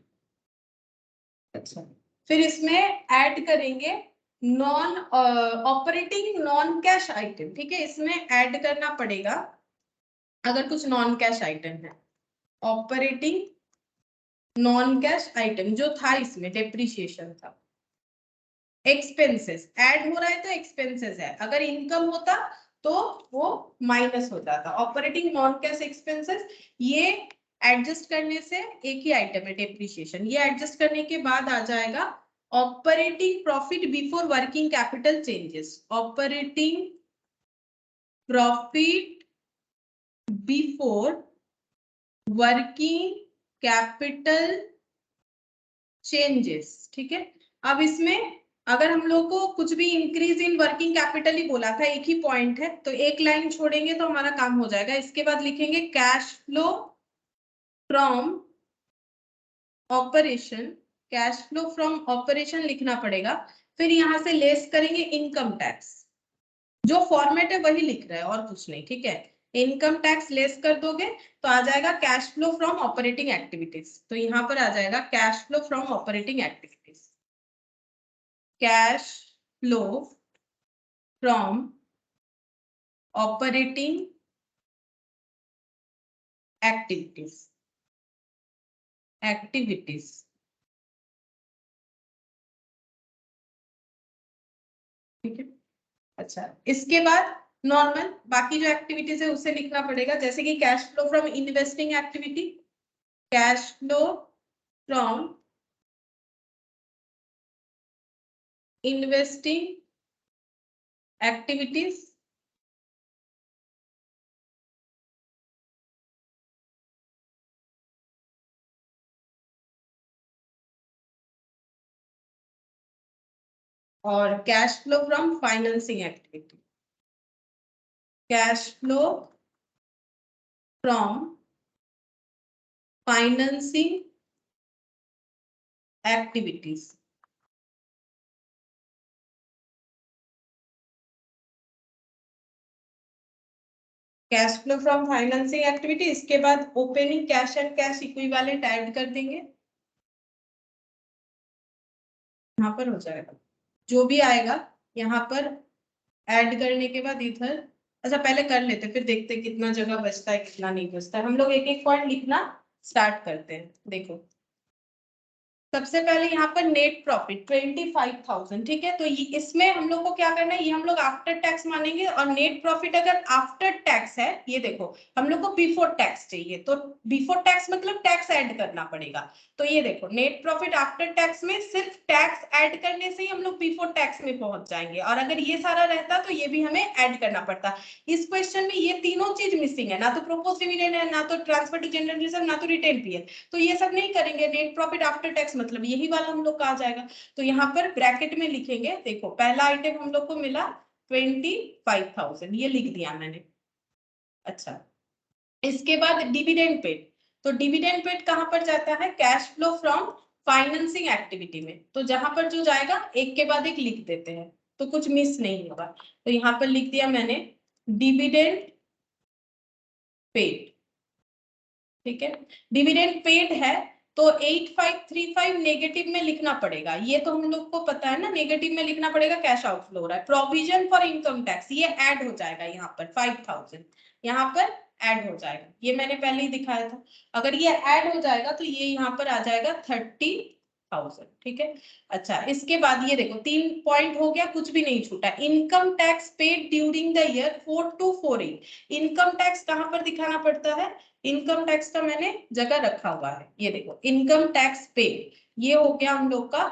अच्छा, फिर इसमें ऐड करेंगे non operating non cash item, ठीक है, इसमें ऐड करना पड़ेगा अगर कुछ नॉन कैश आइटम है। ऑपरेटिंग नॉन कैश आइटम जो था इसमें डेप्रिसिएशन था, एक्सपेंसेस ऐड हो रहा है तो एक्सपेंसेस है, अगर इनकम होता तो वो माइनस हो जाता। ऑपरेटिंग नॉन कैश एक्सपेंसेस, ये एडजस्ट करने से एक ही आइटम है डेप्रिसिएशन, ये एडजस्ट करने के बाद आ जाएगा operating profit before working capital changes, operating profit before working capital changes, ठीक है। अब इसमें अगर हम लोग को कुछ भी इंक्रीज इन वर्किंग कैपिटल ही बोला था, एक ही पॉइंट है, तो एक लाइन छोड़ेंगे तो हमारा काम हो जाएगा। इसके बाद लिखेंगे cash flow from operation, cash flow from operation लिखना पड़ेगा। फिर यहां से लेस करेंगे इनकम टैक्स, जो फॉर्मेट है वही लिख रहा है और कुछ नहीं, ठीक है। इनकम टैक्स लेस कर दोगे तो आ जाएगा cash flow from operating activities, तो यहाँ पर आ जाएगा cash flow from operating activities, cash flow from operating activities, activities, ठीक है। अच्छा, इसके बाद नॉर्मल बाकी जो एक्टिविटीज है उसे लिखना पड़ेगा, जैसे कि cash flow from investing activity, cash flow from investing activities, और cash flow from financing activity, cash flow from financing activities, cash flow from financing activity. इसके बाद opening cash and cash equivalent add कर देंगे, यहाँ पर हो जाएगा जो भी आएगा यहाँ पर ऐड करने के बाद इधर, अच्छा पहले कर लेते फिर देखते कितना जगह बचता है कितना नहीं बचता है। हम लोग एक एक पॉइंट लिखना स्टार्ट करते हैं। देखो सबसे पहले यहाँ पर नेट प्रॉफिट 25,000, ठीक है। तो इसमें हम लोग को क्या करना है, ये हम लोग आफ्टर टैक्स मानेंगे, और नेट प्रॉफिट अगर आफ्टर टैक्स है, ये देखो हम लोग को बिफोर टैक्स चाहिए, तो बिफोर टैक्स मतलब टैक्स ऐड करना पड़ेगा। तो ये देखो नेट प्रॉफिट आफ्टर टैक्स में सिर्फ टैक्स ऐड करने से ही हम लोग बिफोर टैक्स में पहुंच जाएंगे, और अगर ये सारा रहता तो ये भी हमें ऐड करना पड़ता। इस क्वेश्चन में ये तीनों चीज मिसिंग है, ना तो प्रोपोज डिविडेंड है, ना तो ट्रांसफर टू जनरल रिजर्व, ना तो रिटेन पीएल, तो ये सब नहीं करेंगे। नेट प्रॉफिट आफ्टर टैक्स मतलब यही वाला हम लोग का आ जाएगा। तो यहाँ पर ब्रैकेट में लिखेंगे, देखो पहला आइटम हम लोग को मिला 25,000, ये लिख दिया मैंने। अच्छा, इसके बाद डिविडेंड पेड, तो डिविडेंड पेड कहां पर जाता है, cash flow from financing activity में, तो जहां पर जो जाएगा एक के बाद एक लिख देते हैं तो कुछ मिस नहीं होगा। तो यहाँ पर लिख दिया मैंने डिविडेंड पेड, ठीक है। डिविडेंड पेड है तो 8535 नेगेटिव में लिखना पड़ेगा, ये तो हम लोग को पता है ना, नेगेटिव में लिखना पड़ेगा, कैश आउटफ्लो हो रहा है। प्रोविजन फॉर इनकम टैक्स ये ऐड हो जाएगा यहाँ पर 5000, यहाँ पर ऐड हो जाएगा, ये मैंने पहले ही दिखाया था। अगर ये ऐड हो जाएगा तो ये यहाँ पर आ जाएगा 30,000, ठीक है। अच्छा, इसके बाद ये देखो 3 पॉइंट हो गया, कुछ भी नहीं छूटा। Income tax paid during the year 4248। Income tax कहाँ पर दिखाना पड़ता है? इनकम टैक्स का मैंने जगह रखा हुआ है, ये देखो इनकम टैक्स पेड, ये हो गया हम लोग का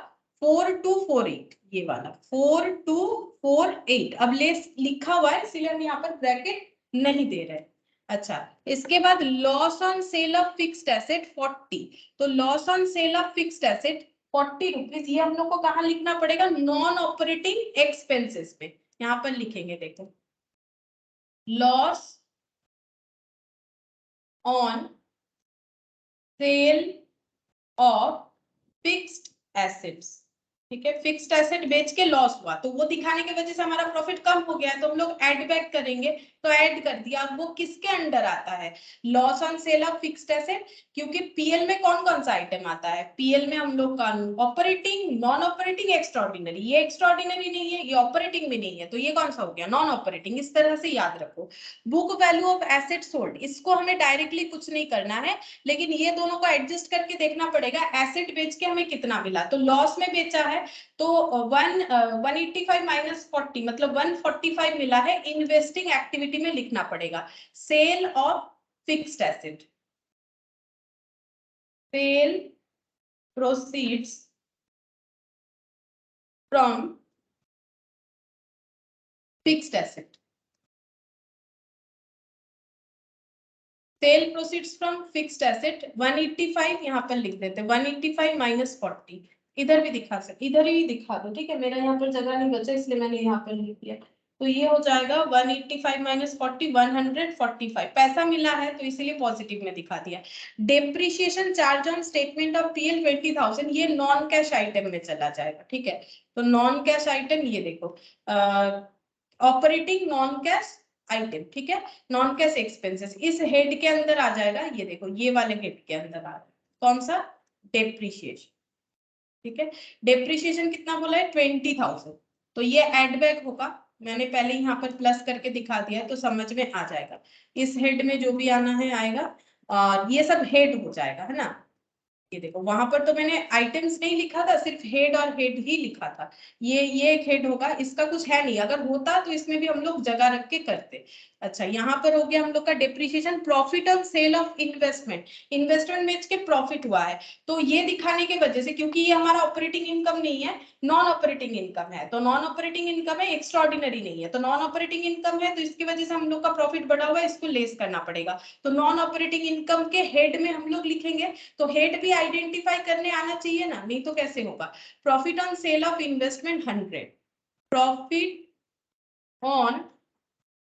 4248, ये वाला 4248। अब लेस लिखा हुआ है इसलिए हम यहाँ पर ब्रैकेट नहीं दे रहे। अच्छा, इसके बाद loss on sale of fixed asset 40। तो loss on sale of fixed asset 40 rupees, ये हम लोग को कहाँ लिखना पड़ेगा? नॉन ऑपरेटिंग एक्सपेंसेस पे यहाँ पर लिखेंगे। देखो, loss on sale of fixed assets, ठीक है। फिक्स्ड एसेट बेच के लॉस हुआ तो वो दिखाने की वजह से हमारा प्रॉफिट कम हो गया, तो हम लोग ऐड बैक करेंगे, तो ऐड कर दिया। अब वो किसके अंडर आता है? Loss on sale of fixed asset, क्योंकि पीएल में कौन कौन सा आइटम आता है? पीएल में हम लोग का ऑपरेटिंग, नॉन ऑपरेटिंग, एक्स्ट्राऑर्डिनरी। ये एक्स्ट्राऑर्डिनरी नहीं है, ये ऑपरेटिंग भी नहीं है, तो ये कौन सा हो गया? Non operating. इस तरह से याद रखो। Book value of asset sold, इसको हमें डायरेक्टली कुछ नहीं करना है, लेकिन ये दोनों को एडजस्ट करके देखना पड़ेगा। एसेट बेच के हमें कितना मिला, तो लॉस में बेचा है तो 185 माइनस 40 मतलब 145 मिला है। इन्वेस्टिंग एक्टिविटी में लिखना पड़ेगा sale of fixed asset, sale proceeds from fixed asset, sale proceeds from fixed asset 185 यहाँ पर लिख देते, 185 माइनस 40। इधर भी दिखा सकते, इधर ही दिखा दो, ठीक है। मेरा यहाँ पर जगह नहीं बचा इसलिए मैंने यहाँ पर लिख दिया। तो ये हो जाएगा 185 माइनस 40, 145 पैसा मिला है, तो इसीलिए पॉजिटिव में दिखा दिया। Depreciation charge on statement of PL 20,000, ये नॉन कैश आइटम में चला जाएगा, ठीक है। तो नॉन कैश आइटम ये देखो, ऑपरेटिंग नॉन कैश आइटम, ठीक है। नॉन कैश एक्सपेंसेस इस हेड के अंदर आ जाएगा, ये देखो ये वाले हेड के अंदर आ रहा है। कौन सा? डेप्रिसिएशन, ठीक है। डेप्रिसिएशन कितना बोला है? 20,000। तो ये एड बैक होगा, मैंने पहले यहाँ पर प्लस करके दिखा दिया है तो समझ में आ जाएगा। इस हेड में जो भी आना है आएगा, और ये सब हेड हो जाएगा, है ना। ये देखो वहां पर तो मैंने आइटम्स नहीं लिखा था, सिर्फ हेड और हेड ही लिखा था। ये एक हेड होगा, इसका कुछ है नहीं, अगर होता तो इसमें भी हम लोग जगह रख के करते। अच्छा, यहाँ पर हो गया हम लोग का depreciation. Profit on sale of investment, investment बेच के प्रॉफिट हुआ है, तो ये दिखाने की वजह से, क्योंकि ये हमारा ऑपरेटिंग इनकम नहीं है, नॉन ऑपरेटिंग इनकम है, तो नॉन ऑपरेटिंग इनकम है, एक्स्ट्राऑर्डिनरी नहीं है, तो नॉन ऑपरेटिंग इनकम है, तो इसकी वजह से हम लोग का प्रॉफिट बढ़ा हुआ है, इसको लेस करना पड़ेगा। तो नॉन ऑपरेटिंग इनकम के हेड में हम लोग लिखेंगे, तो हेड भी आइडेंटिफाई करने आना चाहिए ना, नहीं तो कैसे होगा। Profit on sale of investment 100, profit on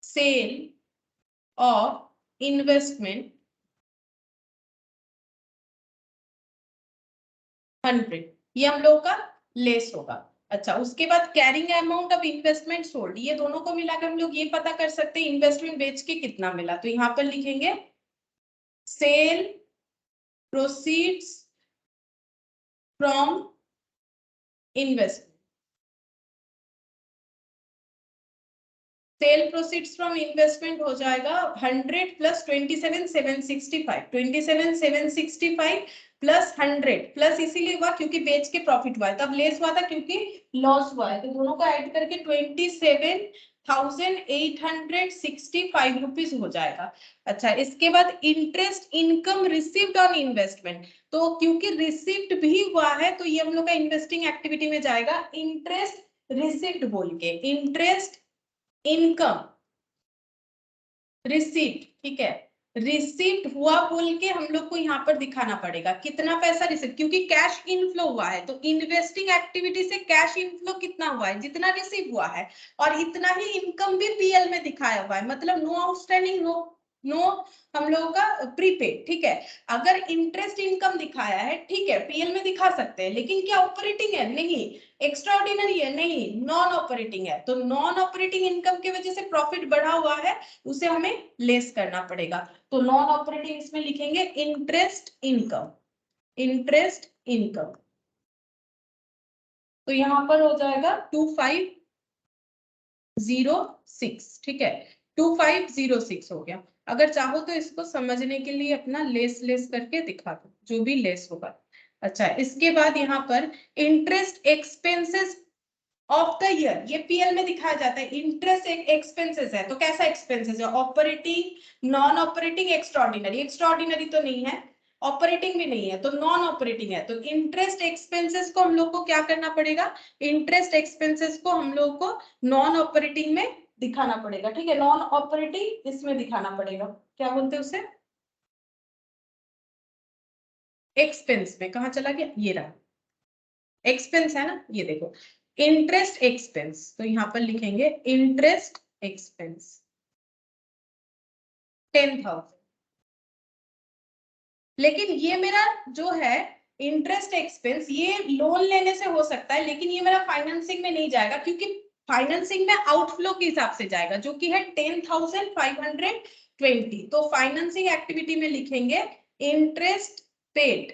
sale of investment 100, ये हम लोग का लेस होगा। अच्छा, उसके बाद carrying amount of investment sold, ये दोनों को मिलाकर हम लोग ये पता कर सकते हैं इन्वेस्टमेंट बेच के कितना मिला, तो यहाँ पर लिखेंगे sale proceeds from investment. Sale proceeds from investment हो जाएगा 100 प्लस 27,765, 27,765 प्लस 100 प्लस इसीलिए हुआ क्योंकि बेच के प्रॉफिट हुआ है, तब लेस हुआ था क्योंकि लॉस हुआ है, तो दोनों को ऐड करके 27,865 रुपीज हो जाएगा। अच्छा, इसके बाद interest income received on investment, तो क्योंकि रिसीव्ड भी हुआ है तो ये हम लोग का इन्वेस्टिंग एक्टिविटी में जाएगा। इंटरेस्ट रिसीव्ड बोल के, इंटरेस्ट इनकम रिसीव्ड, ठीक है, रिसीव्ड हुआ बोल के हम लोग को यहाँ पर दिखाना पड़ेगा कितना पैसा रिसीव, क्योंकि कैश इनफ्लो हुआ है, तो इन्वेस्टिंग एक्टिविटी से कैश इनफ्लो कितना हुआ है? जितना रिसीव हुआ है, और इतना ही इनकम भी पीएल में दिखाया हुआ है, मतलब नो आउटस्टैंडिंग, नो हम लोगों का प्रीपेड, ठीक है। अगर इंटरेस्ट इनकम दिखाया है, ठीक है, पीएल में दिखा सकते हैं, लेकिन क्या ऑपरेटिंग है? नहीं। एक्स्ट्राऑर्डिनरी है? नहीं, नॉन ऑपरेटिंग है, तो नॉन ऑपरेटिंग इनकम की वजह से प्रॉफिट बढ़ा हुआ है, उसे हमें लेस करना पड़ेगा। तो नॉन ऑपरेटिंग इसमें लिखेंगे इंटरेस्ट इनकम, इंटरेस्ट इनकम, तो यहां पर हो जाएगा 2506, ठीक है, 2506 हो गया। अगर चाहो तो इसको समझने के लिए अपना लेस लेस करके दिखा दो, जो भी लेस होगा। अच्छा, इसके बाद यहाँ पर interest expenses of the year, ये पीएल में दिखाया जाता है। इंटरेस्ट एक्सपेंसेस है तो कैसा एक्सपेंसेस है? Operating, non operating, extraordinary. Extraordinary तो नहीं है, ऑपरेटिंग भी नहीं है, तो नॉन ऑपरेटिंग है। तो इंटरेस्ट एक्सपेंसेस को हम लोग को क्या करना पड़ेगा? इंटरेस्ट एक्सपेंसेस को हम लोग को नॉन ऑपरेटिंग में दिखाना पड़ेगा, ठीक है। नॉन ऑपरेटिंग इसमें दिखाना पड़ेगा, क्या बोलते हैं उसे? एक्सपेंस में। कहाँ चला गया? ये रहा, एक्सपेंस है ना, ये देखो इंटरेस्ट एक्सपेंस। तो यहां पर लिखेंगे इंटरेस्ट एक्सपेंस 10,000। लेकिन ये मेरा जो है इंटरेस्ट एक्सपेंस, ये लोन लेने से हो सकता है, लेकिन ये मेरा फाइनेंसिंग में नहीं जाएगा, क्योंकि फाइनेंसिंग में आउटफ्लो के हिसाब से जाएगा, जो कि है 10,520। तो फाइनेंसिंग एक्टिविटी में लिखेंगे इंटरेस्ट पेड।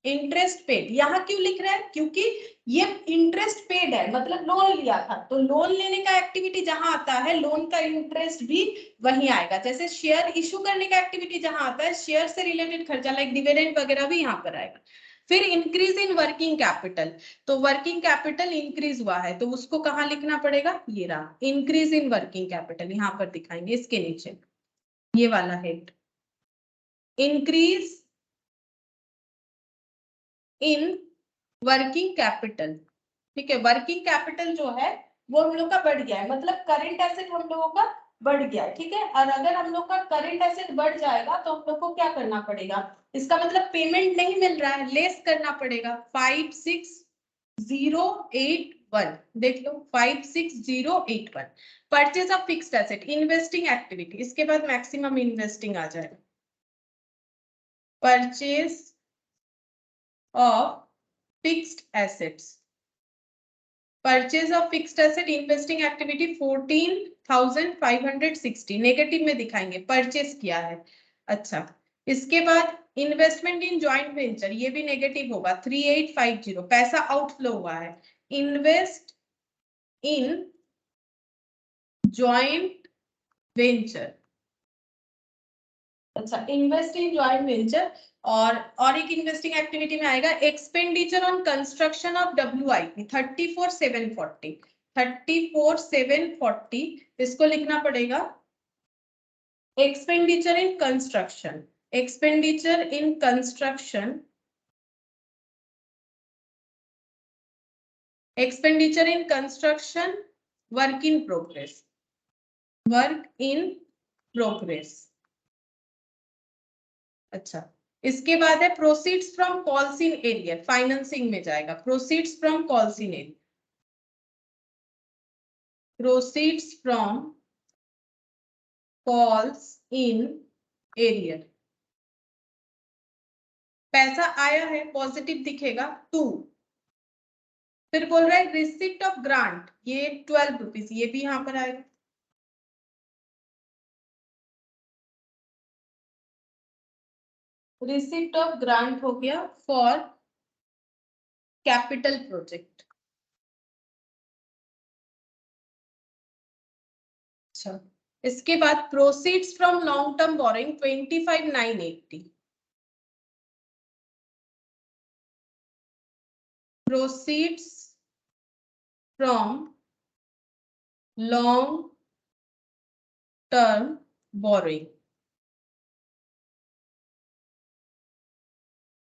इंटरेस्ट पेड यहाँ क्यों लिख रहे हैं? क्योंकि ये इंटरेस्ट पेड है, मतलब लोन लिया था, तो लोन लेने का एक्टिविटी जहां आता है, लोन का इंटरेस्ट भी वहीं आएगा। जैसे शेयर इशू करने का एक्टिविटी जहां आता है, शेयर से रिलेटेड खर्चा लाइक डिविडेंड वगैरह भी यहाँ पर आएगा। फिर इंक्रीज इन वर्किंग कैपिटल, तो वर्किंग कैपिटल इंक्रीज हुआ है, तो उसको कहाँ लिखना पड़ेगा? ये रहा इंक्रीज इन वर्किंग कैपिटल, यहाँ पर दिखाएंगे इसके नीचे, ये वाला head, increase in working capital, ठीक है। वर्किंग कैपिटल जो है वो हम लोग का बढ़ गया है, मतलब करंट एसेट हम लोगों का बढ़ गया है, ठीक है। और अगर हम लोग का करंट एसेट बढ़ जाएगा तो हम लोग को क्या करना पड़ेगा? इसका मतलब पेमेंट नहीं मिल रहा है, लेस करना पड़ेगा। 56081, देख लो 56081। Purchase of fixed asset, investing activity, इसके बाद मैक्सिमम इन्वेस्टिंग आ जाएगा। Purchase of fixed assets, purchase of fixed asset investing activity 14,560, negative में दिखाएंगे, परचेज किया है। अच्छा, इसके बाद इन्वेस्टमेंट इन जॉइंट वेंचर, ये भी नेगेटिव होगा, 3850, पैसा आउटफ्लो हुआ है। इन्वेस्ट इन जॉइंट वेंचर, अच्छा इन्वेस्ट इन जॉइंट वेंचर। और एक इन्वेस्टिंग एक्टिविटी में आएगा expenditure on construction of WIP 34,740, 34,740, इसको लिखना पड़ेगा expenditure in construction, expenditure in construction, expenditure in construction, work in progress, work in progress. अच्छा, इसके बाद है proceeds from calls in arrear, financing में जाएगा। Proceeds from calls in arrear, proceeds from calls in arrear, पैसा आया है, positive दिखेगा 2। फिर बोल रहा है रिसिप्ट ऑफ ग्रांट, ये 12 रुपीज, ये भी यहां पर आएगा। रिसिप्ट ऑफ ग्रांट हो गया फॉर कैपिटल प्रोजेक्ट। अच्छा, इसके बाद proceeds from long term borrowing 25,980, proceeds from long term borrowing,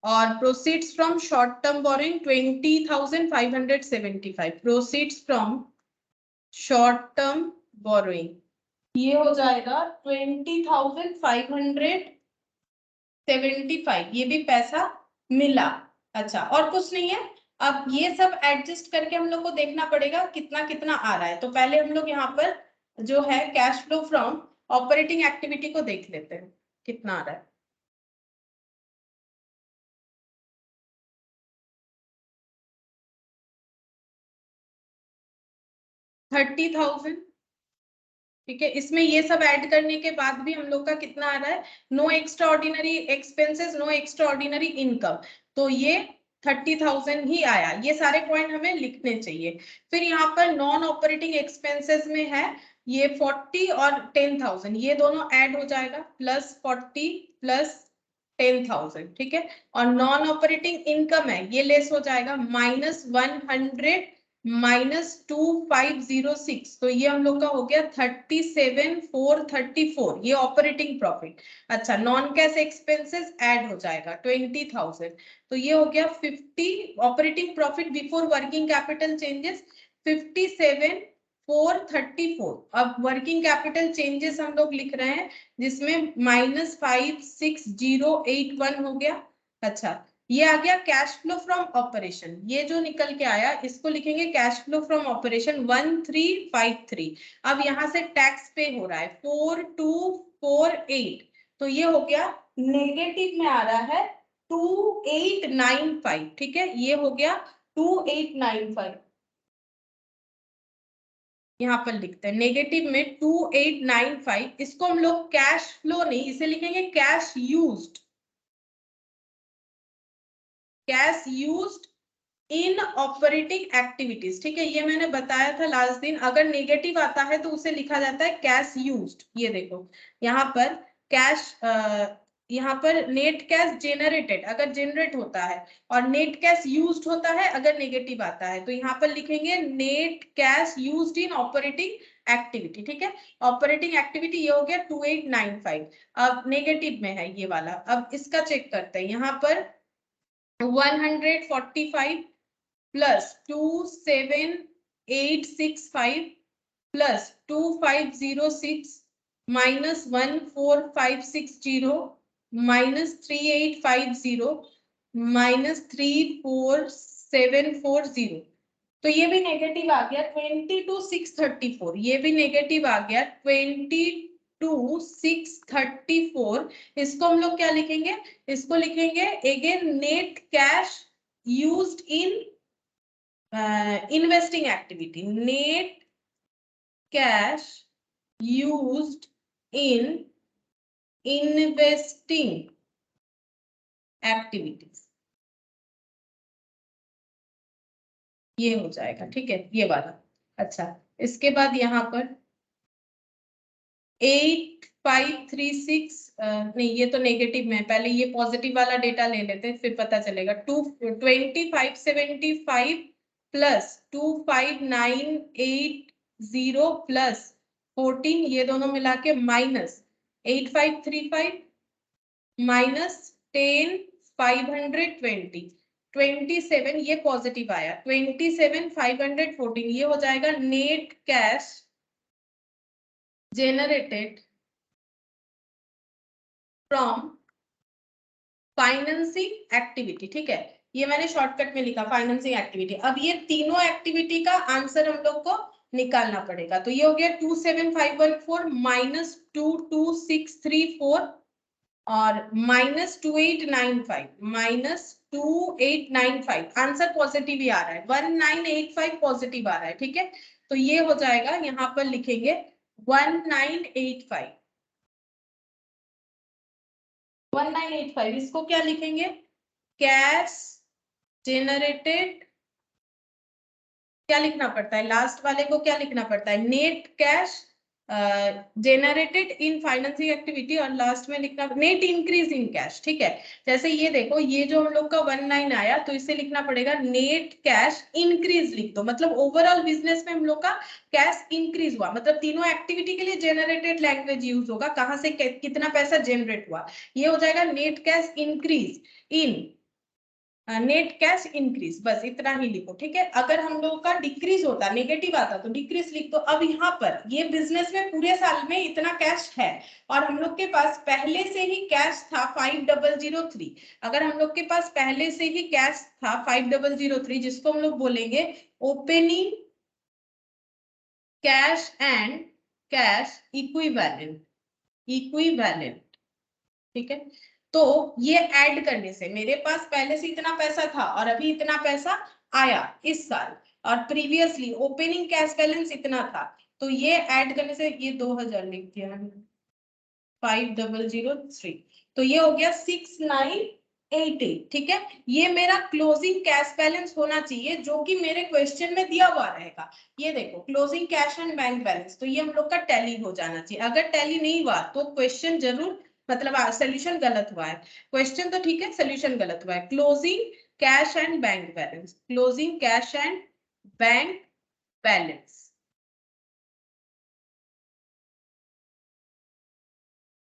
और proceeds from short term borrowing 20,575, proceeds from short term borrowing, ये हो जाएगा 20,575, ये भी पैसा मिला। अच्छा, और कुछ नहीं है। अब ये सब एडजस्ट करके हम लोग को देखना पड़ेगा कितना कितना आ रहा है। तो पहले हम लोग यहाँ पर जो है cash flow from operating activity को देख लेते हैं कितना आ रहा है। 30,000, ठीक है। इसमें ये सब ऐड करने के बाद भी हम लोग का कितना आ रहा है? No extra ordinary expenses, no extra ordinary income, तो ये 30,000 ही आया। ये सारे पॉइंट हमें लिखने चाहिए। फिर यहाँ पर नॉन ऑपरेटिंग एक्सपेंसेस में है ये 40 और 10,000 ये दोनों ऐड हो जाएगा, प्लस 40 प्लस 10,000, ठीक है। और नॉन ऑपरेटिंग इनकम है, ये लेस हो जाएगा, -100 -2506, तो ये हम लोग का हो गया 37,434, ये ऑपरेटिंग प्रॉफिट। अच्छा, नॉन कैश एक्सपेंसेस ऐड हो जाएगा 20,000, तो ये हो गया 50, operating profit before working capital changes 57,434। अब वर्किंग कैपिटल चेंजेस हम लोग लिख रहे हैं, जिसमें -56081 हो गया। अच्छा, ये आ गया कैश फ्लो फ्रॉम ऑपरेशन, ये जो निकल के आया इसको लिखेंगे कैश फ्लो फ्रॉम ऑपरेशन 1353। अब यहाँ से टैक्स पे हो रहा है 4248, तो ये हो गया नेगेटिव में आ रहा है 2895, ठीक है, ये हो गया 2895। यहाँ पर लिखते हैं नेगेटिव में 2895, इसको हम लोग कैश फ्लो नहीं, इसे लिखेंगे cash used, cash used in operating activities, ठीक है। ये मैंने बताया था लास्ट दिन, अगर नेगेटिव आता है तो उसे लिखा जाता है कैश यूज्ड। ये देखो यहाँ पर कैश, यहाँ पर नेट कैश जेनरेटेड अगर जनरेट होता है, और नेट कैश यूज्ड होता है अगर नेगेटिव आता है, तो यहाँ पर लिखेंगे net cash used in operating activity, ठीक है। ऑपरेटिंग एक्टिविटी ये हो गया 2895, अब नेगेटिव में है ये वाला। अब इसका चेक करते हैं, यहाँ पर 145 plus 27865 plus 2506 minus 14560 minus 3850 minus 34740, तो ये भी नेगेटिव आ गया 22,634, ये भी नेगेटिव आ गया 22,634। इसको हम लोग क्या लिखेंगे, इसको लिखेंगे again net cash used in investing activity, net cash used in investing activities, ये हो जाएगा, ठीक है, ये वाला। अच्छा, इसके बाद यहाँ पर 8536, नहीं ये तो नेगेटिव में, पहले ये पॉजिटिव वाला डेटा ले लेते हैं फिर पता चलेगा। 2575 प्लस 25980 प्लस 14, ये दोनों मिला के माइनस 8535 माइनस 10,520 27, ये पॉजिटिव आया 27,514, ये हो जाएगा net cash generated from financing activity, ठीक है। ये मैंने शॉर्टकट में लिखा फाइनेंसिंग एक्टिविटी। अब ये तीनों एक्टिविटी का आंसर हम लोग को निकालना पड़ेगा, तो ये हो गया 27,514 माइनस 22,634 और माइनस 2895 माइनस 2895, आंसर पॉजिटिव ही आ रहा है, 1985 पॉजिटिव आ रहा है, ठीक है। तो ये हो जाएगा, यहाँ पर लिखेंगे 1985, 1985, इसको क्या लिखेंगे, कैश जेनरेटेड, क्या लिखना पड़ता है लास्ट वाले को, क्या लिखना पड़ता है, नेट कैश जेनरेटेड इन फाइनेंसिंग एक्टिविटी, और लास्ट में लिखना नेट इंक्रीज इन कैश, ठीक है। जैसे ये देखो, ये जो हम लोग का 19 आया, तो इसे लिखना पड़ेगा नेट कैश इंक्रीज लिख दो, मतलब ओवरऑल बिजनेस में हम लोग का कैश इंक्रीज हुआ, मतलब तीनों एक्टिविटी के लिए जेनरेटेड लैंग्वेज यूज होगा, कहां से कितना पैसा जनरेट हुआ, ये हो जाएगा net cash increase in net cash increase, बस इतना ही लिखो, ठीक है। अगर हम लोगों का डिक्रीज होता, नेगेटिव आता, तो डिक्रीज लिख दो। अब यहाँ पर ये बिजनेस में पूरे साल में इतना कैश है, और हम लोग के पास पहले से ही कैश था 5003, अगर हम लोग के पास पहले से ही कैश था 5003, जिसको हम लोग बोलेंगे opening cash and cash equivalent, ठीक है। तो ये ऐड करने से मेरे पास पहले से इतना पैसा था और अभी इतना पैसा आया इस साल, और प्रीवियसली ओपनिंग कैश बैलेंस इतना था, तो ये ऐड करने से, ये 2000 लिख दिया 5003, तो ये हो गया 69 80, ठीक है। ये मेरा क्लोजिंग कैश बैलेंस होना चाहिए जो कि मेरे क्वेश्चन में दिया हुआ रहेगा। ये देखो closing cash and bank balance, तो ये हम लोग का टैली हो जाना चाहिए। अगर टैली नहीं हुआ तो क्वेश्चन जरूर मतलब सोल्यूशन गलत हुआ है। क्वेश्चन तो ठीक है, सोल्यूशन गलत हुआ है। Closing cash and bank balance, closing cash and bank balance,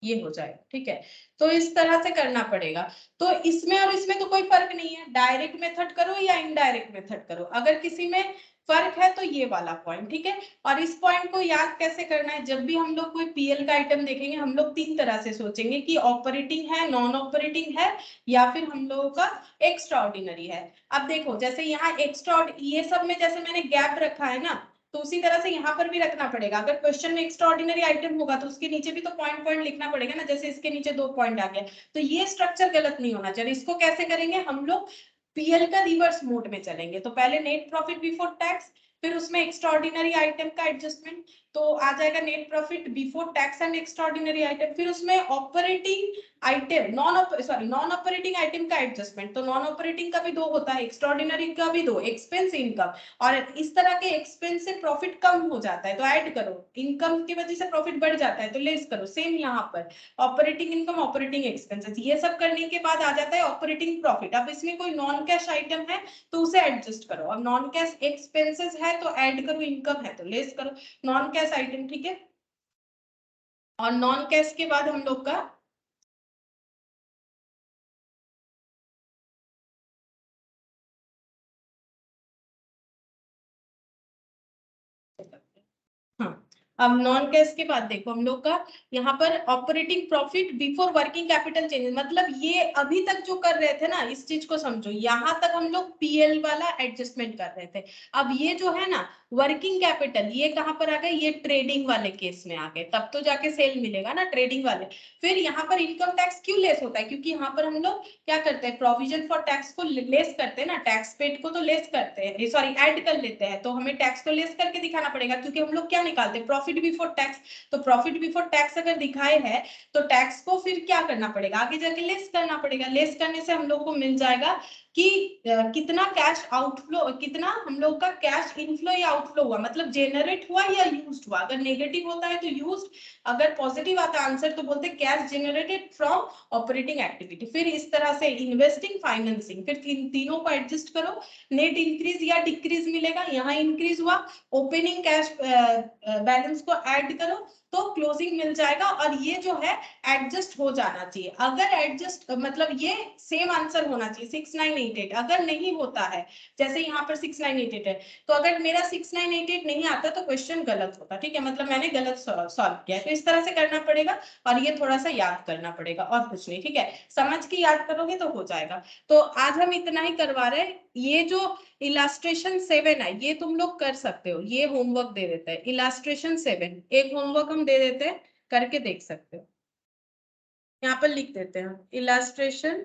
ये हो जाएगा, ठीक है। तो इस तरह से करना पड़ेगा। तो इसमें और इसमें तो कोई फर्क नहीं है, डायरेक्ट मेथड करो या इनडायरेक्ट मेथड करो। अगर किसी में फर्क है तो ये वाला पॉइंट, ठीक है। और इस पॉइंट को याद कैसे करना है, जब भी हम लोग कोई पीएल का आइटम देखेंगे हम लोग तीन तरह से सोचेंगे कि ऑपरेटिंग है, नॉन ऑपरेटिंग है, या फिर हम लोगों का एक्स्ट्रा ऑर्डिनरी है। अब देखो जैसे यहाँ एक्स्ट्रा, ये सब में जैसे मैंने गैप रखा है ना, तो उसी तरह से यहाँ पर भी रखना पड़ेगा। अगर क्वेश्चन में एक्स्ट्रा ऑर्डिनरी आइटम होगा तो उसके नीचे भी तो पॉइंट पॉइंट लिखना पड़ेगा ना, जैसे इसके नीचे 2 पॉइंट आ गया, तो ये स्ट्रक्चर गलत नहीं होना चाहिए। इसको कैसे करेंगे हम लोग, पीएल का रिवर्स मोड में चलेंगे। तो पहले नेट प्रॉफिट बिफोर टैक्स, फिर उसमें एक्स्ट्रा ऑर्डिनरी आइटम का एडजस्टमेंट, तो आ जाएगा net profit before tax and extra ordinary item, फिर उसमें operating item non operating item का एडजस्टमेंट। तो नॉन ऑपरेटिंग का भी 2 होता है, एक्स्ट्रा ऑर्डिनरी का भी 2, एक्सपेंस इनकम। और इस तरह के एक्सपेंस से प्रॉफिट कम हो जाता है तो ऐड करो, इनकम की वजह से प्रॉफिट बढ़ जाता है तो लेस करो। सेम यहाँ पर ऑपरेटिंग इनकम, ऑपरेटिंग एक्सपेंसेस, ये सब करने के बाद आ जाता है ऑपरेटिंग प्रॉफिट। अब इसमें कोई नॉन कैश आइटम है तो उसे एडजस्ट करो। अब नॉन कैश एक्सपेंसेस है तो ऐड करो, इनकम है तो लेस करो, नॉन कैश आइटम, ठीक है। और नॉन कैश के बाद हम लोग का हाँ, अब नॉन कैश के बाद देखो हम लोग का यहाँ पर operating profit before working capital changes, मतलब ये अभी तक जो कर रहे थे ना, इस चीज को समझो, यहाँ तक हम लोग पीएल वाला एडजस्टमेंट कर रहे थे। अब ये जो है ना वर्किंग कैपिटल, ये कहाँ पर आ गए, ये ट्रेडिंग वाले केस में आ गए, तब तो जाके सेल मिलेगा ना ट्रेडिंग वाले। फिर यहाँ पर इनकम टैक्स क्यों लेस होता है, क्योंकि यहाँ पर हम लोग क्या करते हैं, प्रोविजन फॉर टैक्स को लेस करते हैं ना, टैक्स पेड को तो लेस करते हैं, सॉरी ऐड कर लेते हैं, तो हमें टैक्स को लेस करके दिखाना पड़ेगा, क्योंकि हम लोग क्या निकालते हैं, प्रॉफिट बिफोर टैक्स। तो प्रॉफिट बिफोर टैक्स अगर दिखाए है तो टैक्स को फिर क्या करना पड़ेगा, आगे जाके लेस करना पड़ेगा। लेस करने से हम लोग को मिल जाएगा कि कितना कैश आउटफ्लो, कितना हम लोग का कैश इनफ्लो या आउटफ्लो हुआ, मतलब जेनरेट हुआ या यूज्ड हुआ। अगर नेगेटिव होता है तो यूज्ड, अगर पॉजिटिव आता है आंसर तो बोलते cash generated from operating activity. फिर इस तरह से इन्वेस्टिंग, फाइनेंसिंग, फिर तीनों को एडजस्ट करो, नेट इंक्रीज या डिक्रीज मिलेगा, यहाँ इंक्रीज हुआ, ओपनिंग कैश बैलेंस को ऐड करो तो क्लोजिंग मिल जाएगा। और ये जो है एडजस्ट हो जाना चाहिए, अगर एडजस्ट मतलब ये सेम आंसर होना चाहिए 6988। अगर नहीं होता है, जैसे यहाँ पर 6988 है, तो अगर मेरा 6988 नहीं आता तो क्वेश्चन गलत होता, ठीक है, मतलब मैंने गलत सॉल्व किया। तो इस तरह से करना पड़ेगा और ये थोड़ा सा याद करना पड़ेगा और कुछ नहीं, ठीक है, समझ के याद करोगे तो हो जाएगा। तो आज हम इतना ही करवा रहे हैं। ये जो इलास्ट्रेशन 7 है ये तुम लोग कर सकते हो, ये होमवर्क दे देते हैं, इलास्ट्रेशन 7 एक होमवर्क हम दे देते हैं, करके देख सकते हो। यहाँ पर लिख देते हैं इलास्ट्रेशन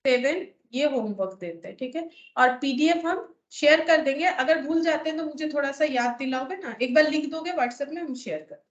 7, ये होमवर्क देते हैं, ठीक है। और पीडीएफ हम शेयर कर देंगे, अगर भूल जाते हैं तो मुझे थोड़ा सा याद दिलाओगे ना, एक बार लिख दोगे व्हाट्सएप में, हम शेयर कर